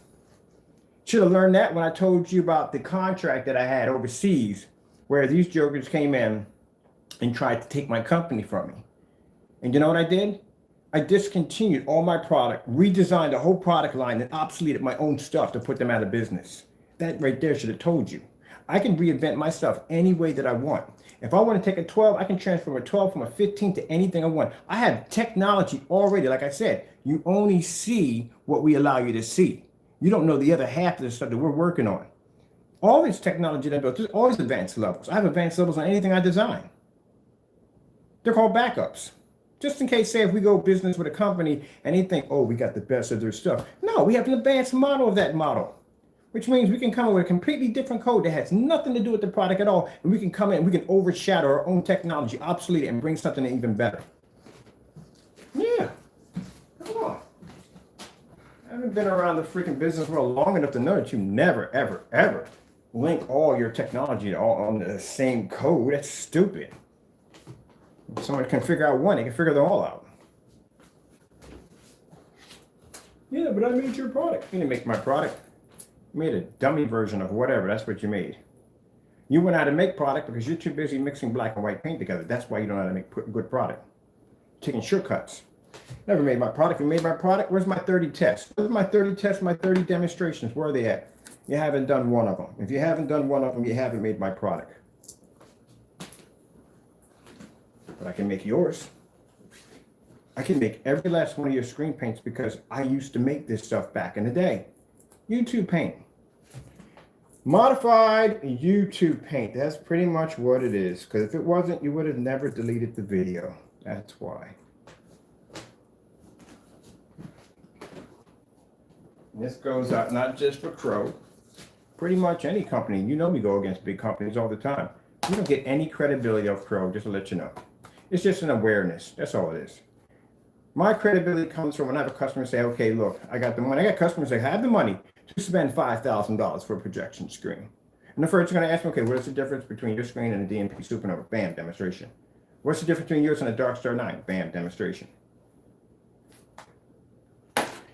Should have learned that when I told you about the contract that I had overseas, where these jokers came in and tried to take my company from me. And you know what I did? I discontinued all my product, redesigned the whole product line, and obsoleted my own stuff to put them out of business. That right there should have told you. I can reinvent my stuff any way that I want. If I want to take a 12, I can transform a 12 from a 15 to anything I want. I have technology already. Like I said, you only see what we allow you to see. You don't know the other half of the stuff that we're working on. All this technology that I built, there's always advanced levels. I have advanced levels on anything I design. They're called backups. Just in case, say, if we go business with a company and they think, oh, we got the best of their stuff. No, we have an advanced model of that model, which means we can come up with a completely different code that has nothing to do with the product at all. And we can come in and we can overshadow our own technology, obsolete it, and bring something even better. Yeah, come on. I haven't been around the freaking business world long enough to know that you never, ever, ever link all your technology all on the same code. That's stupid. If someone can figure out one, they can figure them all out. Yeah, but I made your product. You didn't make my product. You made a dummy version of whatever. That's what you made. You went out to make product because you're too busy mixing black and white paint together. That's why you don't know how to make good product. Taking shortcuts. Never made my product. You made my product. Where's my 30 tests? Where's my 30 tests, my 30 demonstrations? Where are they at? You haven't done one of them. If you haven't done one of them, you haven't made my product. But I can make yours. I can make every last one of your screen paints because I used to make this stuff back in the day. YouTube paint. Modified YouTube paint. That's pretty much what it is. Because if it wasn't, you would have never deleted the video. That's why. And this goes out not just for Crow. Pretty much any company. You know we go against big companies all the time. You don't get any credibility off Crow, just to let you know. It's just an awareness. That's all it is. My credibility comes from when I have a customer say, okay, look, I got the money. I got customers that have the money to spend $5,000 for a projection screen. And the first you're going to ask me, okay, what is the difference between your screen and a DMP Supernova? Bam, demonstration. What's the difference between yours and a Dark Star 9? Bam, demonstration.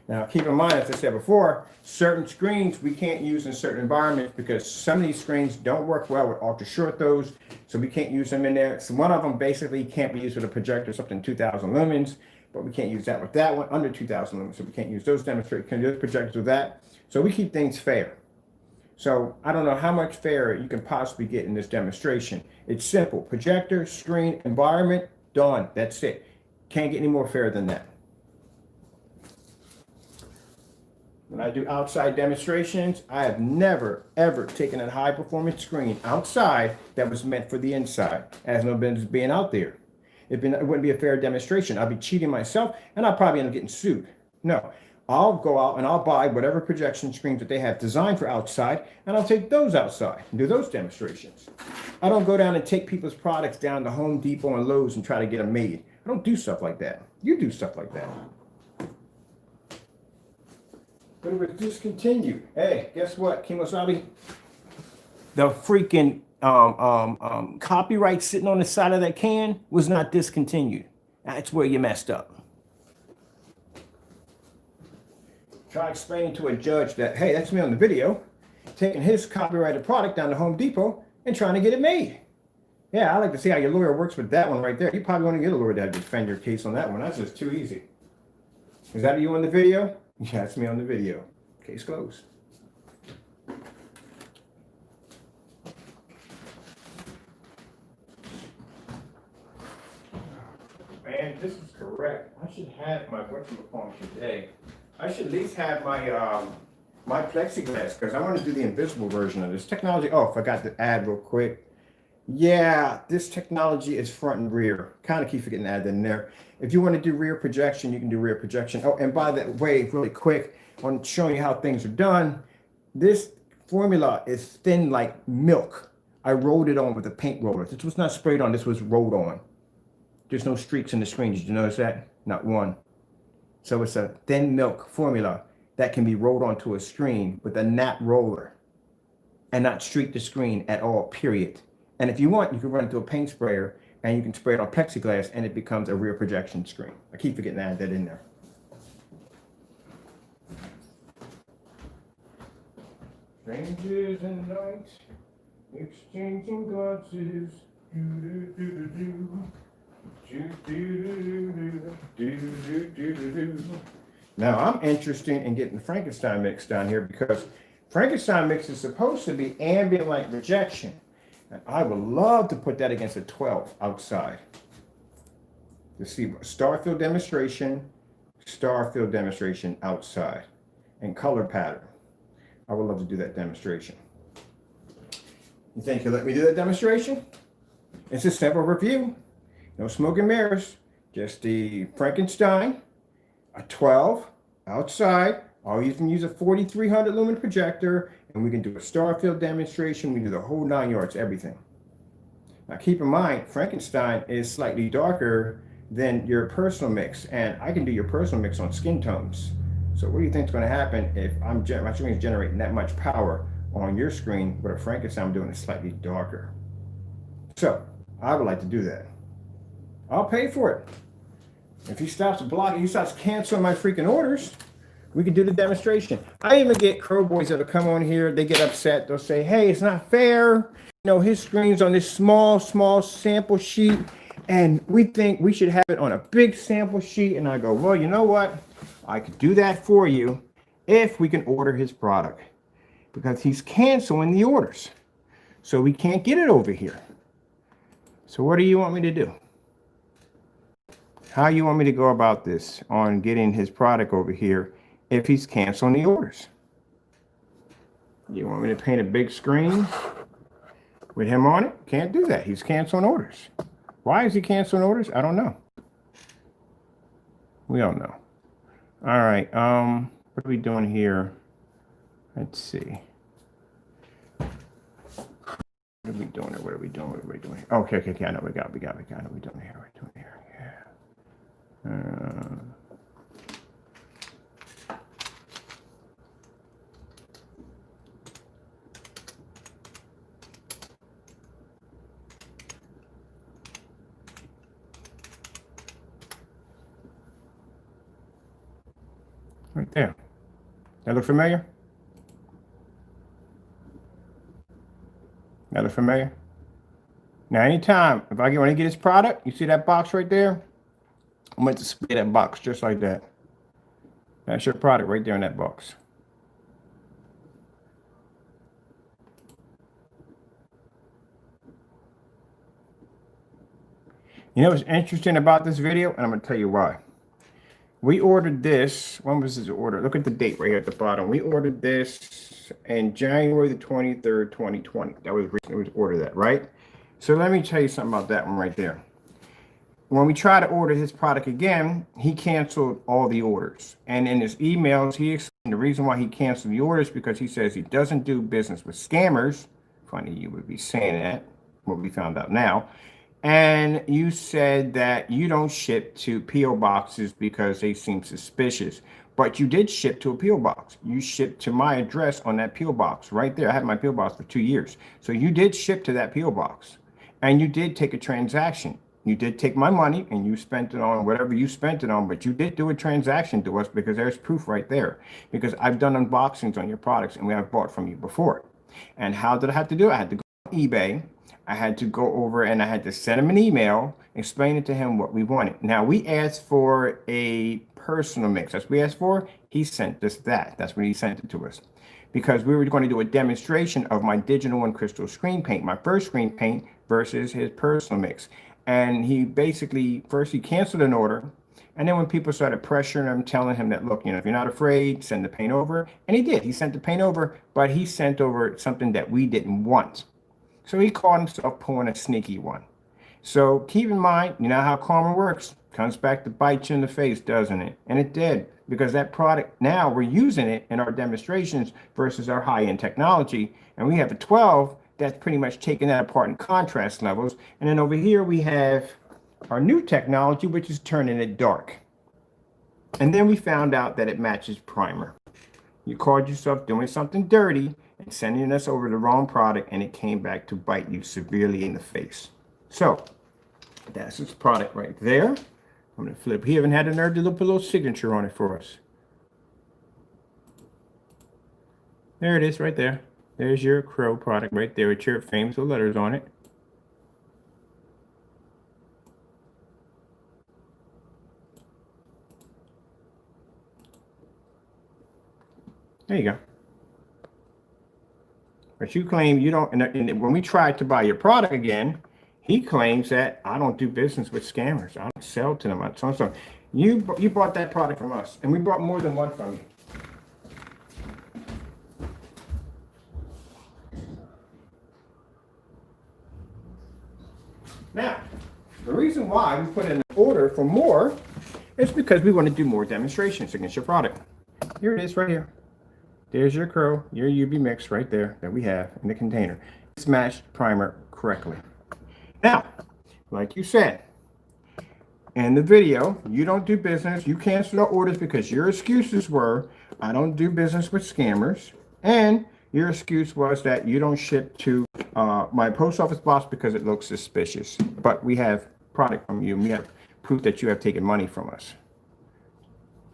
Now, Now, keep in mind, as I said before, certain screens we can't use in certain environments because some of these screens don't work well with ultra short throws, so we can't use them in there. So one of them basically can't be used with a projector something 2,000 lumens, but we can't use that with that one under 2,000 lumens, so we can't use those projectors with that. So we keep things fair. So I don't know how much fairer you can possibly get in this demonstration. It's simple: projector, screen, environment, done. That's it. Can't get any more fair than that. When I do outside demonstrations, I have never, ever taken a high performance screen outside that was meant for the inside. It has no business being out there. It wouldn't be a fair demonstration. I'd be cheating myself and I'll probably end up getting sued. No, I'll go out and I'll buy whatever projection screens that they have designed for outside, and I'll take those outside and do those demonstrations. I don't go down and take people's products down to Home Depot and Lowe's and try to get them made. I don't do stuff like that. You do stuff like that. But it was discontinued. Hey, guess what, Kimosabi? The freaking copyright sitting on the side of that can was not discontinued. That's where you messed up. Try explaining to a judge that, hey, that's me on the video, taking his copyrighted product down to Home Depot and trying to get it made. Yeah, I like to see how your lawyer works with that one right there. You probably want to get a lawyer to defend your case on that one. That's just too easy. Is that you on the video? Yeah, that's me on the video. Case closed. Man, this is correct. I should have my whatchamacallit today. I should at least have my my plexiglass because I want to do the invisible version of this technology. Oh, I forgot to add real quick. Yeah, this technology is front and rear. Kind of keep forgetting to add that in there. If you want to do rear projection, you can do rear projection. Oh, and by the way, really quick, on showing you how things are done, this formula is thin like milk. I rolled it on with a paint roller. This was not sprayed on, this was rolled on. There's no streaks in the screen. Did you notice that? Not one. So it's a thin milk formula that can be rolled onto a screen with a nap roller and not streak the screen at all, period. And if you want, you can run it through a paint sprayer and you can spray it on plexiglass and it becomes a rear projection screen. I keep forgetting to add that in there. Strangers in the night, exchanging glances. Now I'm interested in getting Frankenstein mix down here because Frankenstein mix is supposed to be ambient light rejection. And I would love to put that against a 12 outside. To see starfield demonstration outside, and color pattern. I would love to do that demonstration. You think you'll let me do that demonstration? It's a simple review. No smoke and mirrors. Just the Frankenstein, a 12 outside. You can use a 4300 lumen projector, and we can do a starfield demonstration. We do the whole 9 yards, everything. Now keep in mind, Frankenstein is slightly darker than your personal mix, and I can do your personal mix on skin tones. So what do you think is going to happen if my screen is generating that much power on your screen, but a Frankenstein I'm doing it slightly darker? So I would like to do that. I'll pay for it. If he stops blocking, he starts canceling my freaking orders, we can do the demonstration. I even get crow boys that'll come on here, they get upset, they'll say, hey, it's not fair. You know, his screen's on this small sample sheet, and we think we should have it on a big sample sheet. And I go, well, you know what? I could do that for you if we can order his product, because he's canceling the orders. So we can't get it over here. So what do you want me to do? How you want me to go about this on getting his product over here if he's canceling the orders? You want me to paint a big screen with him on it? Can't do that. He's canceling orders. Why is he canceling orders? I don't know. We don't know. All right. What are we doing here? Let's see. What are we doing here? What are we doing? What are we doing here? Okay. I know we got. I know what we're doing here. Yeah. there. That look familiar? That look familiar? Now, anytime, if I want to get this product, you see that box right there? I'm going to display that box just like that. That's your product right there in that box. You know what's interesting about this video? And I'm going to tell you why. We ordered this. When was this order? Look at the date right here at the bottom. We ordered this in January the 23rd, 2020. That was recently we ordered that, right? So let me tell you something about that one right there. When we tried to order his product again, he canceled all the orders. And in his emails, he explained the reason why he canceled the orders because he says he doesn't do business with scammers. Funny you would be saying that, what we found out now. And you said that you don't ship to P.O. boxes because they seem suspicious. But you did ship to a P.O. box. You shipped to my address on that P.O. box right there. I had my P.O. box for 2 years. So you did ship to that P.O. box. And you did take a transaction. You did take my money and you spent it on whatever you spent it on, but you did do a transaction to us because there's proof right there. Because I've done unboxings on your products and we have bought from you before. And how did I have to do it? I had to go on eBay. I had to go over and I had to send him an email explaining to him what we wanted. Now, we asked for a personal mix. That's what we asked for. He sent us that. That's when he sent it to us. Because we were going to do a demonstration of my digital and crystal screen paint, my first screen paint versus his personal mix. And he basically, first he canceled an order. And then when people started pressuring him, telling him that, look, if you're not afraid, send the paint over. And he did. He sent the paint over, but he sent over something that we didn't want. So he called himself pulling a sneaky one. So keep in mind, you know how karma works. Comes back to bite you in the face, doesn't it? And it did, because that product, now we're using it in our demonstrations versus our high-end technology. And we have a 12 that's pretty much taking that apart in contrast levels. And then over here we have our new technology, which is turning it dark. And then we found out that it matches primer. You called yourself doing something dirty and sending us over the wrong product, and it came back to bite you severely in the face. So that's this product right there. I'm going to flip. He even had the nerve to put a little signature on it for us. There it is right there. There's your Crow product right there with your famous letters on it. There you go. But you claim you don't, and when we tried to buy your product again, he claims that I don't do business with scammers. I don't sell to them. So you bought that product from us, and we bought more than one from you. Now, the reason why we put in an order for more is because we want to do more demonstrations against your product. Here it is right here. There's your Crow, your UV mix right there that we have in the container. It's matched primer correctly. Now, like you said in the video, you don't do business. You canceled our orders because your excuses were, I don't do business with scammers. And your excuse was that you don't ship to my post office box because it looks suspicious. But we have product from you. And we have proof that you have taken money from us.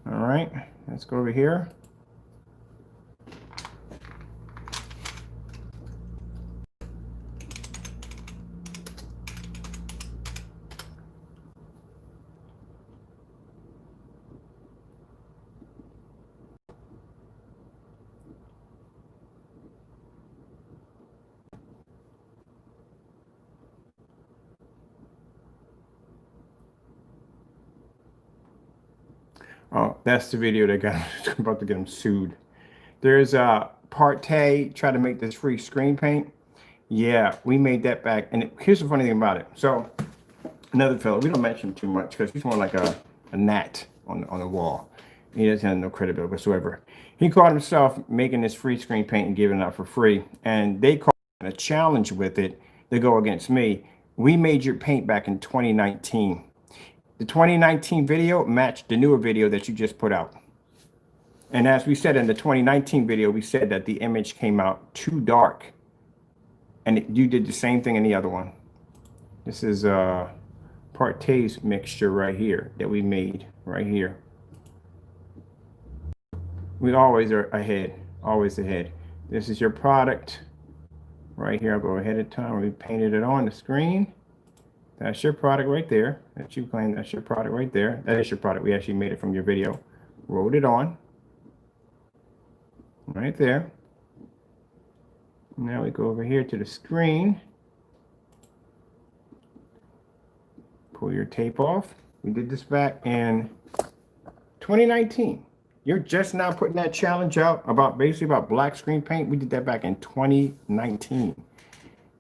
All right, let's go over here. Oh, that's the video that got about to get him sued. There's a Partey try to make this free screen paint. Yeah, we made that back. And here's the funny thing about it. So another fellow, we don't mention him too much because he's more like a gnat on the wall. He doesn't have no credibility whatsoever. He caught himself making this free screen paint and giving it out for free. And they called it a challenge with it to go against me. We made your paint back in 2019. The 2019 video matched the newer video that you just put out. And as we said in the 2019 video, we said that the image came out too dark. And you did the same thing in the other one. This is Partey's mixture right here that we made right here. We always are ahead, always ahead. This is your product right here. I'll go ahead of time. We painted it on the screen. That's your product right there. That you claim that's your product right there. That is your product. We actually made it from your video. Wrote it on right there. Now we go over here to the screen. Pull your tape off. We did this back in 2019. You're just now putting that challenge out about basically about black screen paint. We did that back in 2019.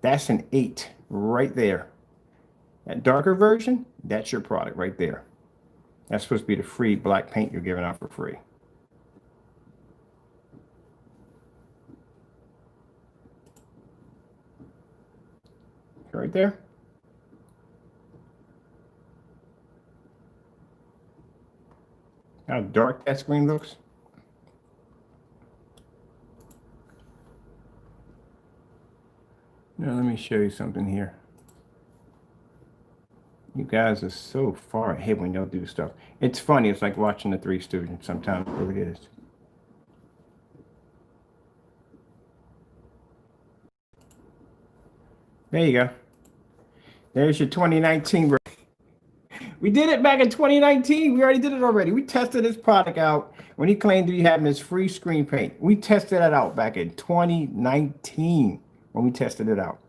That's an 8 right there. That darker version, that's your product right there. That's supposed to be the free black paint you're giving out for free. Right there. How dark that screen looks. Now let me show you something here. You guys are so far ahead when y'all do stuff. It's funny. It's like watching the Three Stooges sometimes. It really is. There you go. There's your 2019. We did it back in 2019. We already did it already. We tested this product out when he claimed to be having his free screen paint. We tested that out back in 2019 when we tested it out.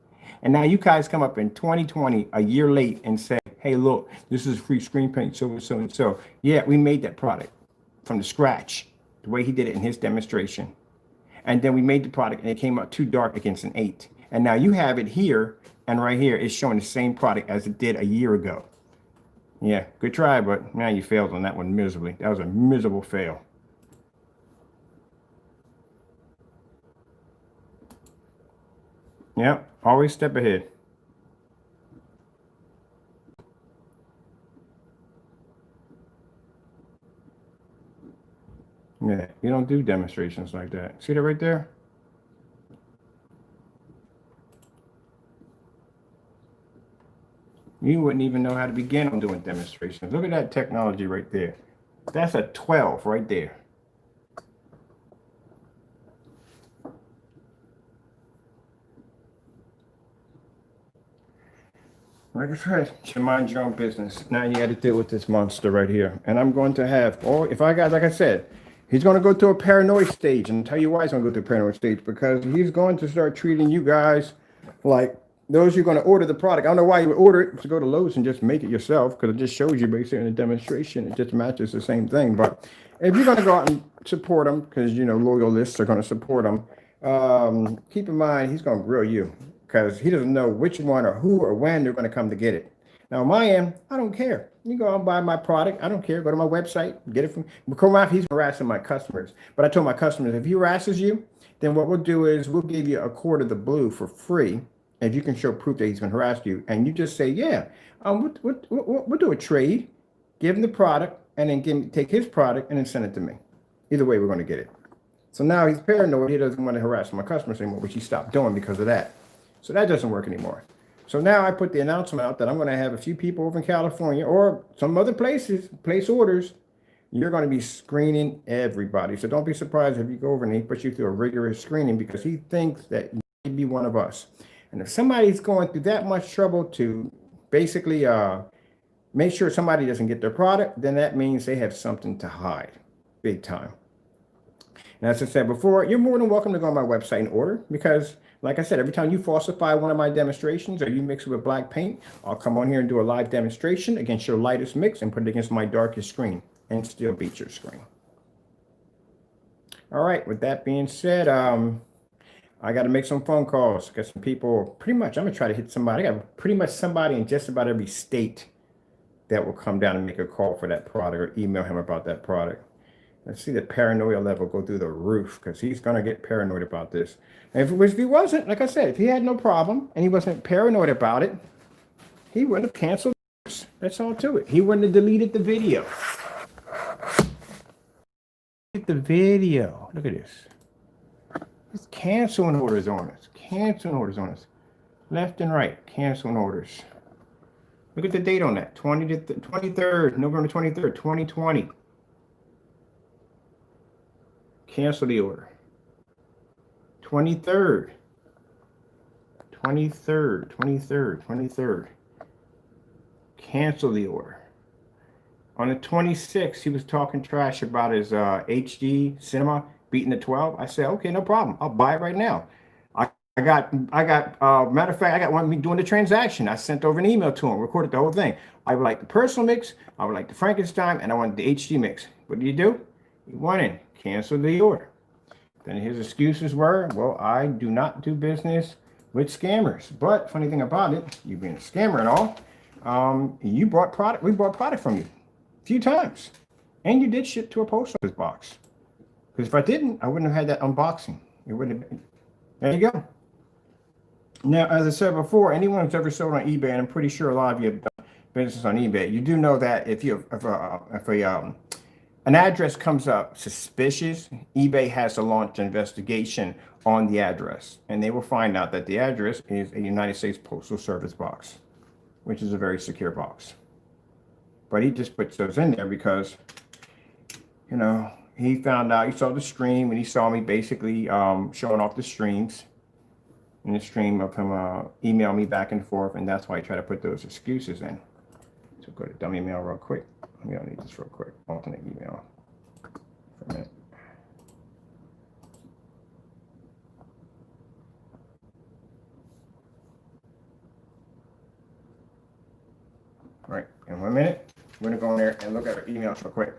And now you guys come up in 2020, a year late, and say, hey, look, this is free screen paint, so and so and so. Yeah, we made that product from the scratch, the way he did it in his demonstration. And then we made the product, and it came out too dark against an 8. And now you have it here, and right here, it's showing the same product as it did a year ago. Yeah, good try, but now you failed on that one miserably. That was a miserable fail. Yep, always step ahead. Yeah, you don't do demonstrations like that. See that right there? You wouldn't even know how to begin on doing demonstrations. Look at that technology right there. That's a 12 right there. Like I said, you mind your own business. Now you got to deal with this monster right here. And I'm going to have, if I got, like I said, he's going to go through a paranoid stage. And I'll tell you why he's going to go through a paranoid stage. Because he's going to start treating you guys like those you're going to order the product. I don't know why you would order it to go to Lowe's and just make it yourself. Because it just shows you basically in a demonstration. It just matches the same thing. But if you're going to go out and support him, because, you know, loyalists are going to support him, keep in mind, he's going to grill you. Because he doesn't know which one or who or when they're going to come to get it. Now, on my end, I don't care. You go out and buy my product. I don't care. Go to my website, get it from. He's harassing my customers. But I told my customers, if he harasses you, then what we'll do is we'll give you a quart of the blue for free. If you can show proof that he's been harassed you. And you just say, yeah, we'll do a trade, give him the product, and then take his product and then send it to me. Either way, we're going to get it. So now he's paranoid. He doesn't want to harass my customers anymore, which he stopped doing because of that. So that doesn't work anymore. So now I put the announcement out that I'm going to have a few people over in California or some other places place orders. You're going to be screening everybody. So don't be surprised if you go over and he puts you through a rigorous screening because he thinks that you may be one of us. And if somebody's going through that much trouble to basically make sure somebody doesn't get their product, then that means they have something to hide big time. And as I said before, you're more than welcome to go on my website and order because like I said, every time you falsify one of my demonstrations or you mix it with black paint, I'll come on here and do a live demonstration against your lightest mix and put it against my darkest screen and still beat your screen. All right, with that being said, I got to make some phone calls. Got some people, pretty much, I'm going to try to hit somebody. I got pretty much somebody in just about every state that will come down and make a call for that product or email him about that product. Let's see the paranoia level go through the roof because he's going to get paranoid about this. And if he wasn't, like I said, if he had no problem and he wasn't paranoid about it, he wouldn't have canceled. That's all to it. He wouldn't have deleted the video. Look at the video. Look at this. It's canceling orders on us. Canceling orders on us. Left and right. Canceling orders. Look at the date on that. 23rd, November 23rd, 2020. Cancel the order. 23rd. 23rd. Cancel the order. On the 26th, he was talking trash about his HD cinema beating the 12. I said, okay, no problem. I'll buy it right now. I got, matter of fact, I got one of me doing the transaction. I sent over an email to him, recorded the whole thing. I would like the personal mix, I would like the Frankenstein, and I wanted the HD mix. What did he do? He went in, canceled the order. Then his excuses were, well, I do not do business with scammers. But funny thing about it, you being a scammer and all, we bought product from you a few times. And you did ship to a post office box. Because if I didn't, I wouldn't have had that unboxing. It wouldn't have been. There you go. Now, as I said before, anyone who's ever sold on eBay, and I'm pretty sure a lot of you have done business on eBay, you do know that if an address comes up suspicious, eBay has to launch an investigation on the address, and they will find out that the address is a United States Postal Service box, which is a very secure box. But he just puts those in there because, you know, he found out, he saw the stream, and he saw me basically showing off the streams. In the stream of him email me back and forth, and that's why I try to put those excuses in. So go to dummy mail real quick. We don't need this real quick. Alternate email for a minute. All right, in 1 minute, we're gonna go in there and look at our emails real quick.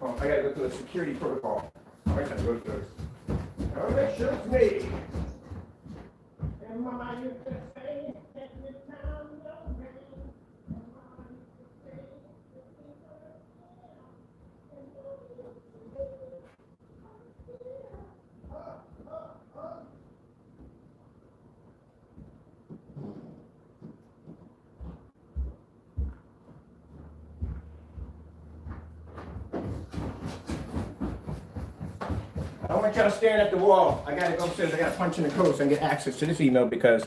I gotta go through the security protocol. I gotta go through this. Oh, that shirt's me. And mama used to say, "Let the town go round." And mama used to say, "Let the I don't want y'all staring at the wall. I gotta go upstairs. I gotta punch in the code so I can get access to this email because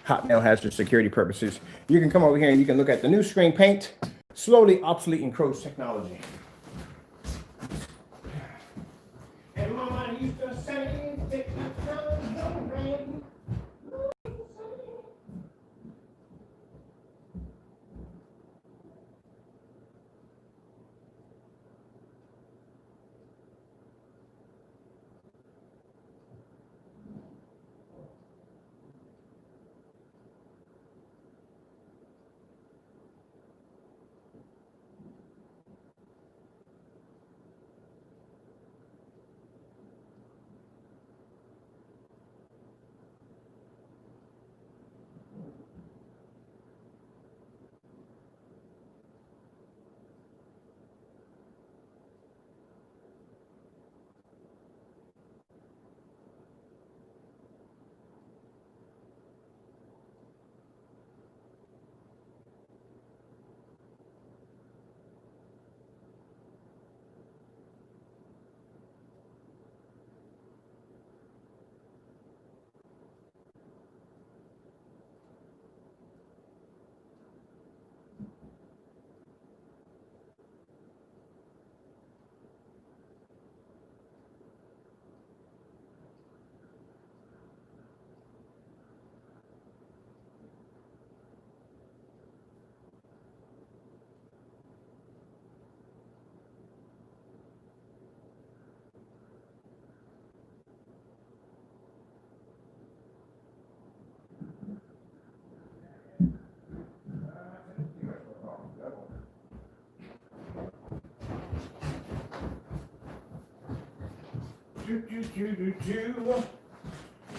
Hotmail has for security purposes. You can come over here and you can look at the new screen paint, slowly obsolete encroach technology. And mama used to say, "Take the time, don't rain."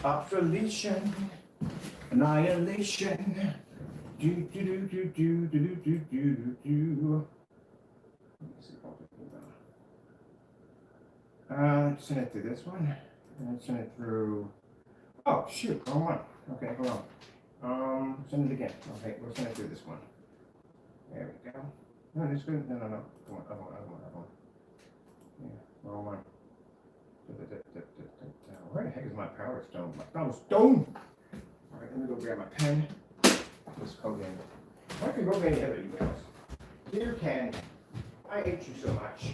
Oscillation, annihilation. Let's send it through this one. And send it through. Oh shoot! Wrong one. Okay, hold on. Send it again. Okay, we'll send it through this one. There we go. No, this good. No. Come on, other one. Yeah, wrong one. Where the heck is my power stone? My power stone! Alright, let me go grab my pen. Let's go in. I can go get any other emails. Dear Ken, I hate you so much.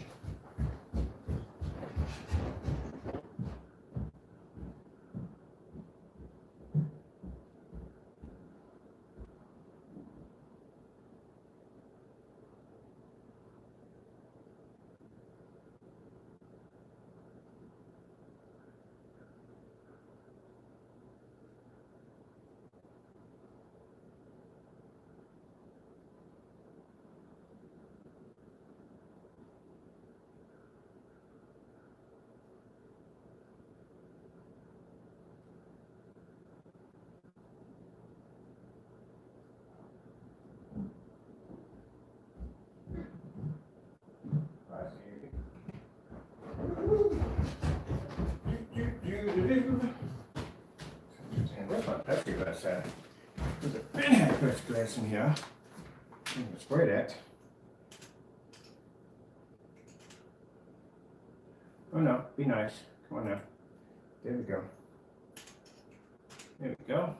Where's my Pepsi glass at? There's a Pepsi glass in here. I'm gonna spray that. Oh no, be nice. Come on now. There we go. There we go.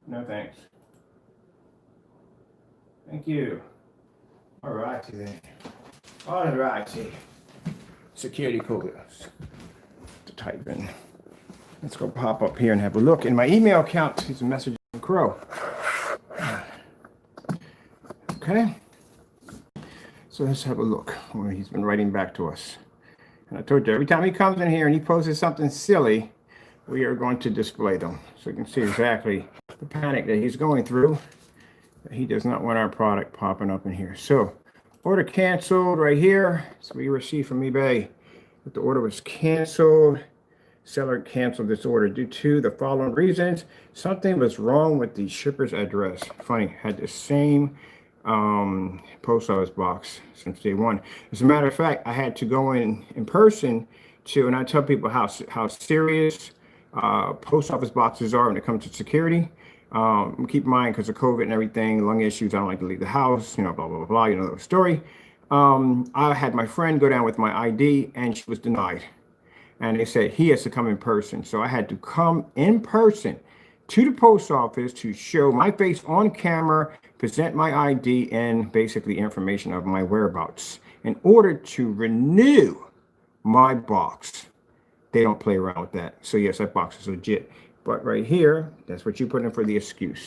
No thanks. Thank you. All righty then. All righty. Security codes to type in. Let's go pop up here and have a look. In my email account, here's a message from Crow. Okay. So let's have a look where he's been writing back to us. And I told you, every time he comes in here and he poses something silly, we are going to display them. So you can see exactly the panic that he's going through. He does not want our product popping up in here. So order canceled right here. So we received from eBay that the order was canceled. Seller canceled this order due to the following reasons. Something was wrong with the shipper's address. Funny, had the same post office box since day one. As a matter of fact, I had to go in person to, and I tell people how serious post office boxes are when it comes to security. Keep in mind, because of COVID and everything, lung issues, I don't like to leave the house, blah, blah, blah, blah, you know the story. I had my friend go down with my ID and she was denied. And they said he has to come in person. So I had to come in person to the post office to show my face on camera, present my ID, and basically information of my whereabouts in order to renew my box. They don't play around with that. So yes, that box is legit. But right here, that's what you put in for the excuse.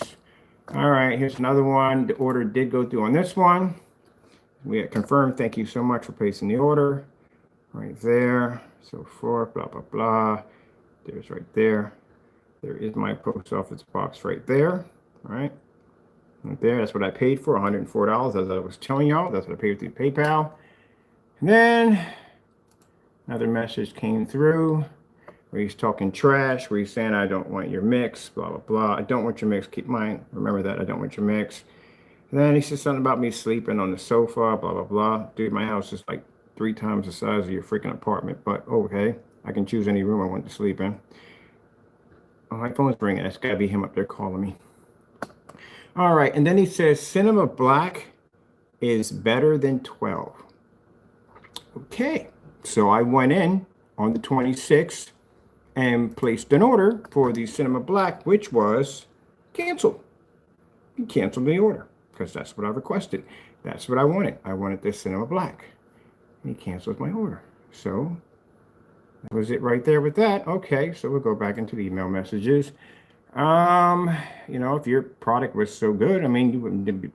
All right, here's another one. The order did go through on this one. We had confirmed. Thank you so much for placing the order. Right there, so forth, blah, blah, blah. There's right there. There is my post office box right there. All right. Right there, that's what I paid for, $104, as I was telling y'all. That's what I paid through PayPal. And then another message came through where he's talking trash, where he's saying, I don't want your mix, blah, blah, blah. I don't want your mix. Keep in mind, remember that, I don't want your mix. And then he said something about me sleeping on the sofa, blah, blah, blah. Dude, my house is like 3 times the size of your freaking apartment, but okay. I can choose any room I want to sleep in. Oh, my phone's ringing. That's got to be him up there calling me. All right, and then he says, Cinema Black is better than 12. Okay, so I went in on the 26th and placed an order for the Cinema Black, which was canceled. He canceled the order because that's what I requested. That's what I wanted. I wanted this Cinema Black. And he canceled my order. So that was it right there with that. Okay, so we'll go back into the email messages. If your product was so good, I mean, you wouldn't be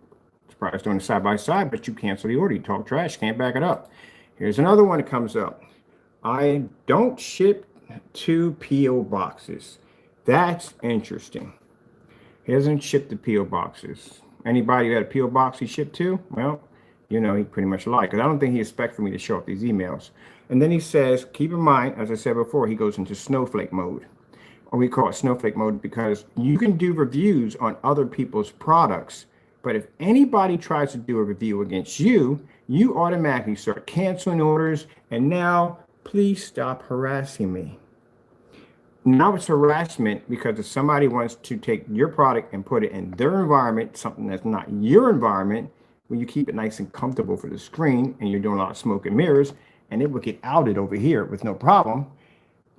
surprised doing it side by side, but you cancel the order. You talk trash, can't back it up. Here's another one that comes up. I don't ship to P.O. boxes. That's interesting. He doesn't ship to P.O. boxes. Anybody who had a P.O. box he shipped to? Well, he pretty much lied, because I don't think he expects for me to show up these emails. And then he says, keep in mind, as I said before, he goes into snowflake mode. Or we call it snowflake mode because you can do reviews on other people's products. But if anybody tries to do a review against you, you automatically start canceling orders. And now, please stop harassing me. Now it's harassment because if somebody wants to take your product and put it in their environment, something that's not your environment, when you keep it nice and comfortable for the screen and you're doing a lot of smoke and mirrors, and it will get outed over here with no problem.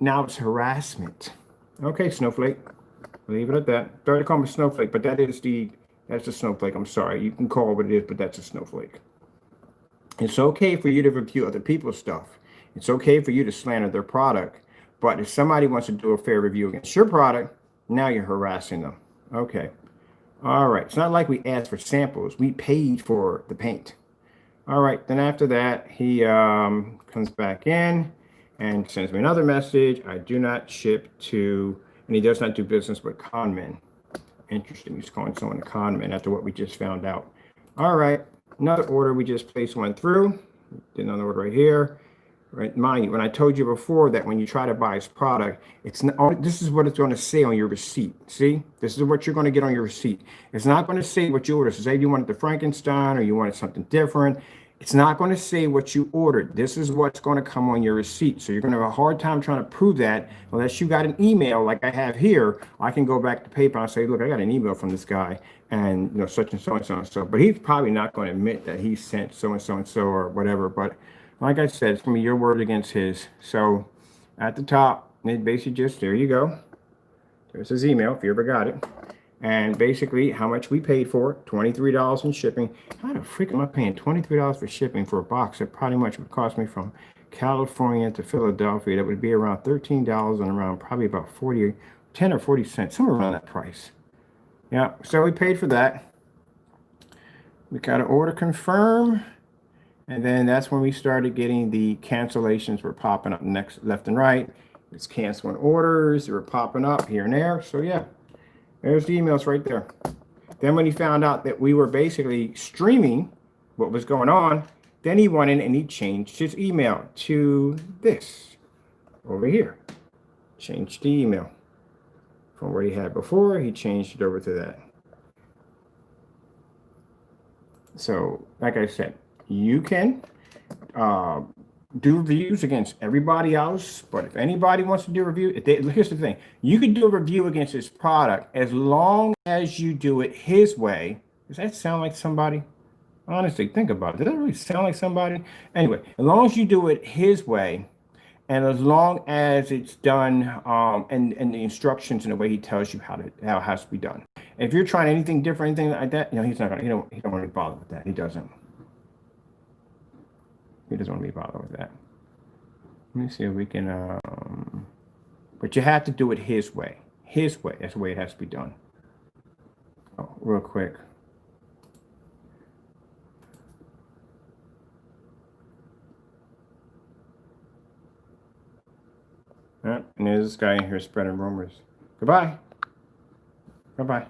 Now it's harassment. Okay, Snowflake. Leave it at that. Third to call me Snowflake, but that is the That's a snowflake. I'm sorry. You can call it what it is, but that's a snowflake. It's okay for you to review other people's stuff. It's okay for you to slander their product. But if somebody wants to do a fair review against your product, now you're harassing them. Okay. All right. It's not like we asked for samples. We paid for the paint. All right. Then after that, he comes back in and sends me another message. I do not ship to, and he does not do business with con men. Interesting. He's calling someone a con man after what we just found out. All right. Another order we just placed went through. Did another order right here. Right. Mind you, when I told you before that when you try to buy his product, it's not, this is what it's going to say on your receipt. See, this is what you're going to get on your receipt. It's not going to say what you ordered. So say you wanted the Frankenstein or you wanted something different. It's not going to say what you ordered. This is what's going to come on your receipt. So you're going to have a hard time trying to prove that unless you got an email like I have here. I can go back to paper and say, look, I got an email from this guy and such and so and so and so. But he's probably not going to admit that he sent so and so and so or whatever. But like I said, it's going to be your word against his. So at the top, it basically just, there you go. There's his email if you ever got it. And basically how much we paid for it, $23 in shipping. How the freak am I paying $23 for shipping for a box that probably much would cost me from California to Philadelphia? That would be around $13 and around probably about 10 or 40 cents, somewhere around that price. Yeah, so we paid for that. We got an order confirm. And then that's when we started getting the cancellations were popping up next, left and right. It's canceling orders. They were popping up here and there. So yeah, there's the emails right there. Then when he found out that we were basically streaming what was going on, then he went in and he changed his email to this over here. Changed the email from what he had before. He changed it over to that. So like I said, you can do reviews against everybody else, but if anybody wants to do a review, here's the thing. You can do a review against his product as long as you do it his way. Does that sound like somebody? Honestly, think about it. Does that really sound like somebody? Anyway, as long as you do it his way, and as long as it's done and the instructions and the way he tells you how it has to be done. If you're trying anything different, anything like that, he's not gonna, he don't want to be bothered with that. He doesn't. He doesn't want to be bothered with that. Let me see if we can, but you have to do it his way. His way. That's the way it has to be done. Oh, real quick. And there's this guy in here spreading rumors. Goodbye. Bye-bye.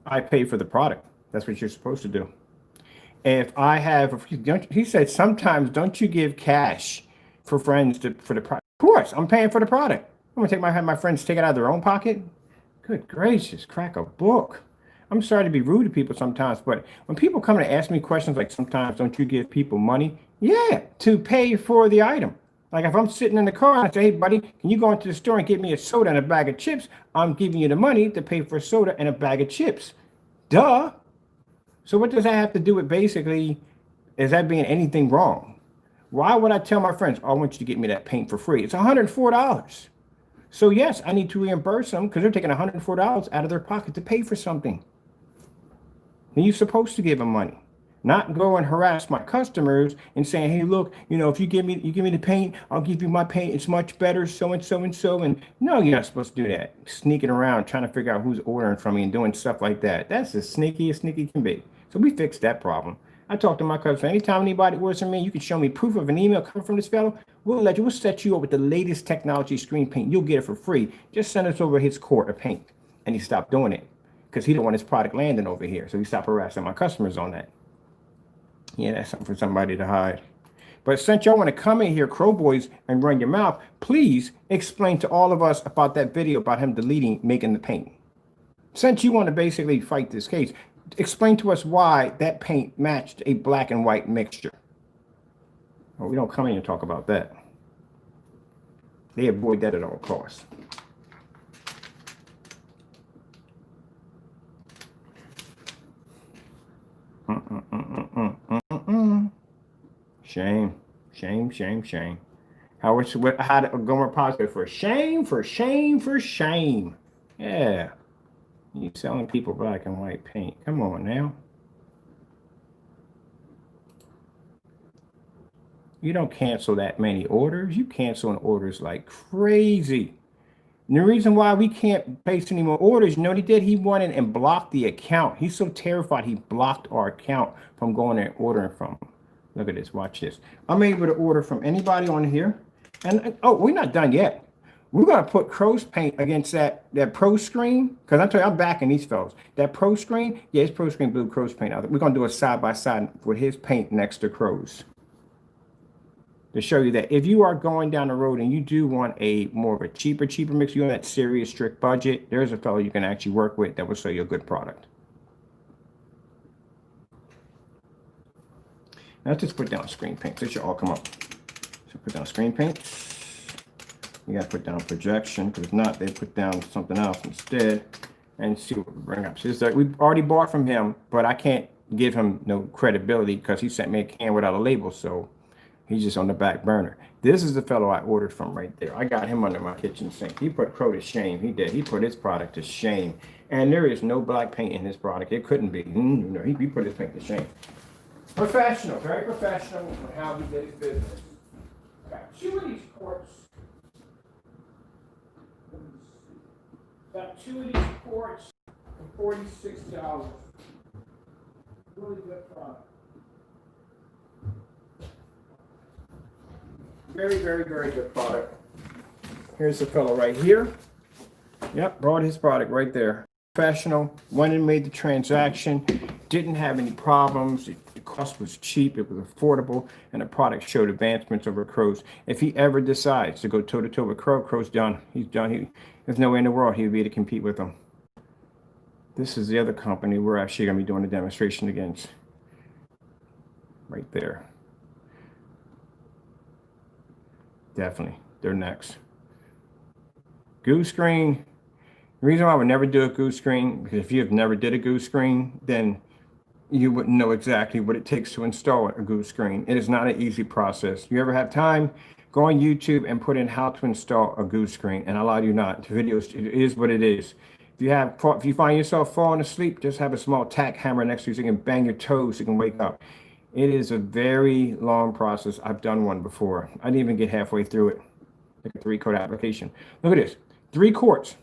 I pay for the product. That's what you're supposed to do. If I have, he said, sometimes don't you give cash for friends for the product? Of course, I'm paying for the product. I'm gonna have my friends take it out of their own pocket. Good gracious, crack a book. I'm sorry to be rude to people sometimes, but when people come and ask me questions like sometimes don't you give people money? Yeah, to pay for the item. Like if I'm sitting in the car and I say, hey buddy, can you go into the store and get me a soda and a bag of chips? I'm giving you the money to pay for a soda and a bag of chips. Duh. So what does that have to do with basically, is that being anything wrong? Why would I tell my friends, oh, I want you to get me that paint for free? It's $104. So yes, I need to reimburse them because they're taking $104 out of their pocket to pay for something. And you're supposed to give them money, not go and harass my customers and saying, hey, look, if you give me the paint, I'll give you my paint. It's much better, so and so and so. And no, you're not supposed to do that. Sneaking around trying to figure out who's ordering from me and doing stuff like that. That's as sneaky as sneaky can be. So we fixed that problem. I talk to my customer. Anytime anybody orders from me, you can show me proof of an email coming from this fellow. We'll set you up with the latest technology screen paint. You'll get it for free. Just send us over his quart of paint. And he stopped doing it because he didn't want his product landing over here. So he stopped harassing my customers on that. Yeah, that's something for somebody to hide. But since y'all want to come in here, Crow Boys, and run your mouth, please explain to all of us about that video about him making the paint. Since you want to basically fight this case, explain to us why that paint matched a black and white mixture. Well, we don't come in and talk about that. They avoid that at all costs. Shame, shame, shame, shame. How to Gomer positive for shame, for shame, for shame. Yeah. You selling people black and white paint. Come on now. You don't cancel that many orders. You canceling orders like crazy. And the reason why we can't place any more orders, you know what he did? He went in and blocked the account. He's so terrified he blocked our account from going and ordering from him. Look at this. Watch this. I'm able to order from anybody on here. And oh, we're not done yet. We're gonna put crow's paint against that pro screen, because I'm telling you, I'm backing these fellas. That pro screen, yeah, it's pro screen blue crow's paint out there. We're gonna do a side by side with his paint next to crow's, to show you that if you are going down the road and you do want a more of a cheaper mix, you want that serious strict budget, there's a fellow you can actually work with that will sell you a good product. Now let's just put down screen paint. This should all come up. So put down screen paint. You got to put down projection, because if not, they put down something else instead, and see what we bring up. So it's like we already bought from him, but I can't give him no credibility because he sent me a can without a label, so he's just on the back burner. This is the fellow I ordered from right there. I got him under my kitchen sink. He put Crow to shame. He did. He put his product to shame. And there is no black paint in his product. It couldn't be. No, he put his paint to shame. Professional, very professional on how he did his business. Got 2 of these quarts. Got 2 of these quarts for $46. Really good product. Very, very, very good product. Here's the fellow right here. Yep, brought his product right there. Professional, went and made the transaction, didn't have any problems. The cost was cheap, it was affordable, and the product showed advancements over Crow's. If he ever decides to go toe-to-toe with Crow, Crow's done. He's done. There's no way in the world he would be able to compete with him. This is the other company we're actually going to be doing a demonstration against. Right there. Definitely, they're next. Goose screen. The reason why I would never do a goose screen, because if you have never did a goose screen, then you wouldn't know exactly what it takes to install a goose screen. It is not an easy process. You ever have time, go on YouTube and put in how to install a goose screen, and I lie to you not. The videos, it is what it is. If you find yourself falling asleep, just have a small tack hammer next to you so you can bang your toes so you can wake up. It is a very long process. I've done one before. I didn't even get halfway through it. Like a 3-quart application. Look at this. 3 quarts.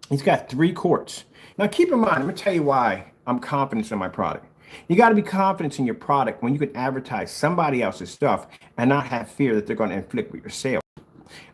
He's got 3 quarts. Now keep in mind, I'm gonna tell you why I'm confident in my product. You got to be confident in your product when you can advertise somebody else's stuff and not have fear that they're going to inflict with your sale.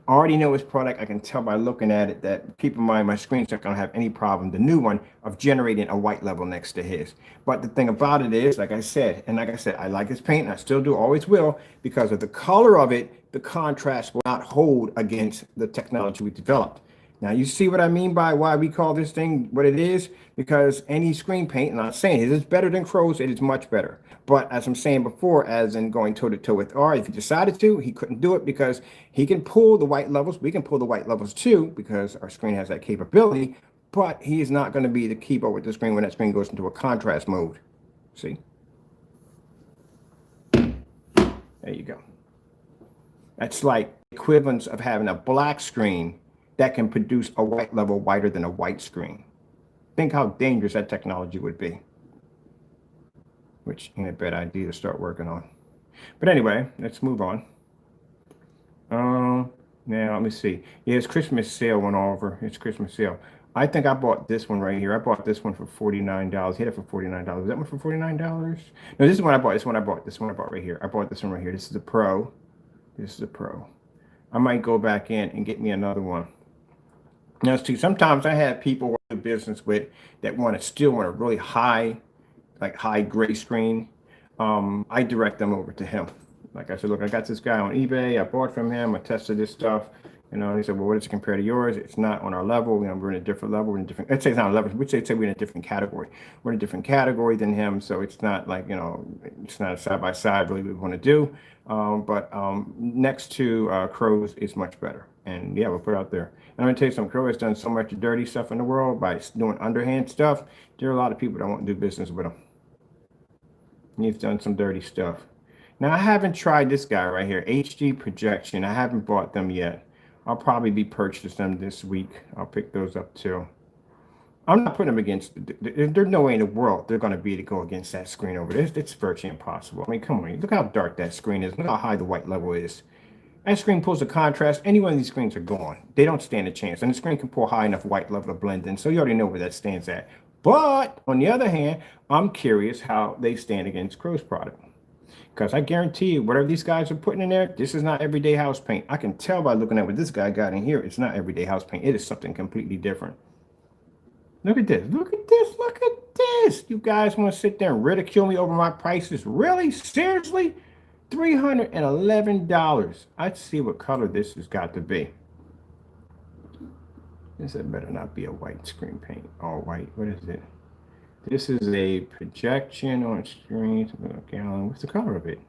I already know his product. I can tell by looking at it that, keep in mind, my screen's not going to have any problem, the new one, of generating a white level next to his. But the thing about it is, like I said, I like his paint, and I still do, always will, because of the color of it, the contrast will not hold against the technology we developed. Now, you see what I mean by why we call this thing what it is? Because any screen paint, and I'm not saying it is better than Crow's, it is much better. But as I'm saying before, as in going toe-to-toe with R, if he decided to, he couldn't do it because he can pull the white levels. We can pull the white levels too because our screen has that capability, but he is not going to be the keeper with the screen when that screen goes into a contrast mode. See? There you go. That's like equivalence of having a black screen that can produce a white level whiter than a white screen. Think how dangerous that technology would be, which ain't a bad idea to start working on. But anyway, let's move on. Now let me see. Yeah, it's Christmas sale went over. It's Christmas sale. I think I bought this one right here. I bought this one for $49. Hit it for $49. Is that one for $49? No, this is one I bought. This one I bought right here. I bought this one right here. This is the Pro. This is the Pro. I might go back in and get me another one. Now, see, sometimes I have people I do business with that still want a really high gray screen. I direct them over to him. Like I said, look, I got this guy on eBay. I bought from him. I tested this stuff. And he said, well, what does it compare to yours? It's not on our level. We're in a different level. We're in a different, let's say it's not a level. We'd say we're in a different category. We're in a different category than him. So it's not like, it's not a side by side really we want to do. But next to Crow's is much better. And yeah, we'll put it out there. And I'm going to tell you something. Crow has done so much dirty stuff in the world by doing underhand stuff. There are a lot of people that won't do business with him. He's done some dirty stuff. Now, I haven't tried this guy right here, HD Projection. I haven't bought them yet. I'll probably be purchasing them this week. I'll pick those up too. I'm not putting them against, there's no way in the world they're going to be to go against that screen over there. It's virtually impossible. I mean, come on, look how dark that screen is. Look how high the white level is. That screen pulls the contrast. Any one of these screens are gone. They don't stand a chance. And the screen can pull high enough white level to blend in. So you already know where that stands at. But on the other hand, I'm curious how they stand against Crow's product. Because I guarantee you, whatever these guys are putting in there, this is not everyday house paint. I can tell by looking at what this guy got in here, it's not everyday house paint. It is something completely different. Look at this. Look at this. Look at this. You guys want to sit there and ridicule me over my prices? Really? Seriously? $311. I'd see what color this has got to be. This better not be a white screen paint. All white. What is it? This is a projection on screen. Okay, what's the color of it?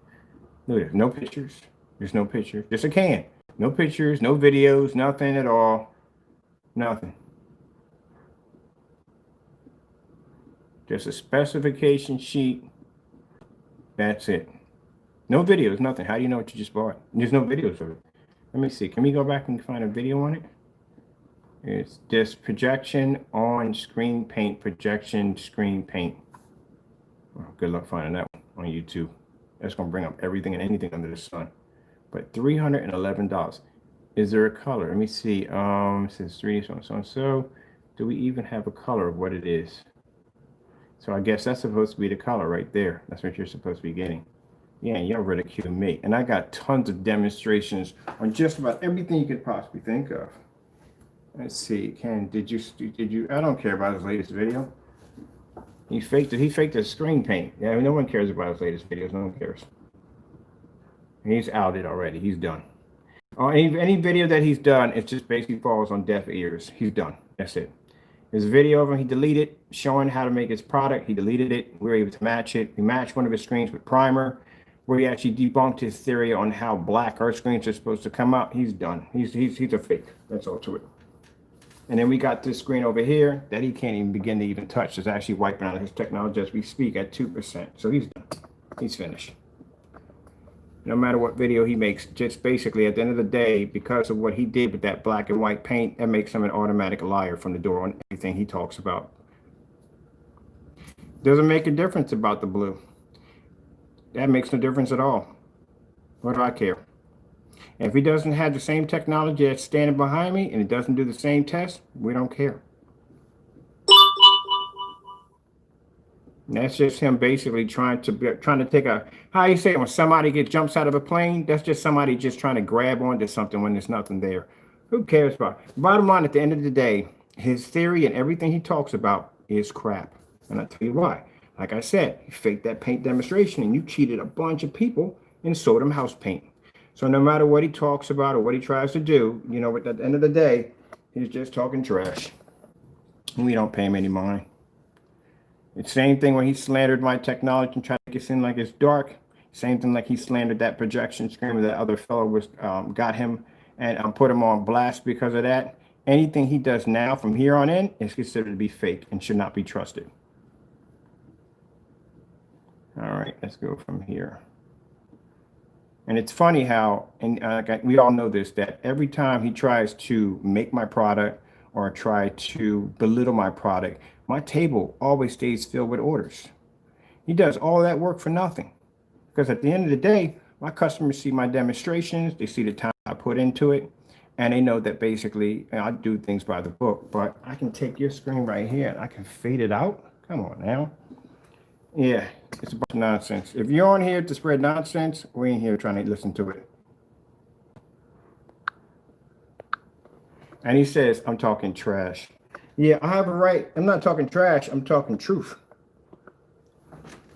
Look at it. No pictures. There's no picture. Just a can. No pictures, no videos, nothing at all. Nothing. Just a specification sheet. That's it. No videos, nothing. How do you know what you just bought? There's no videos of it. Let me see. Can we go back and find a video on it? It's just projection on screen paint, projection screen paint. Well, good luck finding that one on YouTube. That's going to bring up everything and anything under the sun. But $311. Is there a color? Let me see. It says 3D, so and so and so. Do we even have a color of what it is? So I guess that's supposed to be the color right there. That's what you're supposed to be getting. Yeah, y'all ridicule me. And I got tons of demonstrations on just about everything you could possibly think of. Let's see, Ken, did you, I don't care about his latest video. He faked it, he faked his screen paint. Yeah, no one cares about his latest videos, no one cares. And he's outed already, he's done. Any video that he's done, it just basically falls on deaf ears. He's done, that's it. There's a video of him he deleted, showing how to make his product. He deleted it, we were able to match it. We matched one of his screens with primer, where he actually debunked his theory on how black our screens are supposed to come out. He's done, he's a fake, that's all to it. And then we got this screen over here that he can't even begin to even touch. It's actually wiping out his technology as we speak at 2%. So he's done. He's finished. No matter what video he makes, just basically at the end of the day, because of what he did with that black and white paint, that makes him an automatic liar from the door on everything he talks about. Doesn't make a difference about the blue. That makes no difference at all. What do I care? If he doesn't have the same technology that's standing behind me and it doesn't do the same test, we don't care. And that's just him basically trying to take a, how you say, when somebody jumps out of a plane, that's just somebody just trying to grab onto something when there's nothing there. Who cares about it? Bottom line, at the end of the day, his theory and everything he talks about is crap. And I'll tell you why. Like I said, he faked that paint demonstration and you cheated a bunch of people and sold them house paint. So no matter what he talks about or what he tries to do, you know, at the end of the day, he's just talking trash. And we don't pay him any mind. It's the same thing when he slandered my technology and tried to make it seem like it's dark. Same thing like he slandered that projection screen where that other fellow was got him and put him on blast because of that. Anything he does now from here on in is considered to be fake and should not be trusted. All right, let's go from here. And it's funny how, and we all know this, that every time he tries to make my product or try to belittle my product, my table always stays filled with orders. He does all that work for nothing. Because at the end of the day, my customers see my demonstrations, they see the time I put into it, and they know that basically I do things by the book. But I can take your screen right here and I can fade it out. Come on now. Yeah, it's a bunch of nonsense. If you're on here to spread nonsense, we ain't here trying to listen to it. And he says, I'm talking trash. Yeah, I have a right. I'm not talking trash. I'm talking truth.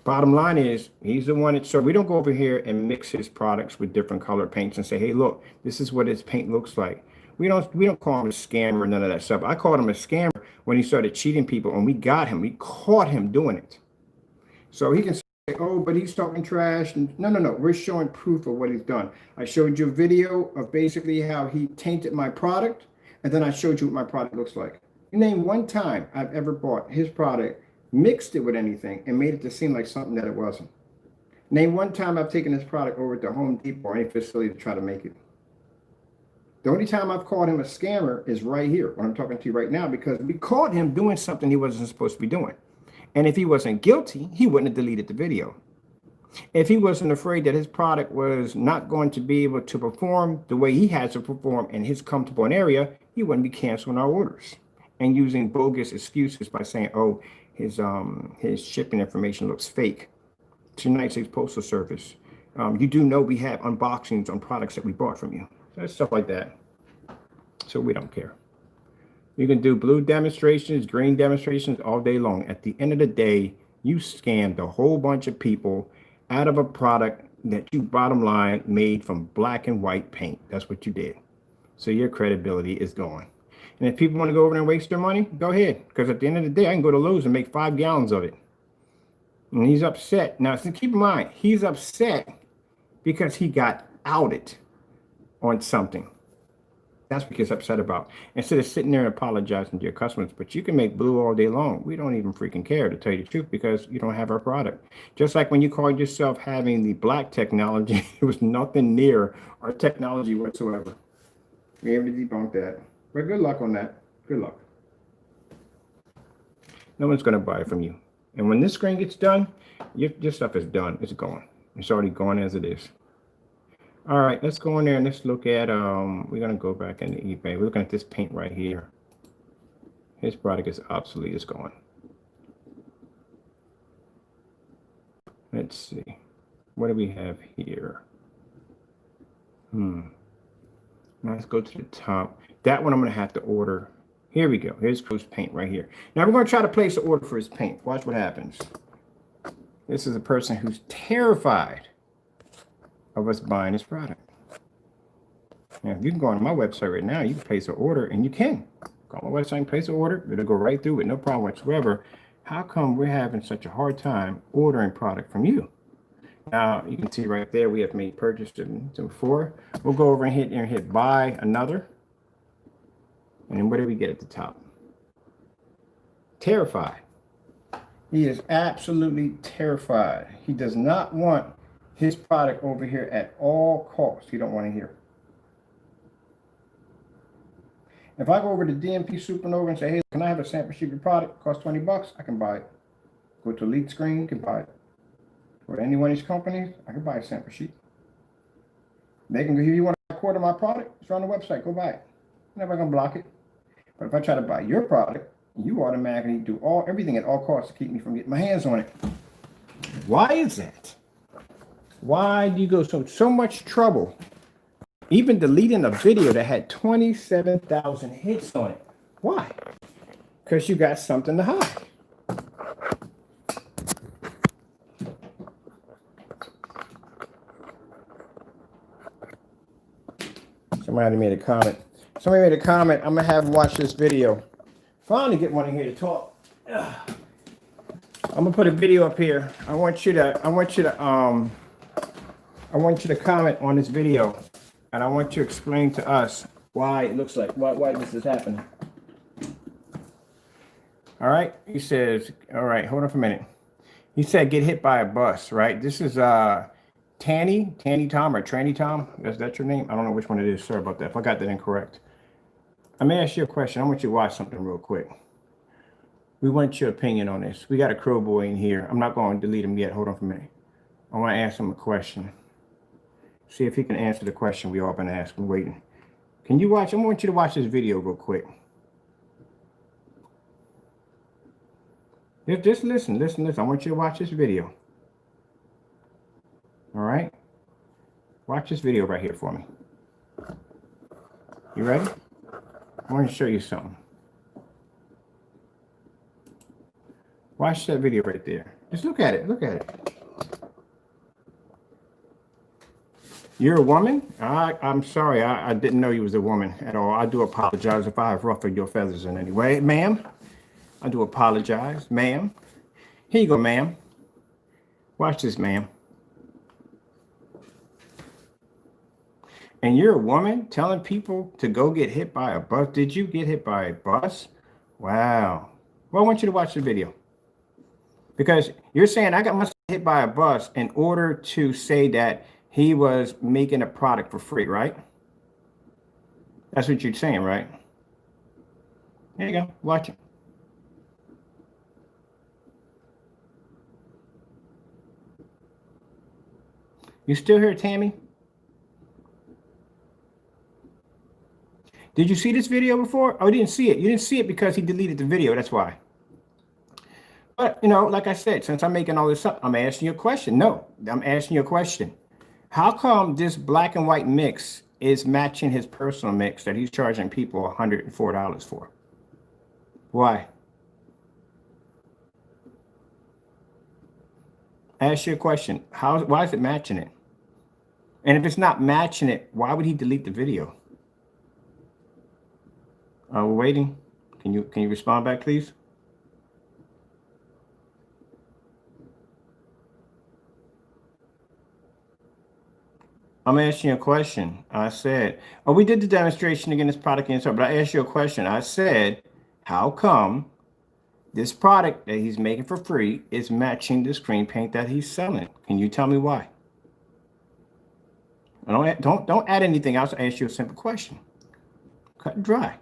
Bottom line is, he's the one that, so we don't go over here and mix his products with different color paints and say, hey, look, this is what his paint looks like. We don't call him a scammer or none of that stuff. I called him a scammer when he started cheating people, and we got him. We caught him doing it. So he can say, oh, but he's talking trash. And no. We're showing proof of what he's done. I showed you a video of basically how he tainted my product, and then I showed you what my product looks like. Name one time I've ever bought his product, mixed it with anything, and made it to seem like something that it wasn't. Name one time I've taken this product over to Home Depot or any facility to try to make it. The only time I've called him a scammer is right here when I'm talking to you right now, because we caught him doing something he wasn't supposed to be doing. And if he wasn't guilty, he wouldn't have deleted the video. If he wasn't afraid that his product was not going to be able to perform the way he has to perform in his comfortable area, he wouldn't be canceling our orders and using bogus excuses by saying, oh, his shipping information looks fake to United States Postal Service. You do know we have unboxings on products that we bought from you. So stuff like that. So we don't care. You can do blue demonstrations, green demonstrations all day long. At the end of the day, you scammed a whole bunch of people out of a product that you, bottom line, made from black and white paint. That's what you did. So your credibility is gone. And if people want to go over there and waste their money, go ahead. Because at the end of the day, I can go to Lowe's and make 5 gallons of it. And he's upset. Now, so keep in mind, he's upset because he got outed on something. That's what he's upset about. Instead of sitting there and apologizing to your customers, but you can make blue all day long. We don't even freaking care, to tell you the truth, because you don't have our product. Just like when you called yourself having the black technology, it was nothing near our technology whatsoever. We able to debunk that. But good luck on that. Good luck. No one's going to buy it from you. And when this screen gets done, your stuff is done. It's gone. It's already gone as it is. All right, let's go in there and let's look at, we're going to go back into eBay. We're looking at this paint right here. His product is obsolete. It's gone. Let's see. What do we have here? Let's go to the top. That one I'm going to have to order. Here we go. Here's Crew's paint right here. Now we're going to try to place an order for his paint. Watch what happens. This is a person who's terrified of us buying this product. Now, if you can go on my website right now, you can place an order, and you can. Go on my website and place an order. It'll go right through with no problem whatsoever. How come we're having such a hard time ordering product from you? Now, you can see right there, we have made purchases before. We'll go over and hit buy another. And then what do we get at the top? Terrified. He is absolutely terrified. He does not want his product over here at all costs. He don't want to hear. If I go over to DMP Supernova and say, hey, can I have a sample sheet of your product? It costs 20 bucks. I can buy it. Go to Elite Screen, you can buy it. Go to any one of these companies, I can buy a sample sheet. They can go, here, you want a quarter of my product? It's on the website. Go buy it. I'm never going to block it. But if I try to buy your product, you automatically do everything at all costs to keep me from getting my hands on it. Why is that? Why do you go so much trouble even deleting a video that had 27,000 hits on it? Why? Because you got something to hide. Somebody made a comment. I'm gonna have him watch this video. Finally get one in here to talk. Ugh. I'm gonna put a video up here. I want you to comment on this video, and I want you to explain to us why it looks like why this is happening. All right. He says, all right, hold on for a minute. He said get hit by a bus, right? This is Tanny Tom or Tranny Tom. Is that your name? I don't know which one it is. Sorry about that if I got that incorrect. Let me ask you a question. I want you to watch something real quick. We want your opinion on this. We got a crow boy in here. I'm not going to delete him yet. Hold on for a minute. I want to ask him a question. See if he can answer the question we all been asking, waiting. Can you watch? I want you to watch this video real quick. Just listen. I want you to watch this video. All right? Watch this video right here for me. You ready? I want to show you something. Watch that video right there. Just look at it. Look at it. You're a woman? I'm sorry. I didn't know you was a woman at all. I do apologize if I have ruffled your feathers in any way. Ma'am, I do apologize. Ma'am. Here you go, ma'am. Watch this, ma'am. And you're a woman telling people to go get hit by a bus. Did you get hit by a bus? Wow. Well, I want you to watch the video. Because you're saying I got must hit by a bus in order to say that he was making a product for free, right? That's what you're saying, right? There you go. Watch it. You still here, Tammy? Did you see this video before? Oh, you didn't see it. You didn't see it because he deleted the video. That's why. But, you know, like I said, since I'm making all this up, I'm asking you a question. No, I'm asking you a question. How come this black and white mix is matching his personal mix that he's charging people $104 for? Why? Ask you a question. Why is it matching it? And if it's not matching it, why would he delete the video? We're waiting. Can you respond back, please? I'm asking you a question. I said, oh, we did the demonstration again, this product and stuff, but I asked you a question. I said, how come this product that he's making for free is matching the screen paint that he's selling? Can you tell me why? Don't add anything else. I asked you a simple question. Cut and dry.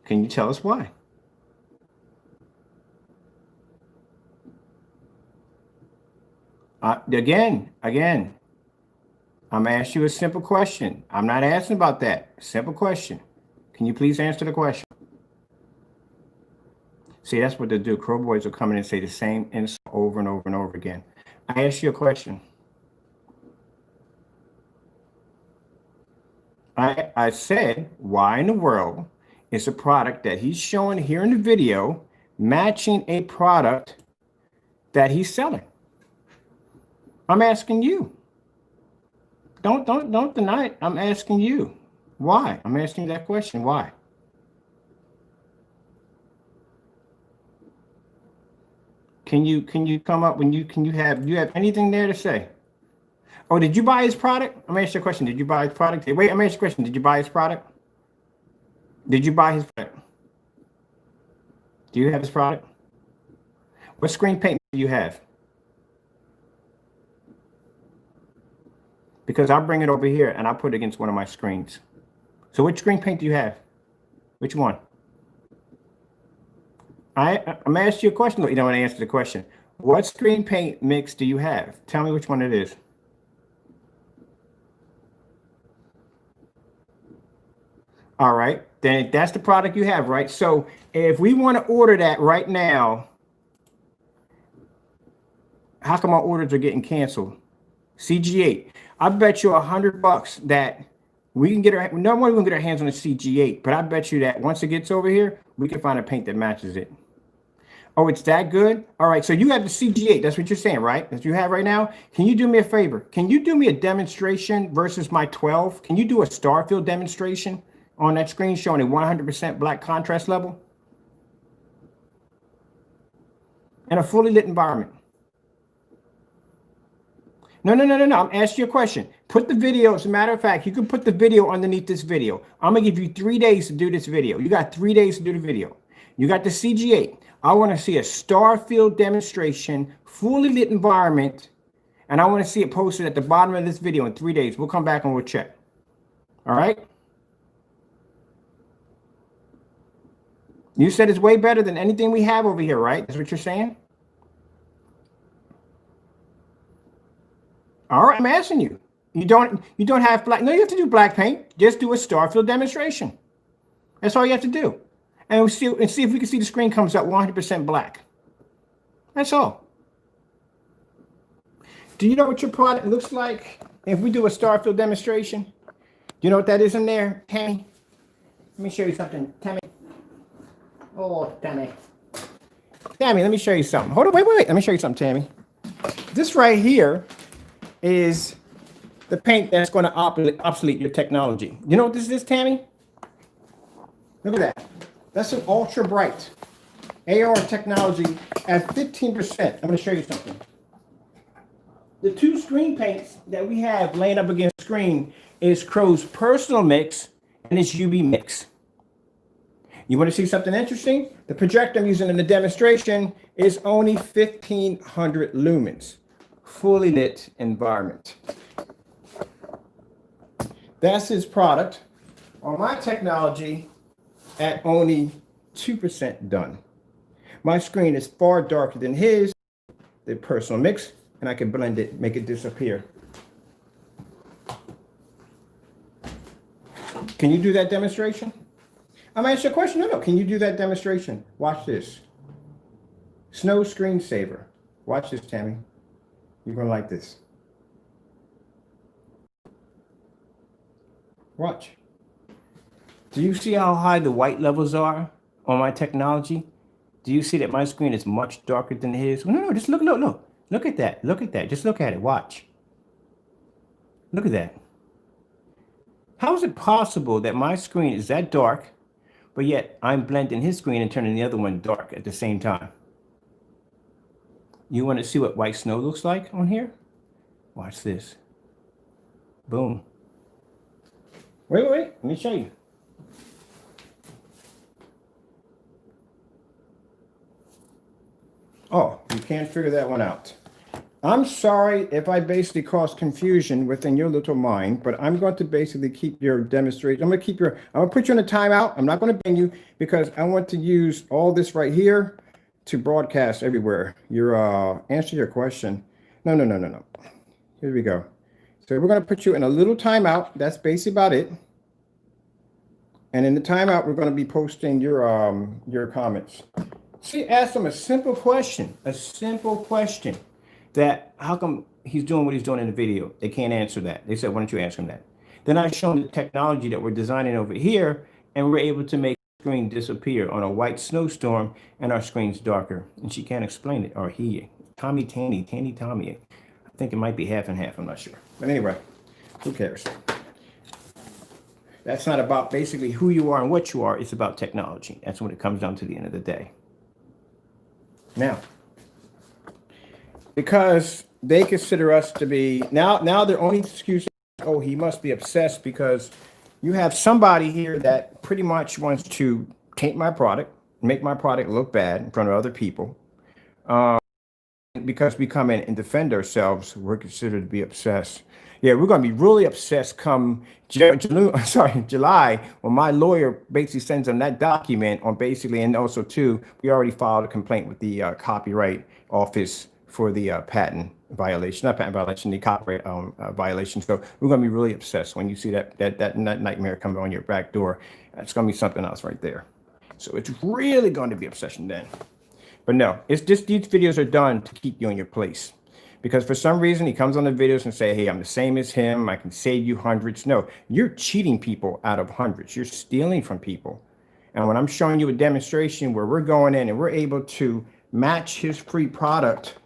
Can you tell us why? Again, I'm asking you a simple question. I'm not asking about that. Simple question. Can you please answer the question? See, that's what they do. Crow boys will come in and say the same insult over and over and over again. I asked you a question. I said, why in the world is a product that he's showing here in the video matching a product that he's selling? I'm asking you. Don't deny it. I'm asking you. Why? I'm asking you that question. Why? Can you come up when do you have anything there to say? Oh, did you buy his product? I'm asking you a question. Did you buy his product? Wait, I'm asking you a question. Did you buy his product? Did you buy his product? Do you have his product? What screen paint do you have? Because I'll bring it over here and I'll put it against one of my screens. So which screen paint do you have? Which one? I'm asking you a question, though. You don't want to answer the question. What screen paint mix do you have? Tell me which one it is. All right, then that's the product you have, right? So if we want to order that right now, how come our orders are getting canceled? CG8. I bet you $100 that we can get our, no one will get our hands on a CG8, but I bet you that once it gets over here, we can find a paint that matches it. Oh, it's that good? All right, so you have the CG8. That's what you're saying, right? That you have right now. Can you do me a favor? Can you do me a demonstration versus my 12? Can you do a star field demonstration on that screen showing a 100% black contrast level in a fully lit environment? No. I'm asking you a question. Put the video. As a matter of fact, you can put the video underneath this video. I'm going to give you 3 days to do this video. You got 3 days to do the video. You got the CG8. I want to see a star field demonstration, fully lit environment, and I want to see it posted at the bottom of this video in 3 days. We'll come back and we'll check. All right? You said it's way better than anything we have over here, right? That's what you're saying? All right, I'm asking you. You don't have black. No, you have to do black paint. Just do a star field demonstration. That's all you have to do. And we'll see if we can see the screen comes up 100% black. That's all. Do you know what your product looks like if we do a star field demonstration? Do you know what that is in there, Tammy? Let me show you something, Tammy. Oh, Tammy. Tammy, let me show you something. Hold on, wait. Let me show you something, Tammy. This right here is the paint that's going to obsolete your technology. You know what this is, Tammy? Look at that. That's an ultra bright ALR technology at 15%. I'm going to show you something. The two screen paints that we have laying up against the screen is Crow's personal mix and his UV mix. You want to see something interesting? The projector I'm using in the demonstration is only 1500 lumens, fully lit environment. That's his product on my technology at only 2% done. My screen is far darker than his, the personal mix, and I can blend it, make it disappear. Can you do that demonstration? I'm gonna ask you a question. No. Can you do that demonstration? Watch this. Snow screensaver. Watch this, Tammy. You're gonna like this. Watch. Do you see how high the white levels are on my technology? Do you see that my screen is much darker than his? No, just look. Look at that. Look at that. Just look at it. Watch. Look at that. How is it possible that my screen is that dark, but yet I'm blending his screen and turning the other one dark at the same time? You want to see what white snow looks like on here? Watch this. Boom. Wait. Let me show you. Oh, you can't figure that one out. I'm sorry if I basically caused confusion within your little mind, but I'm going to basically keep your demonstration. I'm going to put you in a timeout. I'm not going to ban you because I want to use all this right here to broadcast everywhere. Answer your question. No. Here we go. So we're going to put you in a little timeout. That's basically about it. And in the timeout, we're going to be posting your comments. See, ask them a simple question. That how come he's doing what he's doing in the video? They can't answer that. They said, why don't you ask him that? Then I show him the technology that we're designing over here, and we're able to make the screen disappear on a white snowstorm, and our screen's darker. And she can't explain it, or he. Tommy. I think it might be half and half, I'm not sure. But anyway, who cares? That's not about basically who you are and what you are. It's about technology. That's what it comes down to the end of the day. Now, because they consider us to be now their only excuse is, oh, he must be obsessed because you have somebody here that pretty much wants to taint my product, make my product look bad in front of other people. Because we come in and defend ourselves, we're considered to be obsessed. Yeah, we're going to be really obsessed come July, when my lawyer basically sends them that document on basically, and also too, we already filed a complaint with the Copyright Office for the patent violation, not patent violation, the copyright violation. So we're going to be really obsessed when you see that nightmare come on your back door. It's going to be something else right there. So it's really going to be obsession then. But no, it's just these videos are done to keep you in your place. Because for some reason, he comes on the videos and say, hey, I'm the same as him. I can save you hundreds. No, you're cheating people out of hundreds. You're stealing from people. And when I'm showing you a demonstration where we're going in and we're able to match his free product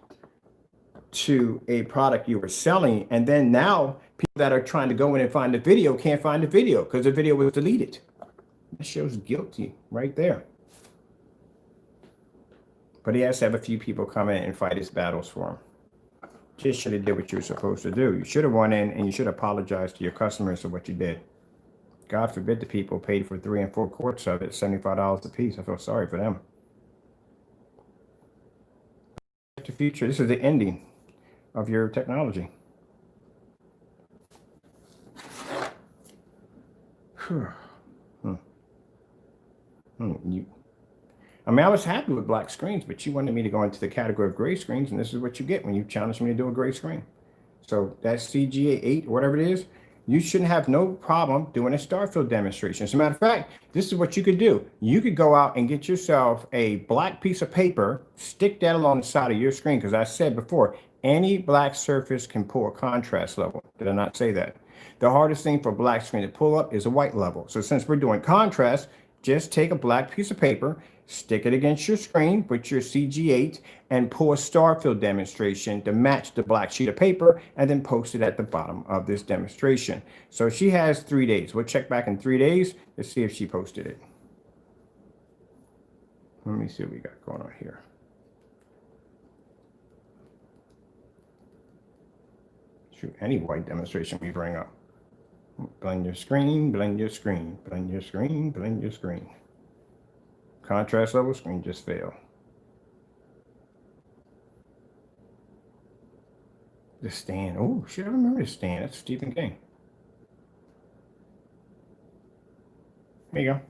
to a product you were selling, and then now people that are trying to go in and find the video can't find the video because the video was deleted. That shows guilty right there. But he has to have a few people come in and fight his battles for him. Just should have did what you were supposed to do. You should have went in and you should apologize to your customers for what you did. God forbid the people paid for 3 and 4 quarts of it, $75 a piece. I feel sorry for them. The future, this is the ending of your technology. I was happy with black screens, but you wanted me to go into the category of gray screens, and this is what you get when you challenge me to do a gray screen. So that's CGA 8, or whatever it is. You shouldn't have no problem doing a Starfield demonstration. As a matter of fact, this is what you could do. You could go out and get yourself a black piece of paper, stick that along the side of your screen, because I said before, any black surface can pull a contrast level. Did I not say that? The hardest thing for a black screen to pull up is a white level. So since we're doing contrast, just take a black piece of paper, stick it against your screen with your CG8, and pull a Starfield demonstration to match the black sheet of paper, and then post it at the bottom of this demonstration. So she has 3 days. We'll check back in 3 days to see if she posted it. Let me see what we got going on here. Shoot, any white demonstration we bring up. Blend your screen, blend your screen, blend your screen, blend your screen. contrast level, screen just failed. The stand. Oh, shit, I remember the stand. That's Stephen King. There you go.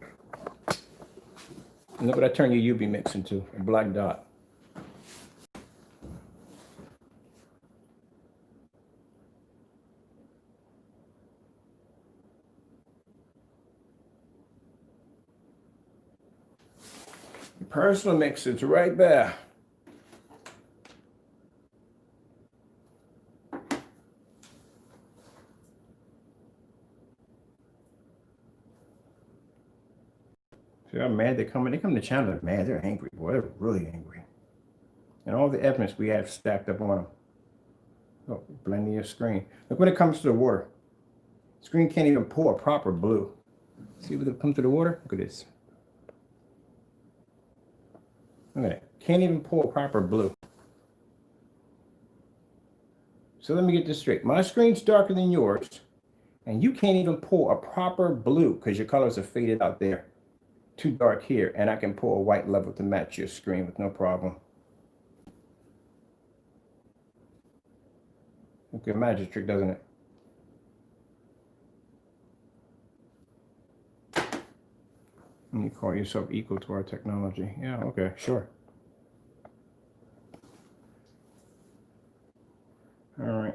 And look what I turned your UV mix into, a black dot. Your personal mix is right there. See how mad they come in? They come to the channel, they're mad, they're angry. Boy, they're really angry. And all the evidence we have stacked up on them. Oh, blending your screen. Look, when it comes to the water, screen can't even pour a proper blue. See when it comes to the water? Look at this. Look at that. Can't even pour a proper blue. So let me get this straight. My screen's darker than yours, and you can't even pour a proper blue because your colors are faded out there. Too dark here, and I can pour a white level to match your screen with no problem. Okay, magic trick, doesn't it? And you call yourself equal to our technology. Yeah, okay, sure. All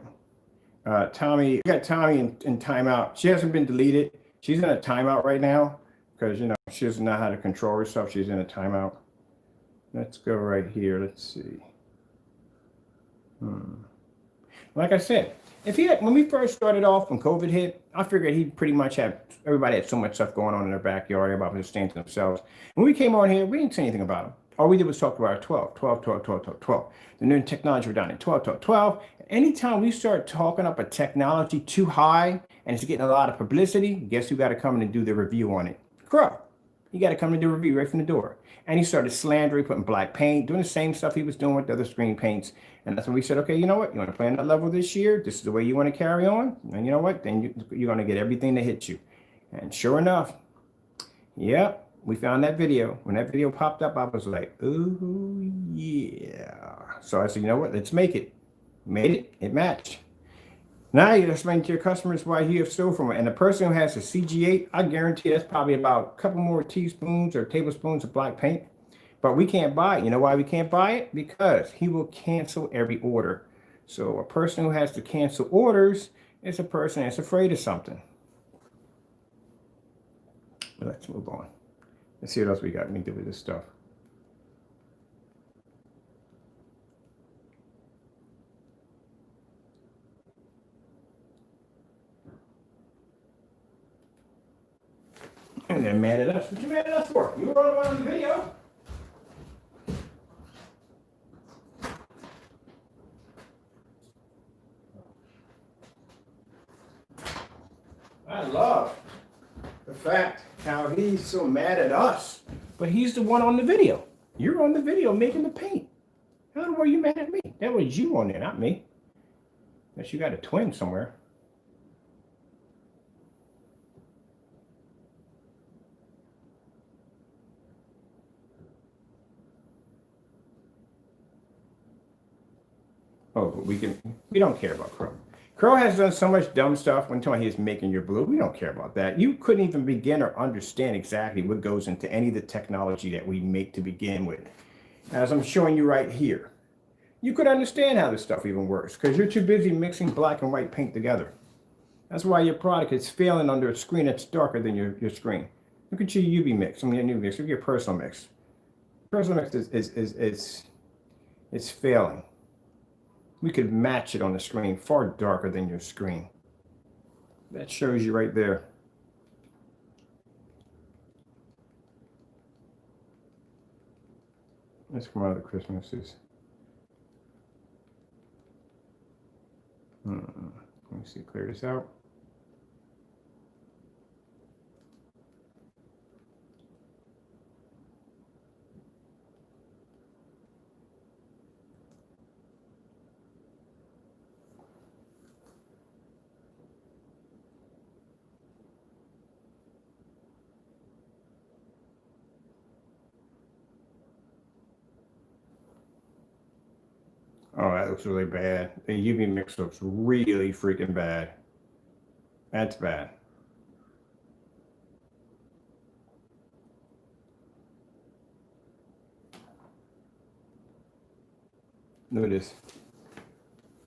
right. Tommy, we got Tommy in timeout. She hasn't been deleted. She's in a timeout right now because, you know, she doesn't know how to control herself. She's in a timeout. Let's go right here. Let's see. Like I said, if he had, when we first started off, when COVID hit, I figured he pretty much had, everybody had so much stuff going on in their backyard, everybody was staying to themselves. When we came on here, we didn't say anything about him. All we did was talk about 12. The new technology we're down in 12. Anytime we start talking up a technology too high and it's getting a lot of publicity, guess who got to come in and do the review on it? Crow. He got to come and do a review right from the door. And he started slandering, putting black paint, doing the same stuff he was doing with the other screen paints. And that's when we said, okay, you know what? You want to play on that level this year? This is the way you want to carry on? And you know what? Then you're going to get everything that hits you. And sure enough, yep. We found that video. When that video popped up, I was like, ooh, yeah. So I said, you know what? Let's make it. Made it. It matched. Now you explain to your customers why you have stole from it. And the person who has a CG8, I guarantee that's probably about a couple more teaspoons or tablespoons of black paint. But we can't buy it. You know why we can't buy it? Because he will cancel every order. So a person who has to cancel orders is a person that's afraid of something. But let's move on. Let's see what else we got. Let me do with this stuff. And they're mad at us. What you mad at us for? You were on the video. I love the fact how he's so mad at us, but he's the one on the video. You're on the video making the paint. How were you mad at me? That was you on there, not me. Unless you got a twin somewhere. Oh, but we don't care about Crow. Crow has done so much dumb stuff when he's making your blue. We don't care about that. You couldn't even begin or understand exactly what goes into any of the technology that we make to begin with. As I'm showing you right here, you could understand how this stuff even works because you're too busy mixing black and white paint together. That's why your product is failing under a screen that's darker than your screen. Look at your UV mix. I mean, your UV mix. Look at your personal mix. Personal mix is failing. We could match it on the screen, far darker than your screen. That shows you right there. Let's come out of the Christmases. Let me see, clear this out. Oh, that looks really bad. The UV mix looks really freaking bad. That's bad. Look at this.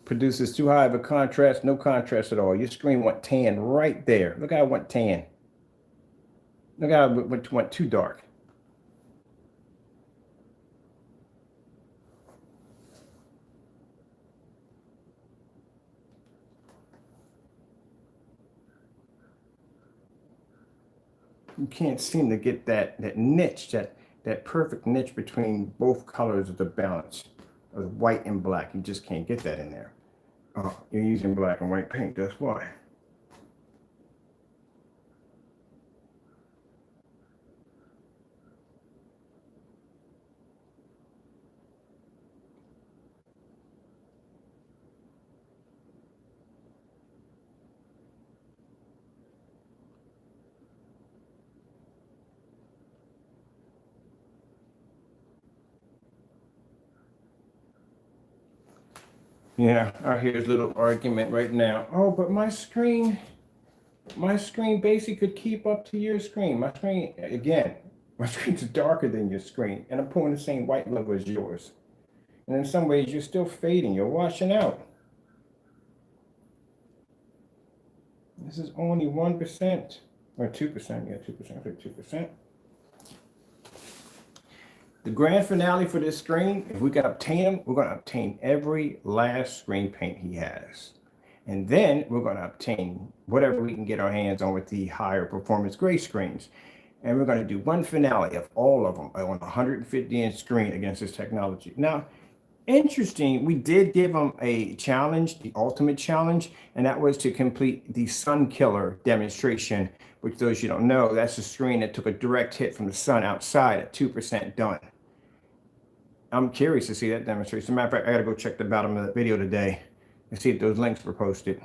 Produces too high of a contrast, no contrast at all. Your screen went tan right there. Look how it went tan. Look how it went too dark. You can't seem to get that niche, that perfect niche between both colors of the balance of white and black. You just can't get that in there. Oh, you're using black and white paint. That's why. Yeah, I hear this little argument right now. Oh, but my screen basically could keep up to your screen. My screen, again, my screen's darker than your screen, and I'm pulling the same white level as yours. And in some ways, you're still fading. You're washing out. This is only 1% or 2%. Yeah, 2%. 2%. The grand finale for this screen, if we can obtain them, we're going to obtain every last screen paint he has. And then we're going to obtain whatever we can get our hands on with the higher performance gray screens. And we're going to do one finale of all of them on a 150-inch screen against this technology. Now, interesting, we did give them a challenge, the ultimate challenge, and that was to complete the sun killer demonstration, which those you don't know, that's a screen that took a direct hit from the sun outside at 2% done. I'm curious to see that demonstration. As a matter of fact, I got to go check the bottom of the video today and see if those links were posted.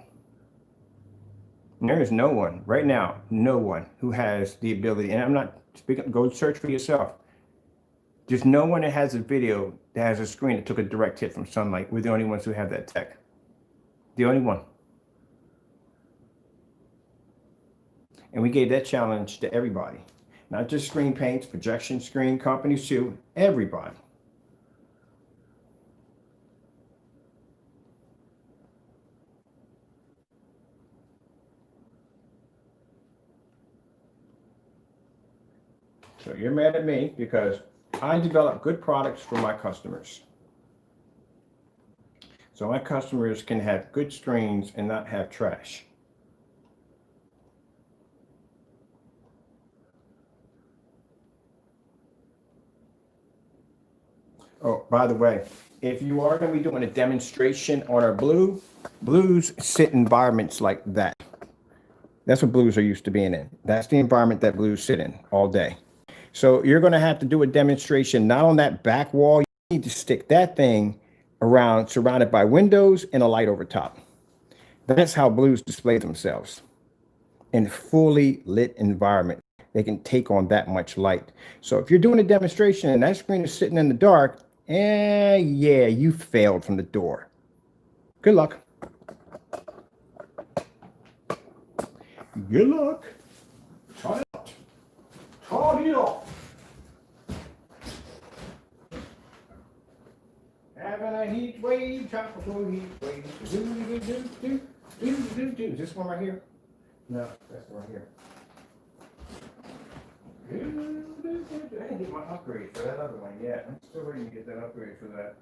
And there is no one right now, no one who has the ability, and I'm not speaking, go search for yourself. There's no one that has a video that has a screen that took a direct hit from sunlight. We're the only ones who have that tech. The only one. And we gave that challenge to everybody. Not just screen paints, projection screen companies too, everybody. So you're mad at me because I develop good products for my customers. So my customers can have good screens and not have trash. Oh, by the way, if you are going to be doing a demonstration on our blues sit in environments like that. That's what blues are used to being in. That's the environment that blues sit in all day. So you're going to have to do a demonstration, not on that back wall. You need to stick that thing around, surrounded by windows and a light over top. That's how blues display themselves in fully lit environment. They can take on that much light. So if you're doing a demonstration and that screen is sitting in the dark, yeah, you failed from the door. Good luck. Good luck. Try it out. Try it out. Having a heat wave, tropical heat wave. Is this one right here? No, that's the one here. I didn't get my upgrade for that other one yet. I'm still waiting to get that upgrade for that.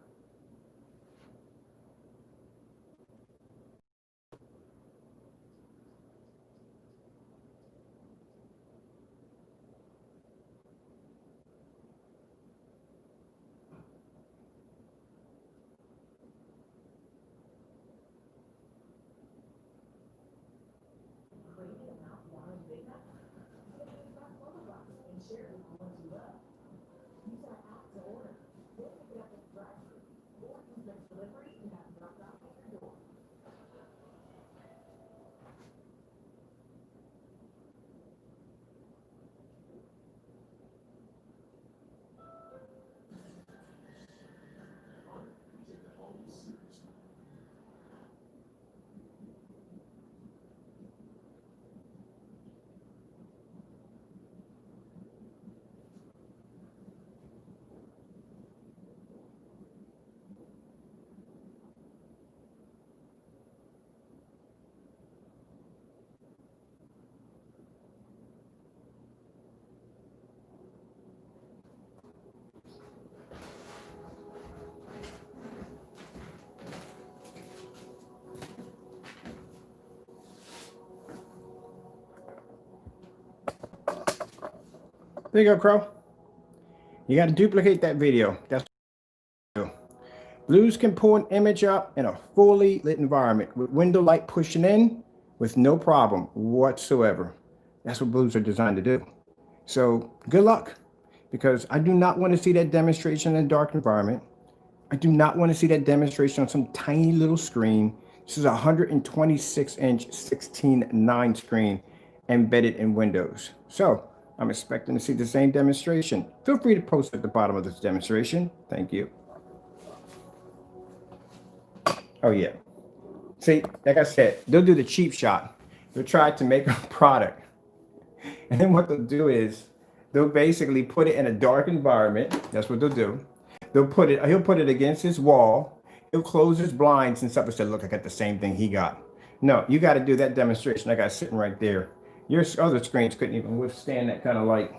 There you go, Crow. You got to duplicate that video. That's what you do. Blues can pull an image up in a fully lit environment with window light pushing in with no problem whatsoever. That's what blues are designed to do. So good luck, because I do not want to see that demonstration in a dark environment. I do not want to see that demonstration on some tiny little screen. This is a 126-inch 16:9 screen embedded in Windows. So I'm expecting to see the same demonstration. Feel free to post at the bottom of this demonstration. Thank you. Oh yeah. See, like I said, they'll do the cheap shot. They'll try to make a product. And then what they'll do is they'll basically put it in a dark environment. That's what they'll do. He'll put it against his wall. He'll close his blinds and stuff and say, look, I got the same thing he got. No, you got to do that demonstration I got sitting right there. Your other screens couldn't even withstand that kind of light.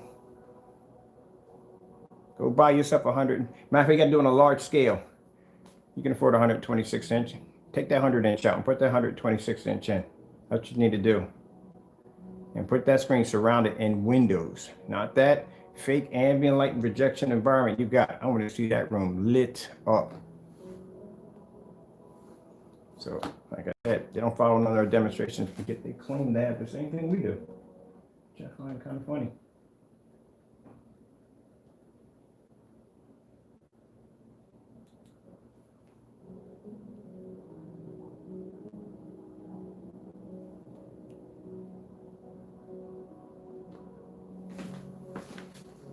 Go buy yourself 100. Matter of fact, you got to do it on a large scale. You can afford a 126-inch. Take that 100-inch out and put that 126-inch in. That's what you need to do. And put that screen surrounded in windows, not that fake ambient light and projection environment you got. I want to see that room lit up. So, like I said, they don't follow none of our demonstrations. They claim to have the same thing we do, which I find kind of funny.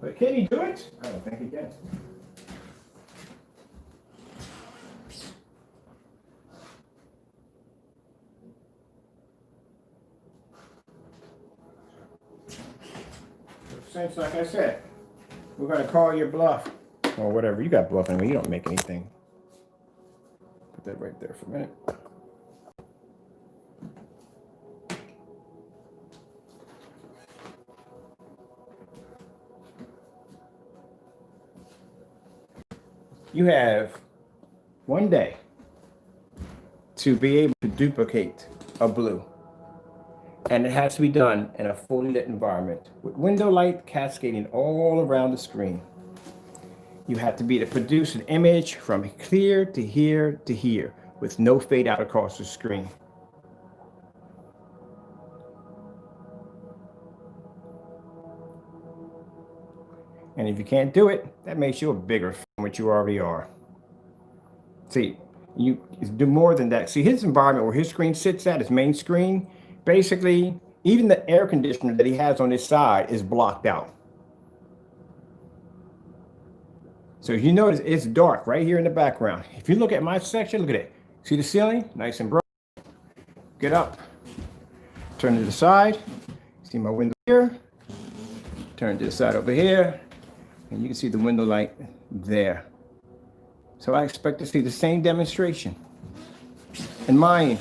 But can he do it? I don't think he can. Since, like I said, we're going to call your bluff. Or whatever. You got bluff anyway. You don't make anything. Put that right there for a minute. You have one day to be able to duplicate a blue. And it has to be done in a fully lit environment with window light cascading all around the screen. You have to be able to produce an image from here to here to here with no fade out across the screen. And if you can't do it, that makes you a bigger fan, which you already are. See, you do more than that. See, his environment where his screen sits at, his main screen, basically, even the air conditioner that he has on his side is blocked out. So if you notice, it's dark right here in the background. If you look at my section, look at it. See the ceiling? Nice and bright. Get up. Turn to the side. See my window here. Turn to the side over here. And you can see the window light there. So I expect to see the same demonstration. And mine's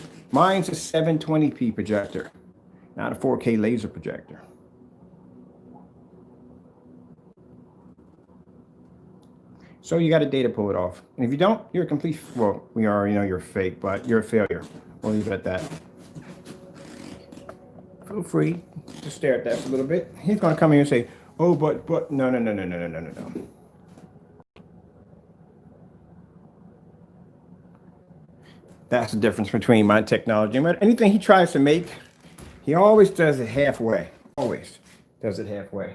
a 720p projector, not a 4K laser projector. So you got a day to pull it off. And if you don't, you're a complete, well, we already know you're fake, but you're a failure. We'll leave it at that. Feel free to stare at that for a little bit. He's going to come here and say, oh, but, no. That's the difference between my technology. Anything he tries to make, he always does it halfway. Always does it halfway.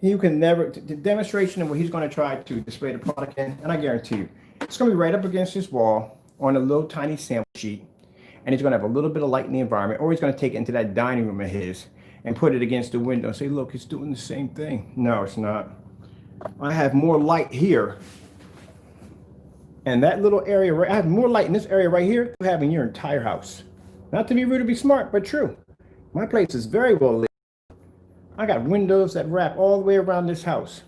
You can never, the demonstration of what he's going to try to display the product in, and I guarantee you, it's going to be right up against his wall on a little tiny sample sheet, and he's going to have a little bit of light in the environment, or he's going to take it into that dining room of his and put it against the window and say, look, it's doing the same thing. No, it's not. I have more light here. And that little area, I have more light in this area right here than you have in your entire house. Not to be rude or be smart, but true. My place is very well lit. I got windows that wrap all the way around this house.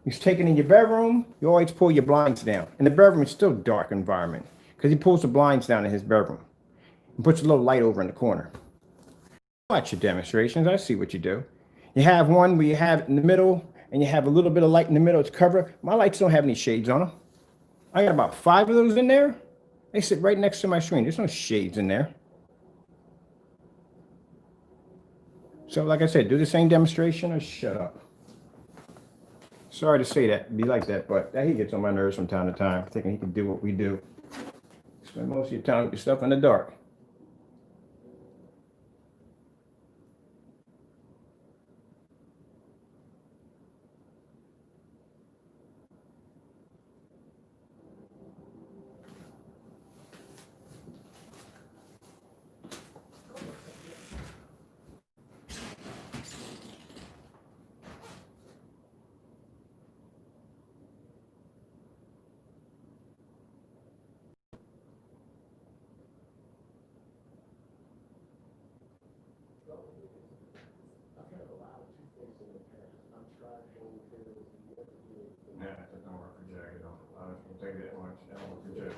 You take it in your bedroom, you always pull your blinds down. And the bedroom is still a dark environment because he pulls the blinds down in his bedroom and puts a little light over in the corner. Watch your demonstrations. I see what you do. You have one where you have it in the middle and you have a little bit of light in the middle to cover. My lights don't have any shades on them. I got about 5 of those in there. They sit right next to my screen. There's no shades in there. So like I said, do the same demonstration or shut up. Sorry to say that, be like that, but he gets on my nerves from time to time, thinking he can do what we do. Spend most of your time with your stuff in the dark. Yeah, that don't work for Jack. I don't think that much. That don't work for Jack.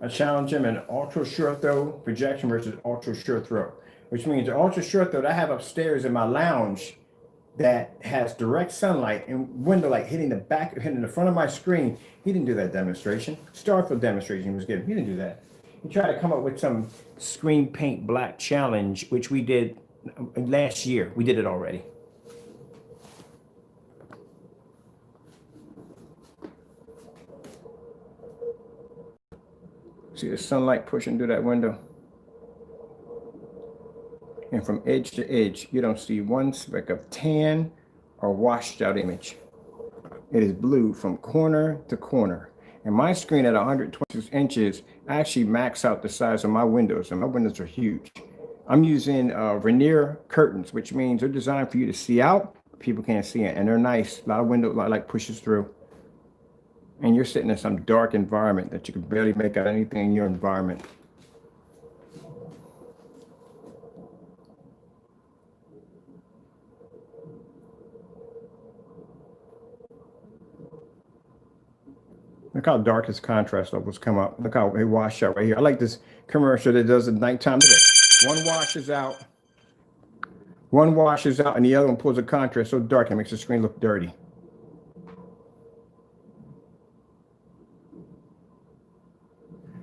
I challenge him in ultra short throw projection versus ultra short throw, which means the ultra short throw that I have upstairs in my lounge that has direct sunlight and window light hitting the front of my screen. He didn't do that demonstration. Starfield demonstration he was giving. He didn't do that. He tried to come up with some screen paint black challenge, which we did last year. We did it already. See the sunlight pushing through that window? And from edge to edge, you don't see one speck of tan or washed out image. It is blue from corner to corner. And my screen at 126 inches actually max out the size of my windows, and my windows are huge. I'm using veneer curtains, which means they're designed for you to see out. People can't see it, and they're nice. A lot of window light pushes through. And you're sitting in some dark environment that you can barely make out anything in your environment. Look how dark his contrast levels come up. Look how they wash out right here. I like this commercial that does at nighttime. Look at it. One washes out, and the other one pulls a contrast so dark it makes the screen look dirty.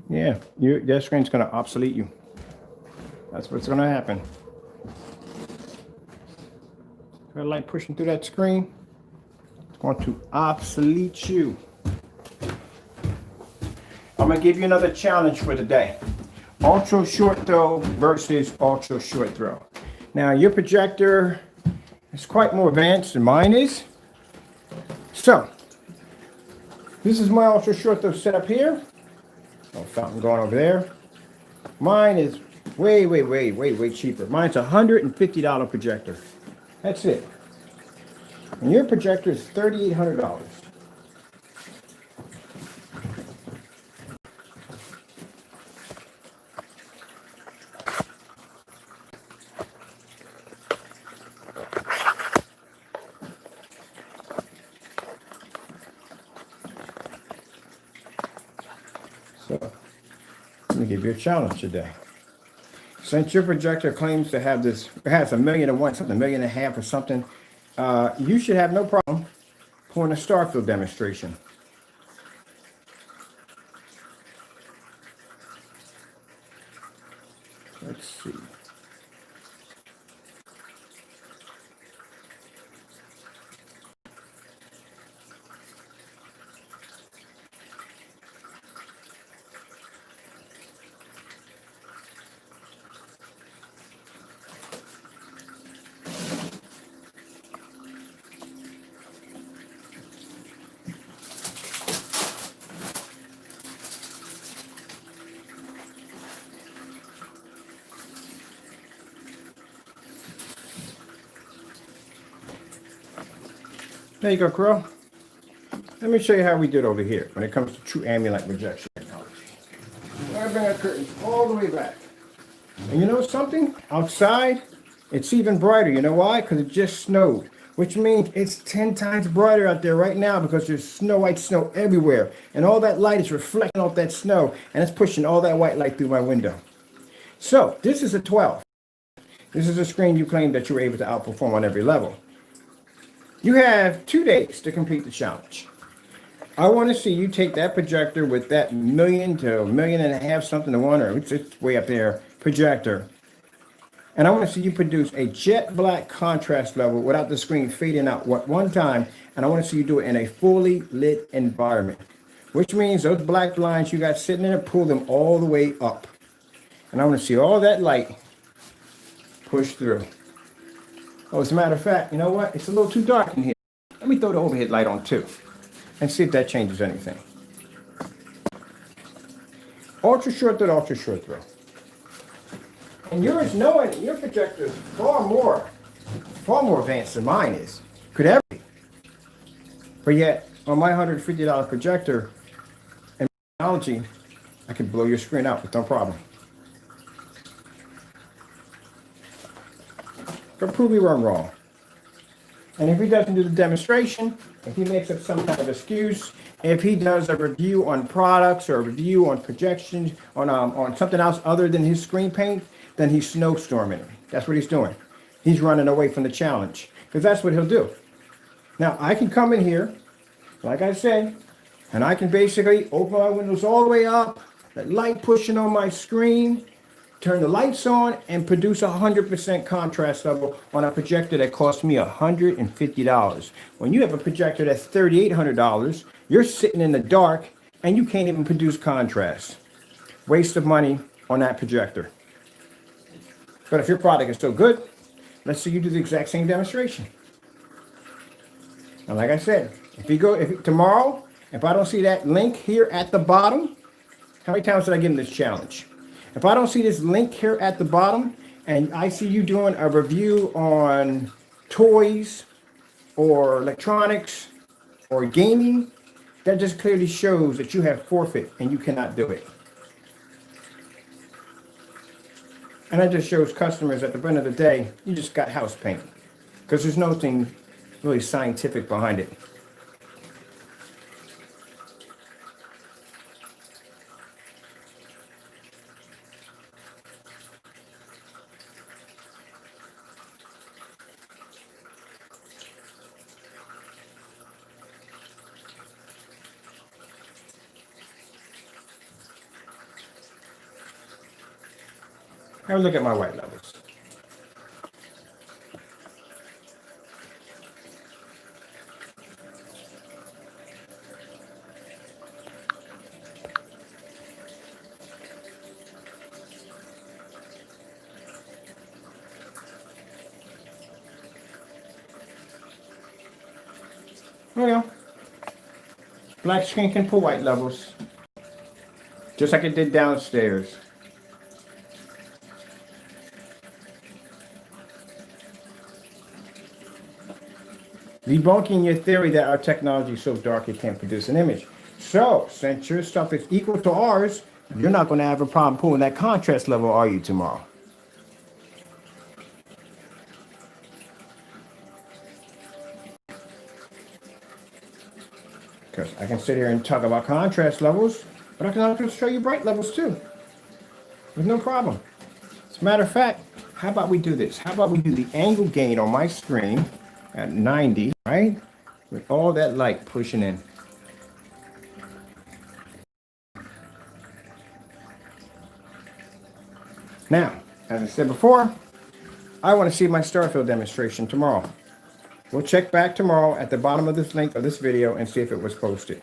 Yeah, that screen's going to obsolete you. That's what's going to happen. Got light pushing through that screen. It's going to obsolete you. I'm going to give you another challenge for today. Ultra short throw versus ultra short throw. Now, your projector is quite more advanced than mine is. So, this is my ultra short throw setup here. Oh, fountain going over there. Mine is way cheaper. Mine's a $150 projector. That's it. And your projector is $3,800. So, let me give you a challenge today. Since your projector claims to have this, it has $1 million and one, something, $1.5 million or something, you should have no problem pulling a Starfield demonstration. Let's see. There you go, Crow. Let me show you how we did over here when it comes to true ambient light projection technology. I bring our curtains all the way back. And you know something? Outside, it's even brighter. You know why? Because it just snowed, which means it's 10 times brighter out there right now because there's white snow everywhere. And all that light is reflecting off that snow, and it's pushing all that white light through my window. So this is a 12. This is a screen you claim that you were able to outperform on every level. You have 2 days to complete the challenge. I want to see you take that projector with that million to a million and a half something to one, or it's way up there, projector. And I want to see you produce a jet black contrast level without the screen fading out one time. And I want to see you do it in a fully lit environment, which means those black blinds you got sitting there, pull them all the way up. And I want to see all that light push through. Oh, as a matter of fact, you know what? It's a little too dark in here. Let me throw the overhead light on too and see if that changes anything. Ultra short throw, ultra short throw. And yours, knowing your projector is far more advanced than mine is. Could ever be. But yet, on my $150 projector and technology, I could blow your screen out with no problem. But prove me wrong. And if he doesn't do the demonstration, if he makes up some kind of excuse, if he does a review on products or a review on projections, on something else other than his screen paint, then he's snowstorming. That's what he's doing. He's running away from the challenge, because that's what he'll do. Now, I can come in here, like I said, and I can basically open my windows all the way up, that light pushing on my screen, turn the lights on, and produce 100% contrast level on a projector that cost me $150. When you have a projector that's $3,800, you're sitting in the dark and you can't even produce contrast. Waste of money on that projector. But if your product is so good, let's see you do the exact same demonstration. And like I said, tomorrow, if I don't see that link here at the bottom, how many times did I give him this challenge? If I don't see this link here at the bottom, and I see you doing a review on toys or electronics or gaming, that just clearly shows that you have forfeit and you cannot do it. And that just shows customers at the end of the day, you just got house paint, because there's nothing really scientific behind it. Have a look at my white levels. Oh yeah. Black screen can pull white levels, just like it did downstairs. Debunking your theory that our technology is so dark it can't produce an image. So, since your stuff is equal to ours, you're not going to have a problem pulling that contrast level, are you, tomorrow? Because I can sit here and talk about contrast levels, but I can also show you bright levels too, with no problem. As a matter of fact, how about we do this? How about we do the angle gain on my screen at 90, right? With all that light pushing in. Now, as I said before, I want to see my Starfield demonstration tomorrow. We'll check back tomorrow at the bottom of this link of this video and see if it was posted.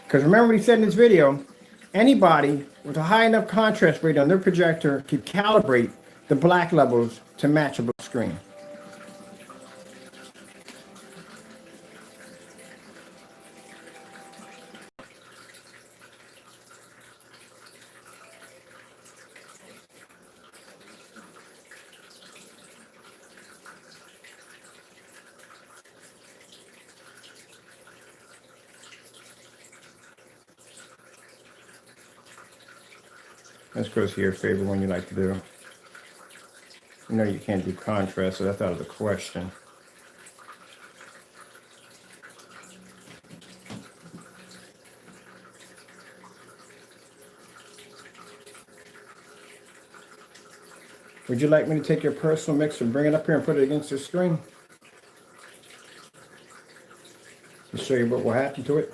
Because remember what he said in this video, anybody with a high enough contrast rate on their projector can calibrate the black levels to match a black screen. Let's go to your favorite one you like to do. You know you can't do contrast, so that's out of the question. Would you like me to take your personal mix and bring it up here and put it against the screen? To show you what will happen to it.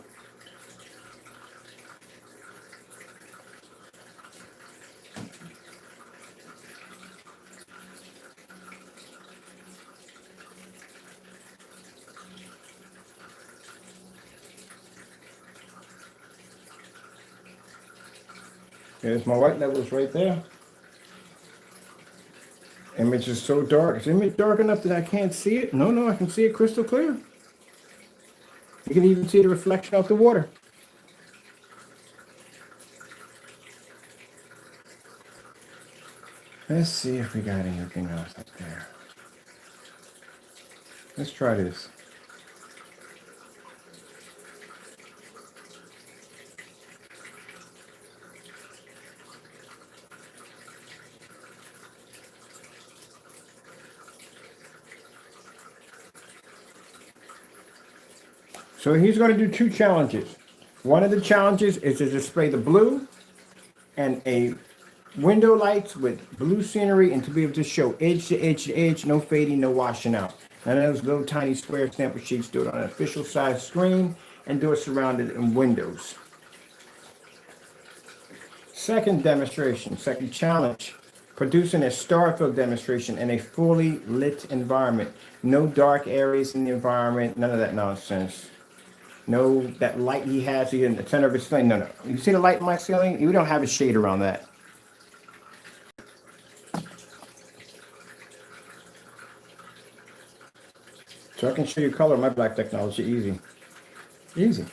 There's my white levels right there. Image is so dark. Is the image dark enough that I can't see it? No, I can see it crystal clear. You can even see the reflection of the water. Let's see if we got anything else up there. Let's try this. So he's going to do two challenges. One of the challenges is to display the blue and a window lights with blue scenery and to be able to show edge to edge to edge, no fading, no washing out. None of those little tiny square sample sheets. Do it on an official size screen and do it surrounded in windows. Second demonstration, second challenge, producing a star field demonstration in a fully lit environment. No dark areas in the environment, none of that nonsense. No, that light he has here in the center of his ceiling. No. You see the light in my ceiling? We don't have a shade around that. So I can show you color my black technology easy. Easy.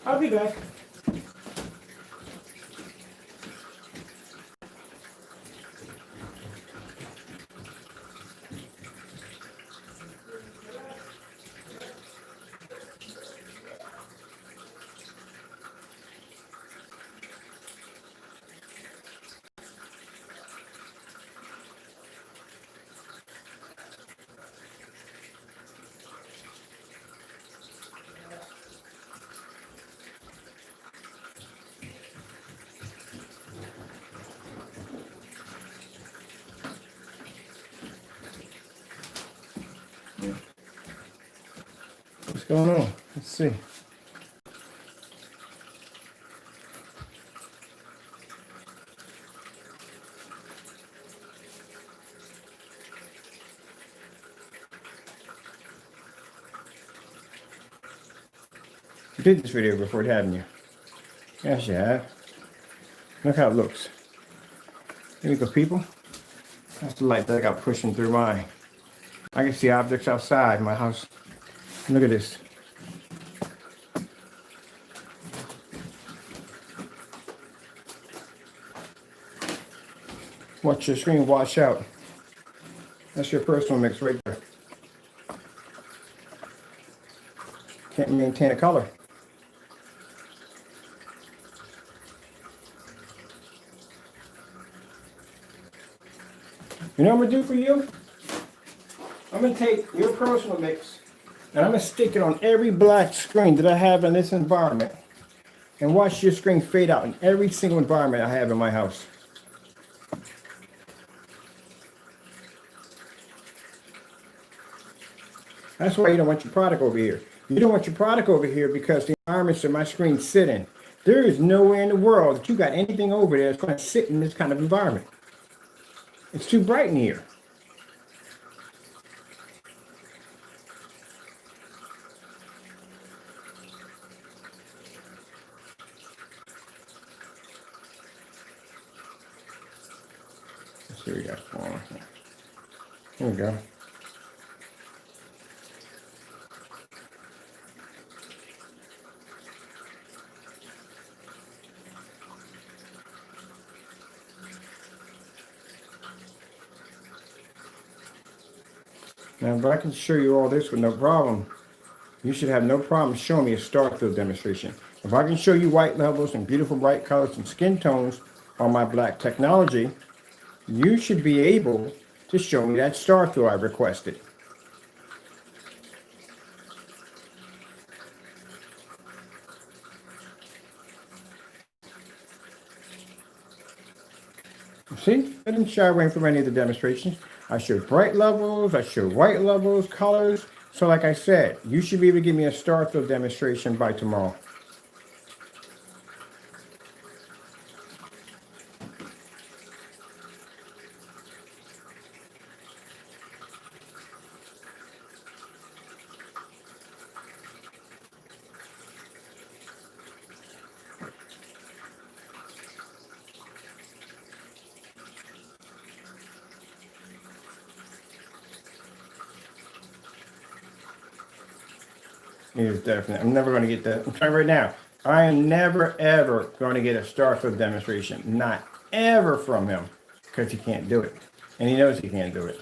I'll be back. What's going on? Let's see. You did this video before, haven't you? Yes, you have. Look how it looks. Here we go, people. That's the light that I got pushing through mine. I can see objects outside my house. Look at this. Watch your screen wash out. That's your personal mix right there. Can't maintain a color. You know what I'm gonna do for you? I'm gonna take your personal mix and I'm gonna stick it on every black screen that I have in this environment and watch your screen fade out in every single environment I have in my house. That's why you don't want your product over here. You don't want your product over here because the environments that my screens sit in. There is nowhere in the world that you got anything over there that's going to sit in this kind of environment. It's too bright in here. Let's see what we got going on here. Here we go. Now, if I can show you all this with no problem, you should have no problem showing me a star field demonstration. If I can show you white levels and beautiful bright colors and skin tones on my black technology, you should be able to show me that star field I requested. See, I didn't shy away from any of the demonstrations. I showed bright levels, I showed white levels, colors. So like I said, you should be able to give me a star field demonstration by tomorrow. He is definitely. I'm never going to get that. I'm trying right now. I am never ever going to get a star field demonstration. Not ever from him, because he can't do it, and he knows he can't do it.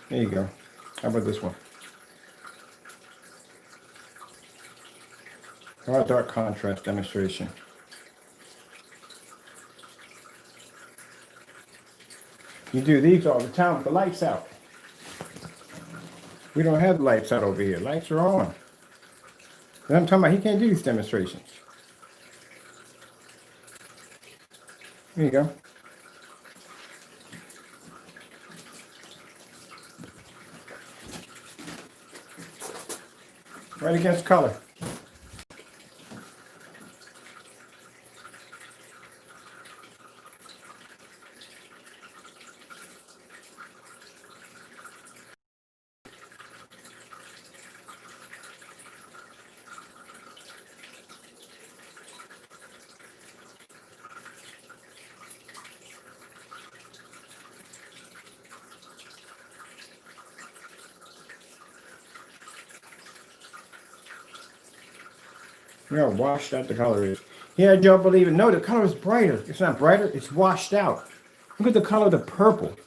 There you go. How about this one? How about dark contrast demonstration? You do these all the time with the lights out. We don't have the lights out over here. Lights are on. And I'm talking about he can't do these demonstrations. There you go. Right against color. You know how washed out the color is. Yeah, don't believe it. No, the color is brighter. It's not brighter, it's washed out. Look at the color of the purple.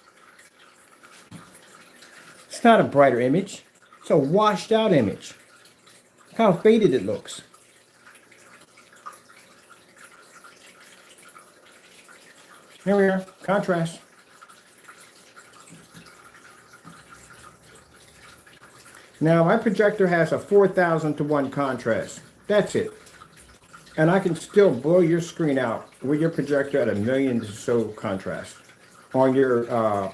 It's not a brighter image. It's a washed out image. Look how faded it looks. Here we are, contrast. Now my projector has a 4,000 to 1 contrast. That's it. And I can still blow your screen out with your projector at 1,000,000 or so contrast on your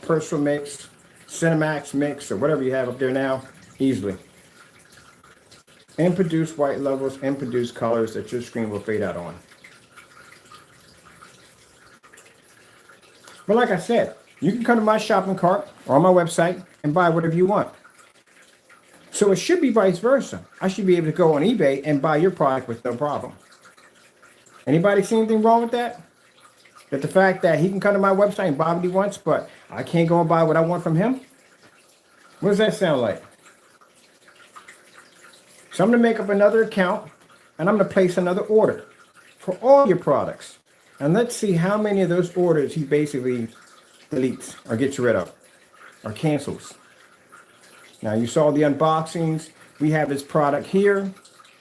Personal Mix, Cinemax Mix, or whatever you have up there now, easily. And produce white levels and produce colors that your screen will fade out on. But like I said, you can come to my shopping cart or on my website and buy whatever you want. So it should be vice versa. I should be able to go on eBay and buy your product with no problem. Anybody see anything wrong with that? That the fact that he can come to my website and buy what he wants, but I can't go and buy what I want from him? What does that sound like? So I'm going to make up another account and I'm going to place another order for all your products. And let's see how many of those orders he basically deletes or gets rid of or cancels. Now you saw the unboxings. We have this product here. You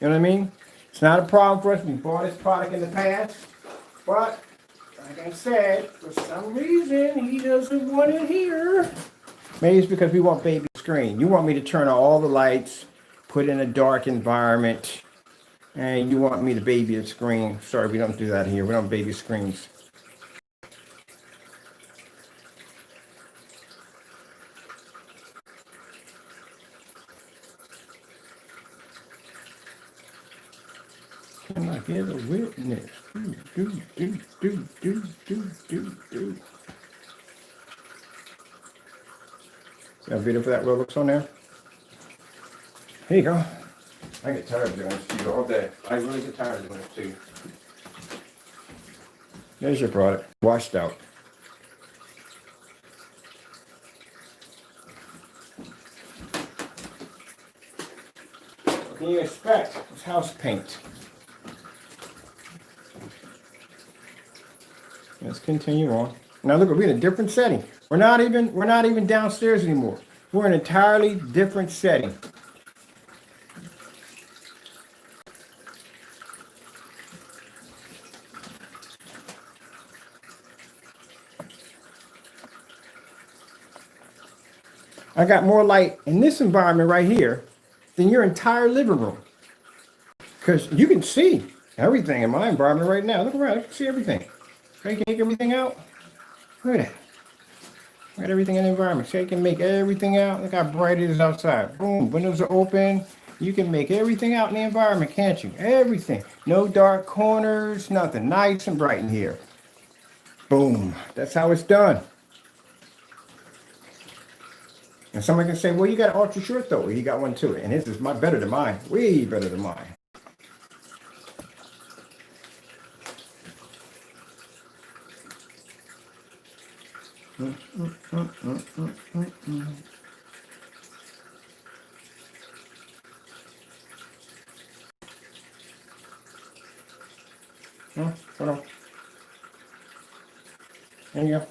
know what I mean? It's not a problem for us. We bought this product in the past. But, like I said, for some reason, he doesn't want it here. Maybe it's because we want baby screen. You want me to turn on all the lights, put in a dark environment, and you want me to baby a screen. Sorry, we don't do that here. We don't baby screens. Can I get a witness? Do. See how beautiful that looks on there? Here you go. I get tired of doing this to you all day. I really get tired of doing this to you. There's your product, washed out. What can you expect? It's house paint. Let's continue on. Now look, we're in a different setting. We're not even downstairs anymore. We're in an entirely different setting. I got more light in this environment right here than your entire living room. Because you can see everything in my environment right now. Look around, you can see everything. Okay, can you make everything out? Look at that. Look at everything in the environment. So you can make everything out. Look how bright it is outside. Boom, windows are open. You can make everything out in the environment, can't you? Everything. No dark corners, nothing. Nice and bright in here. Boom. That's how it's done. And somebody can say, well, you got an ultra short though. Well, you got one too. And his is better than mine. Way better than mine. Hold on. There you go.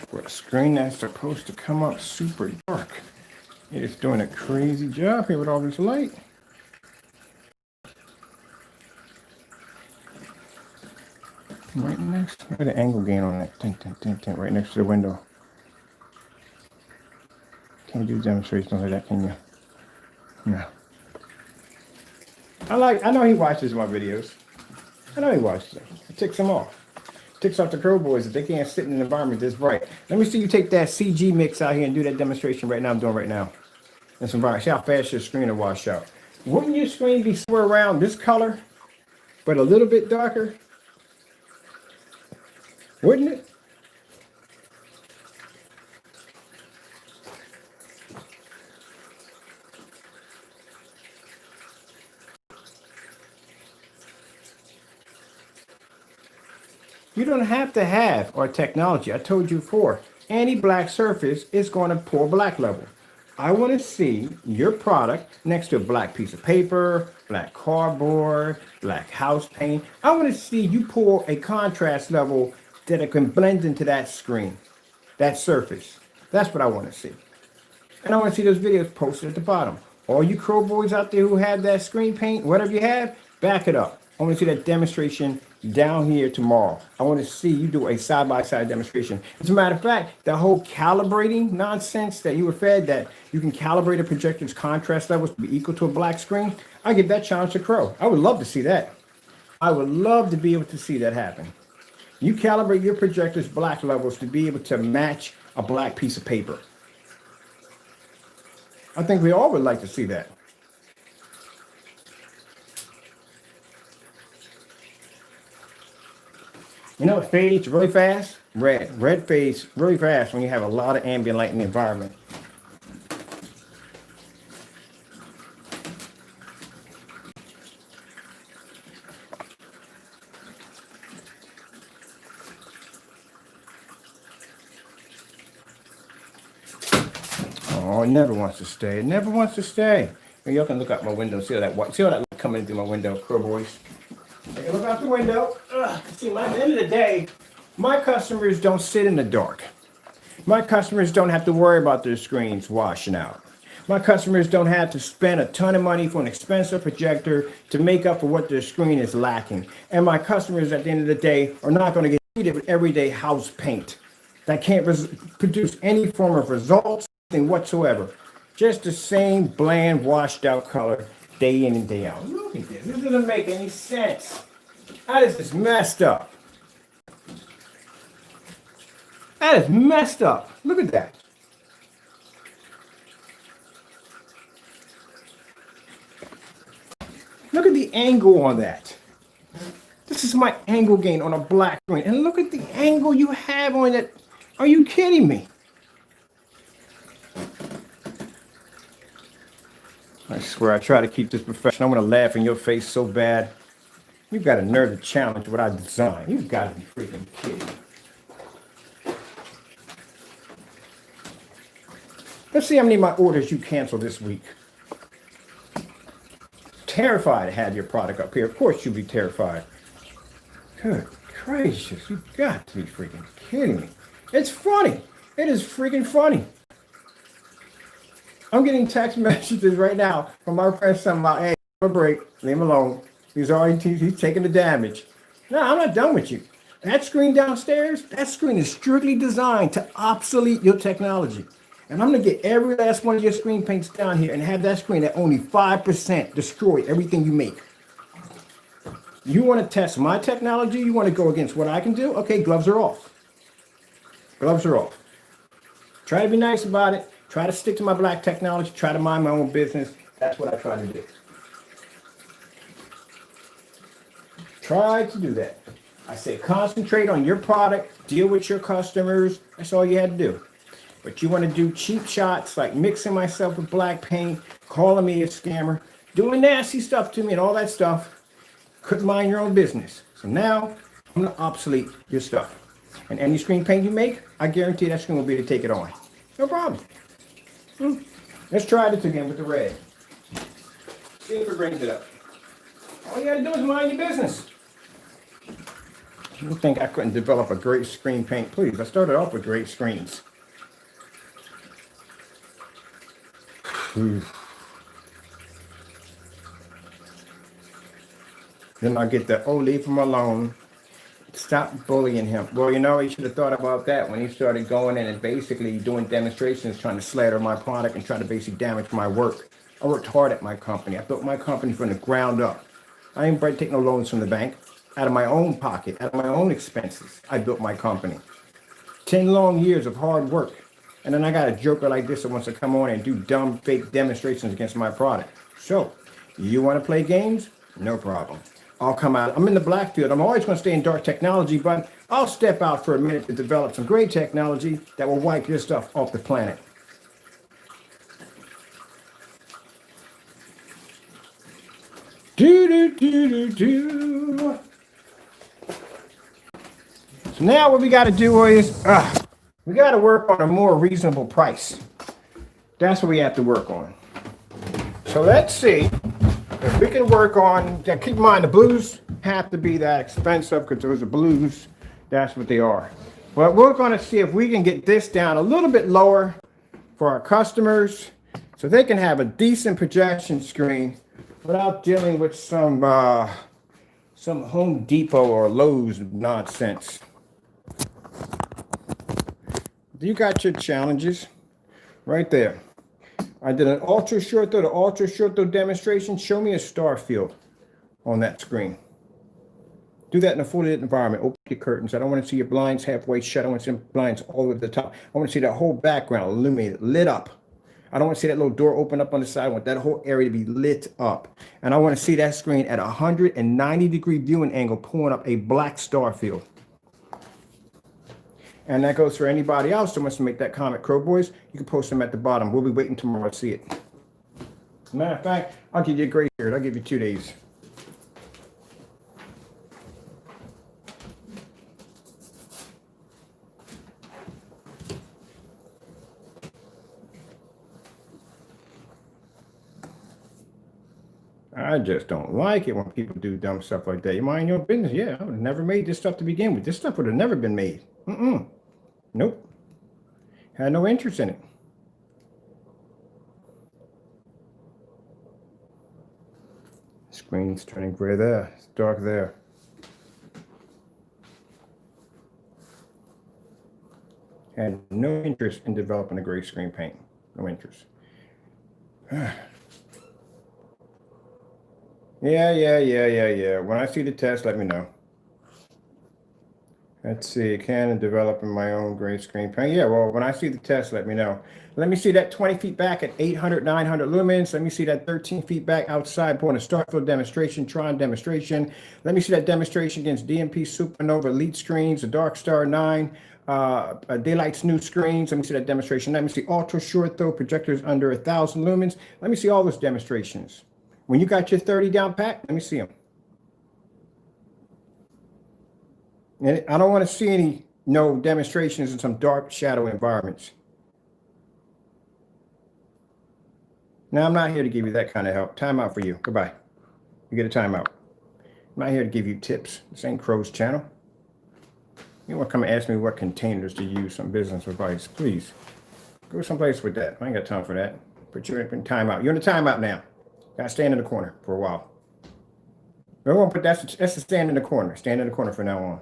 For a screen that's supposed to come up super dark. It is doing a crazy job here with all this light. Right next, look at the angle gain on that. Right next to the window. Can't do demonstrations like that, can you? No. I know he watches my videos. I know he watches them. It ticks him off. Ticks off the crow boys if they can't sit in an environment this bright. Let me see you take that CG mix out here and do that demonstration right now. I'm doing right now. That's environment. See how fast your screen will wash out. Wouldn't your screen be somewhere around this color, but a little bit darker? Wouldn't it? You don't have to have our technology. I told you before, any black surface is going to pour black level. I want to see your product next to a black piece of paper, black cardboard, black house paint. I want to see you pour a contrast level that it can blend into that screen, that surface. That's what I want to see. And I want to see those videos posted at the bottom. All you crow boys out there who have that screen paint, whatever you have, back it up. I want to see that demonstration down here tomorrow. I want to see you do a side-by-side demonstration. As a matter of fact, the whole calibrating nonsense that you were fed, that you can calibrate a projector's contrast levels to be equal to a black screen, I give that challenge to Crow. I would love to see that. I would love to be able to see that happen. You calibrate your projector's black levels to be able to match a black piece of paper. I think we all would like to see that. You know what fades really fast? Red. Red fades really fast when you have a lot of ambient light in the environment. Oh, it never wants to stay. It never wants to stay. Y'all can look out my window, see all that light coming through my window, crow boys. Take a look out the window. See, at the end of the day, my customers don't sit in the dark. My customers don't have to worry about their screens washing out. My customers don't have to spend a ton of money for an expensive projector to make up for what their screen is lacking. And my customers, at the end of the day, are not going to get treated with everyday house paint that can't produce any form of results whatsoever. Just the same bland, washed out color day in and day out. Look at this. This doesn't make any sense. That is just messed up. That is messed up. Look at that. Look at the angle on that. This is my angle gain on a black screen. And look at the angle you have on it. Are you kidding me? I swear, I try to keep this professional. I'm going to laugh in your face so bad. You've got a nerve to challenge what I designed. You've got to be freaking kidding. Let's see how many of my orders you canceled this week. Terrified to have your product up here. Of course you'll be terrified. Good gracious, you've got to be freaking kidding me. It's funny. It is freaking funny. I'm getting text messages right now from my friends talking about, hey, a break. Leave him alone. He's taking the damage. No, I'm not done with you. That screen downstairs, that screen is strictly designed to obsolete your technology. And I'm going to get every last one of your screen paints down here and have that screen at only 5% destroy everything you make. You want to test my technology? You want to go against what I can do? Okay, gloves are off. Gloves are off. Try to be nice about it. Try to stick to my black technology. Try to mind my own business. That's what I try to do. Try to do that. I say concentrate on your product. Deal with your customers. That's all you had to do. But you want to do cheap shots like mixing myself with black paint, calling me a scammer, doing nasty stuff to me and all that stuff. Couldn't mind your own business. So now I'm going to obsolete your stuff. And any screen paint you make, I guarantee that screen will be able to take it on. No problem. Let's try this again with the red. See if it brings it up. All you got to do is mind your business. You think I couldn't develop a great screen paint? Please, I started off with great screens. Then I get the, oh, leave him alone. Stop bullying him. Well, you know, he should have thought about that when he started going in and basically doing demonstrations, trying to slander my product and trying to basically damage my work. I worked hard at my company. I built my company from the ground up. I ain't take no loans from the bank. Out of my own pocket, out of my own expenses, I built my company. 10 long years of hard work. And then I got a joker like this that wants to come on and do dumb, fake demonstrations against my product. So, you want to play games? No problem. I'll come out. I'm in the black field. I'm always going to stay in dark technology, but I'll step out for a minute to develop some great technology that will wipe your stuff off the planet. Do. So now what we got to do is, we got to work on a more reasonable price. That's what we have to work on. So let's see if we can work on, keep in mind the blues have to be that expensive because those are blues. That's what they are. But we're going to see if we can get this down a little bit lower for our customers so they can have a decent projection screen without dealing with some Home Depot or Lowe's nonsense. You got your challenges right there. I did an ultra short throw demonstration. Show me a star field on that screen. Do that in a fully lit environment. Open your curtains. I don't want to see your blinds halfway shut. I want to see blinds all over the top. I want to see that whole background illuminated, lit up. I don't want to see that little door open up on the side. I want that whole area to be lit up. And I want to see that screen at a 190-degree viewing angle pulling up a black star field. And that goes for anybody else that wants to make that comment. Crow Boys, you can post them at the bottom. We'll be waiting tomorrow to see it. Matter of fact, I'll give you a grace period. I'll give you 2 days. I just don't like it when people do dumb stuff like that. You mind your business? Yeah, I would have never made this stuff to begin with. This stuff would have never been made. Nope. Had no interest in it. Screen's turning gray there. It's dark there. Had no interest in developing a gray screen paint. No interest. Yeah. When I see the test, let me know. Let's see, can develop in my own gray screen paint. Yeah, well, when I see the test, let me know. Let me see that 20 feet back at 800, 900 lumens. Let me see that 13 feet back outside pulling a Starfield demonstration, Tron demonstration. Let me see that demonstration against DMP Supernova Elite screens, a Dark Star 9, Daylight's new screens. Let me see that demonstration. Let me see ultra short throw projectors under 1,000 lumens. Let me see all those demonstrations. When you got your 30 down pat, let me see them. And I don't want to see any demonstrations in some dark shadow environments. Now, I'm not here to give you that kind of help. Timeout for you. Goodbye. You get a timeout. I'm not here to give you tips. This ain't Crow's channel. You want to come and ask me what containers to use, some business advice. Please, go someplace with that. I ain't got time for that. Put you in timeout. You're in a timeout now. Gotta stand in the corner for a while. We're gonna put that's the stand in the corner. Stand in the corner from now on.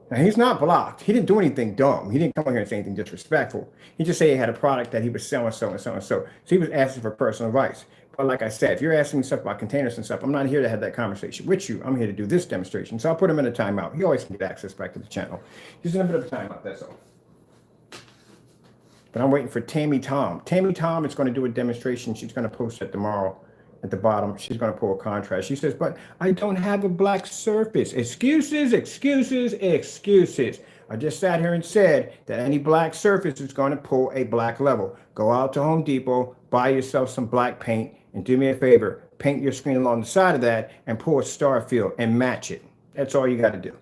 Now he's not blocked. He didn't do anything dumb. He didn't come on here and say anything disrespectful. He just said he had a product that he was selling, so and so and so. So he was asking for personal advice. But like I said, if you're asking me stuff about containers and stuff, I'm not here to have that conversation with you. I'm here to do this demonstration. So I'll put him in a timeout. He always can get access back to the channel. He's in a bit of a timeout, that's all. But I'm waiting for Tammy Tom. Tammy Tom is going to do a demonstration. She's going to post it tomorrow at the bottom. She's going to pull a contrast. She says, but I don't have a black surface. Excuses, excuses, excuses. I just sat here and said that any black surface is going to pull a black level. Go out to Home Depot, buy yourself some black paint, and do me a favor, paint your screen along the side of that and pull a star field and match it. That's all you got to do.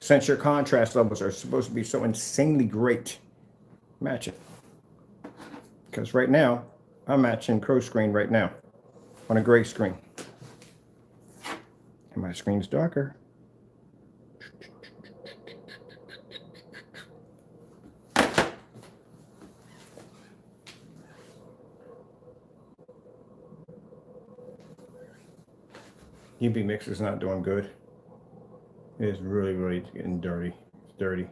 Since your contrast levels are supposed to be so insanely great, match it. Because right now, I'm matching Crow screen right now on a gray screen. And my screen's darker. UV mix is not doing good. It is really, really getting dirty. It's dirty.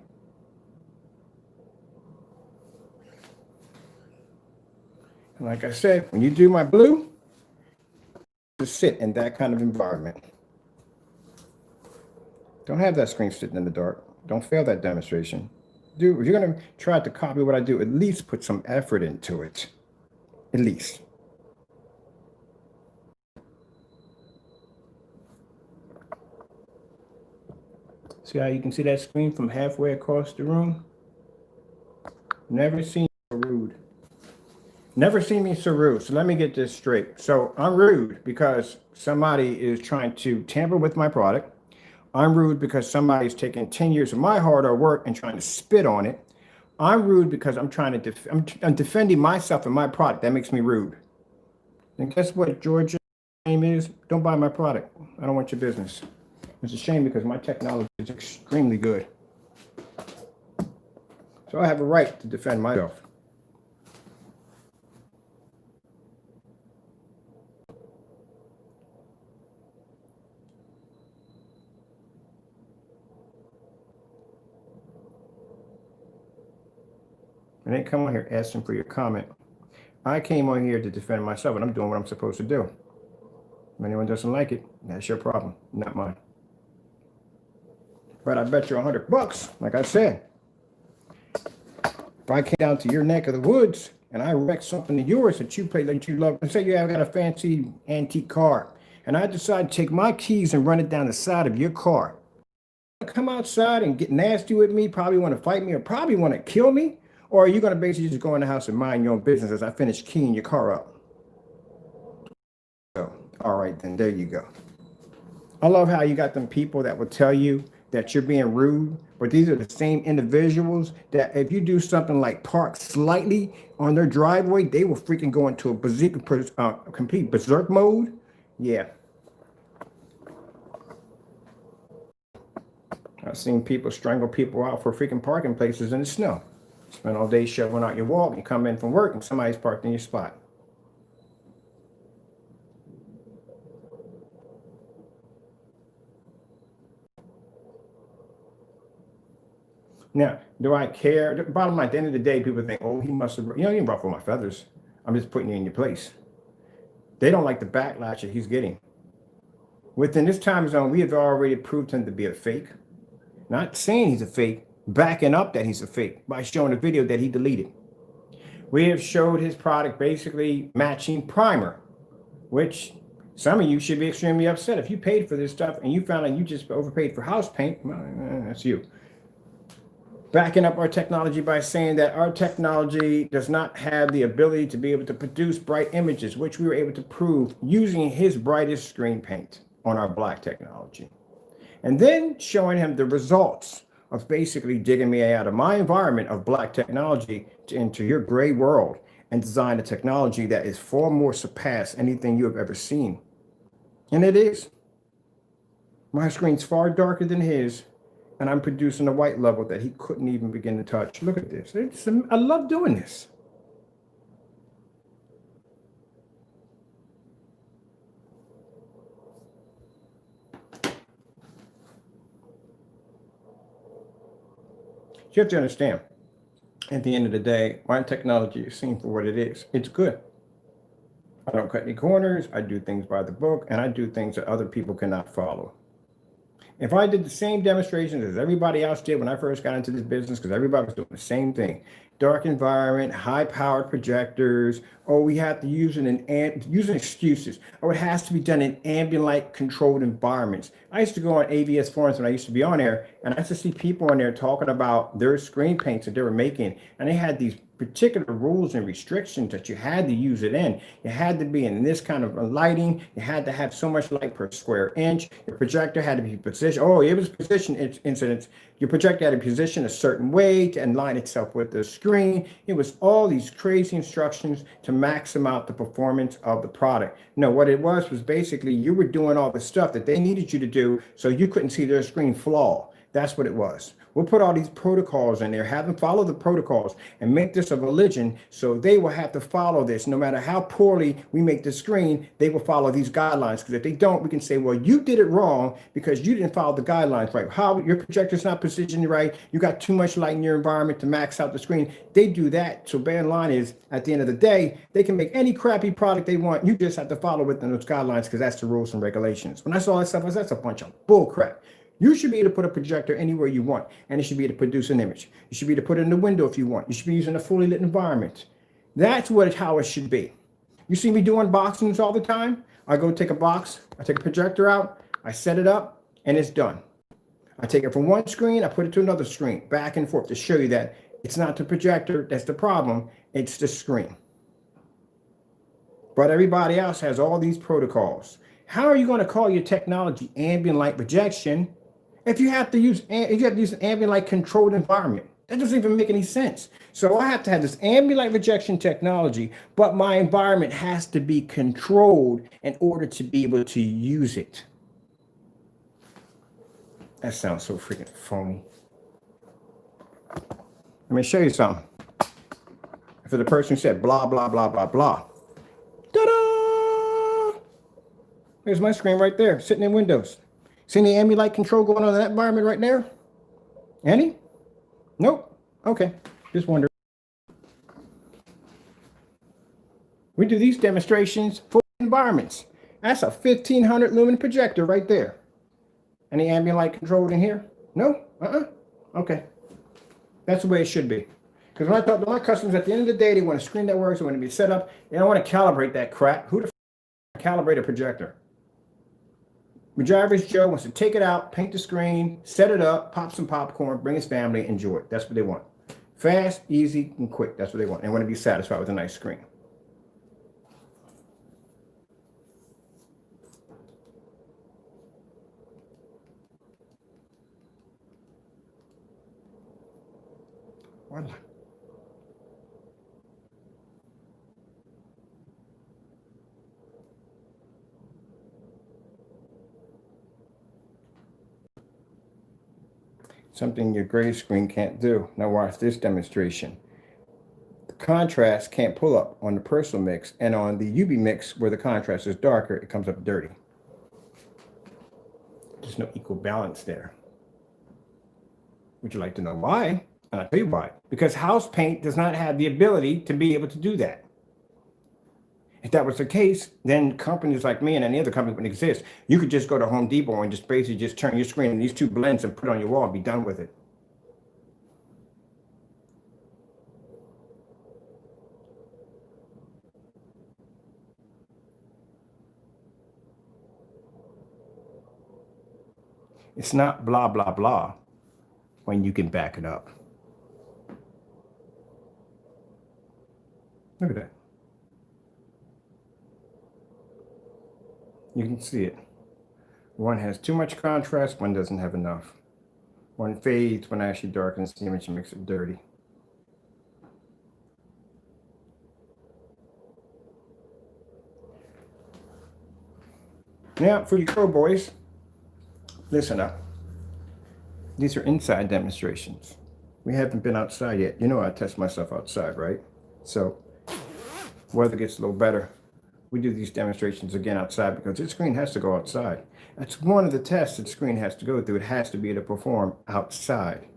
And like I said, when you do my blue, to sit in that kind of environment. Don't have that screen sitting in the dark. Don't fail that demonstration. Dude, if you're going to try to copy what I do, at least put some effort into it. At least. See how you can see that screen from halfway across the room? Never seen so rude. Never seen me so rude. So let me get this straight. So I'm rude because somebody is trying to tamper with my product. I'm rude because somebody's taking 10 years of my hard work and trying to spit on it. I'm rude because I'm trying to I'm defending myself and my product. That makes me rude. And guess what, Georgia name is? Don't buy my product. I don't want your business. It's a shame because my technology is extremely good. So I have a right to defend myself. And they come on here asking for your comment. I came on here to defend myself, and I'm doing what I'm supposed to do. If anyone doesn't like it, that's your problem, not mine. But I bet you $100, like I said. If I came down to your neck of the woods and I wrecked something of yours that you play, that you love, and say you have got a fancy antique car, and I decide to take my keys and run it down the side of your car, come outside and get nasty with me, probably want to fight me, or probably want to kill me, or are you going to basically just go in the house and mind your own business as I finish keying your car up? So, all right, then there you go. I love how you got them people that will tell you that you're being rude, but these are the same individuals that if you do something like park slightly on their driveway, they will freaking go into a complete berserk mode. Yeah. I've seen people strangle people out for freaking parking places in the snow. Spend all day shoveling out your wall, and you come in from work and somebody's parked in your spot. Now, do I care? The bottom line, at the end of the day, people think, oh, he must have, you didn't ruffle my feathers. I'm just putting you in your place. They don't like the backlash that he's getting. Within this time zone, we have already proved him to be a fake. Not saying he's a fake, backing up that he's a fake by showing a video that he deleted. We have showed his product basically matching primer, which some of you should be extremely upset. If you paid for this stuff and you found out you just overpaid for house paint, well, that's you. Backing up our technology by saying that our technology does not have the ability to be able to produce bright images, which we were able to prove using his brightest screen paint on our black technology. And then showing him the results of basically digging me out of my environment of black technology into your gray world and design a technology that is far more surpass anything you have ever seen. And it is. My screen's far darker than his, and I'm producing a white level that he couldn't even begin to touch. Look at this. I love doing this. you have to understand, at the end of the day, my technology is seen for what it is. It's good. I don't cut any corners. I do things by the book, and I do things that other people cannot follow. If I did the same demonstrations as everybody else did when I first got into this business, because everybody was doing the same thing, dark environment, high-powered projectors, oh, we have to use it in using excuses. Oh, it has to be done in ambient light controlled environments. I used to go on AVS forums when I used to be on there, and I used to see people on there talking about their screen paints that they were making, and they had these particular rules and restrictions that you had to use it in. You had to be in this kind of lighting. You had to have so much light per square inch. Your projector had to be positioned. Oh, it was position incidents. Your projector had to be positioned a certain way to align itself with the screen. It was all these crazy instructions to maximize out the performance of the product. No, what it was basically you were doing all the stuff that they needed you to do so you couldn't see their screen flaw. That's what it was. We'll put all these protocols in there, have them follow the protocols and make this a religion so they will have to follow this. No matter how poorly we make the screen, they will follow these guidelines. Because if they don't, we can say, well, you did it wrong because you didn't follow the guidelines right. How your projector's not positioned right. You got too much light in your environment to max out the screen. They do that. So bottom line is, at the end of the day, they can make any crappy product they want. You just have to follow within those guidelines because that's the rules and regulations. When I saw that stuff, I was, that's a bunch of bull crap. You should be able to put a projector anywhere you want, and it should be able to produce an image. You should be able to put it in the window if you want. You should be using a fully lit environment. That's how it should be. You see me do unboxings all the time. I go take a box, I take a projector out, I set it up, and it's done. I take it from one screen, I put it to another screen, back and forth to show you that it's not the projector that's the problem, it's the screen. But everybody else has all these protocols. How are you going to call your technology ambient light projection if you have to use an ambient light controlled environment? That doesn't even make any sense. So I have to have this ambient light projection technology, but my environment has to be controlled in order to be able to use it. That sounds so freaking phony. Let me show you something. For the person who said blah, blah, blah, blah, blah. Ta-da! There's my screen right there, sitting in Windows. See any ambient light control going on in that environment right there? Any? Nope. Okay. Just wonder. We do these demonstrations for environments. That's a 1500 lumen projector right there. Any ambient light controlled in here? No? Okay. That's the way it should be. Because when I talk to my customers, at the end of the day, they want a screen that works, they want to be set up. They don't want to calibrate that crap. Who the f calibrate a projector? Majarvis Joe wants to take it out, paint the screen, set it up, pop some popcorn, bring his family, enjoy it. That's what they want. Fast, easy, and quick. That's what they want. They want to be satisfied with a nice screen. What? Something your gray screen can't do. Now watch this demonstration. The contrast can't pull up on the personal mix, and on the UV mix where the contrast is darker, it comes up dirty. There's no equal balance there. Would you like to know why? And I'll tell you why. Because house paint does not have the ability to be able to do that. If that was the case, then companies like me and any other company wouldn't exist. You could just go to Home Depot and just basically just turn your screen in these two blends and put it on your wall and be done with it. It's not blah, blah, blah when you can back it up. Look at that. You can see it. One has too much contrast, one doesn't have enough. One fades, one actually darkens the image and makes it dirty. Now, for you pro boys, listen up. These are inside demonstrations. We haven't been outside yet. You know I test myself outside, right? So, weather gets a little better. We do these demonstrations again outside because this screen has to go outside. That's one of the tests that screen has to go through. It has to be able to perform outside.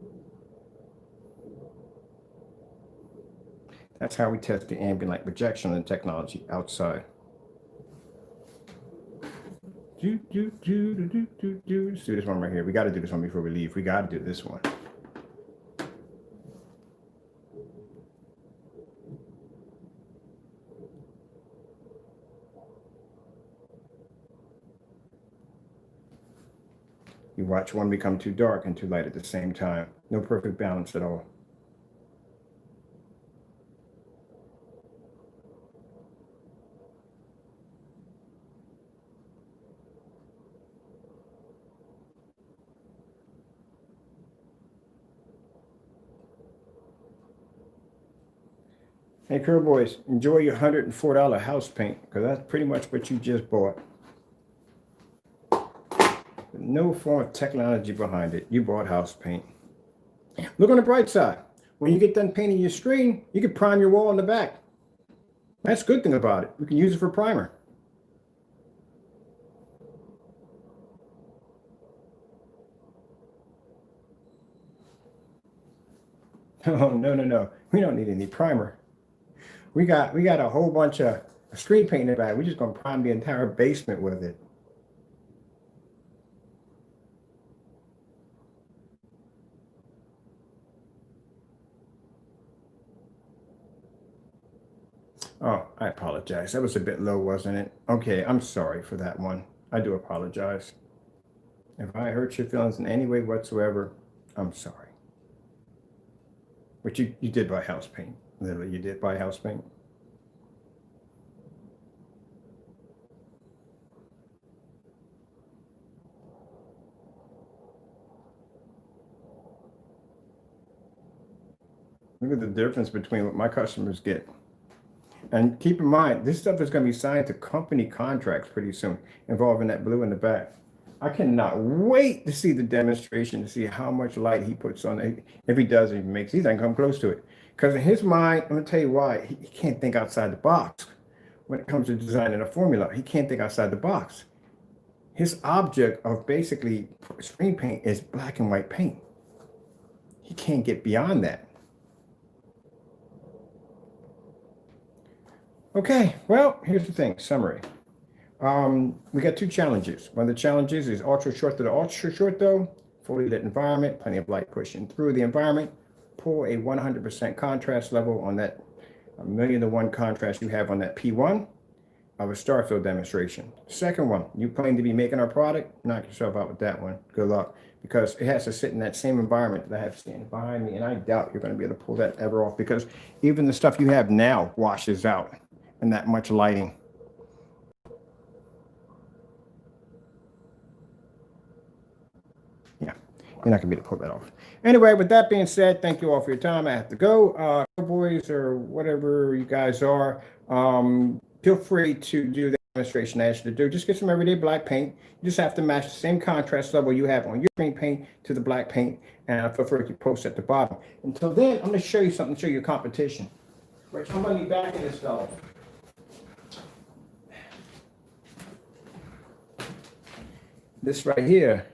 That's how we test the ambient light rejection and technology outside. Let's do this one right here. We got to do this one before we leave. We got to do this one. You watch one become too dark and too light at the same time. No perfect balance at all. Hey, Curl Boys, enjoy your $104 house paint, because that's pretty much what you just bought. No form of technology behind it. You bought house paint. Look on the bright side. When you get done painting your screen, you can prime your wall in the back. That's a good thing about it. We can use it for primer. Oh, no. We don't need any primer. We got a whole bunch of screen paint in the back. We're just going to prime the entire basement with it. Oh, I apologize. That was a bit low, wasn't it? Okay, I'm sorry for that one. I do apologize. If I hurt your feelings in any way whatsoever, I'm sorry. But you did buy house paint. Literally, you did buy house paint. Look at the difference between what my customers get. And keep in mind, this stuff is going to be signed to company contracts pretty soon, involving that blue in the back. I cannot wait to see the demonstration, to see how much light he puts on it. If he does, if he makes, he doesn't come close to it. Because in his mind, I'm going to tell you why, he can't think outside the box. When it comes to designing a formula, he can't think outside the box. His object of basically screen paint is black and white paint. He can't get beyond that. Okay, well, here's the thing, summary. We got two challenges. One of the challenges is ultra short to the ultra short though, fully lit environment, plenty of light pushing through the environment. Pull a 100% contrast level on that 1,000,000:1 contrast you have on that P1 of a Starfield demonstration. Second one, you claim to be making our product, knock yourself out with that one. Good luck, because it has to sit in that same environment that I have standing behind me, and I doubt you're going to be able to pull that ever off, because even the stuff you have now washes out in that much lighting. Yeah, you're not gonna be able to pull that off. Anyway, with that being said, thank you all for your time. I have to go. Boys or whatever you guys are, feel free to do the demonstration I asked you to do. Just get some everyday black paint. You just have to match the same contrast level you have on your green paint to the black paint, and feel free to post at the bottom. Until then, I'm gonna show you something, show you a competition. Which I'm gonna be back in this fellow. This right here,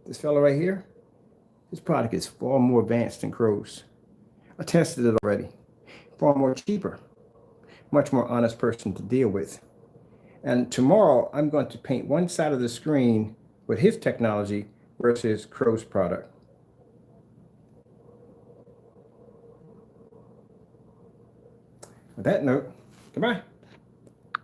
this fellow right here, this product is far more advanced than Crow's. I tested it already. Far more cheaper, much more honest person to deal with. And tomorrow, I'm going to paint one side of the screen with his technology versus Crow's product. With that note, goodbye.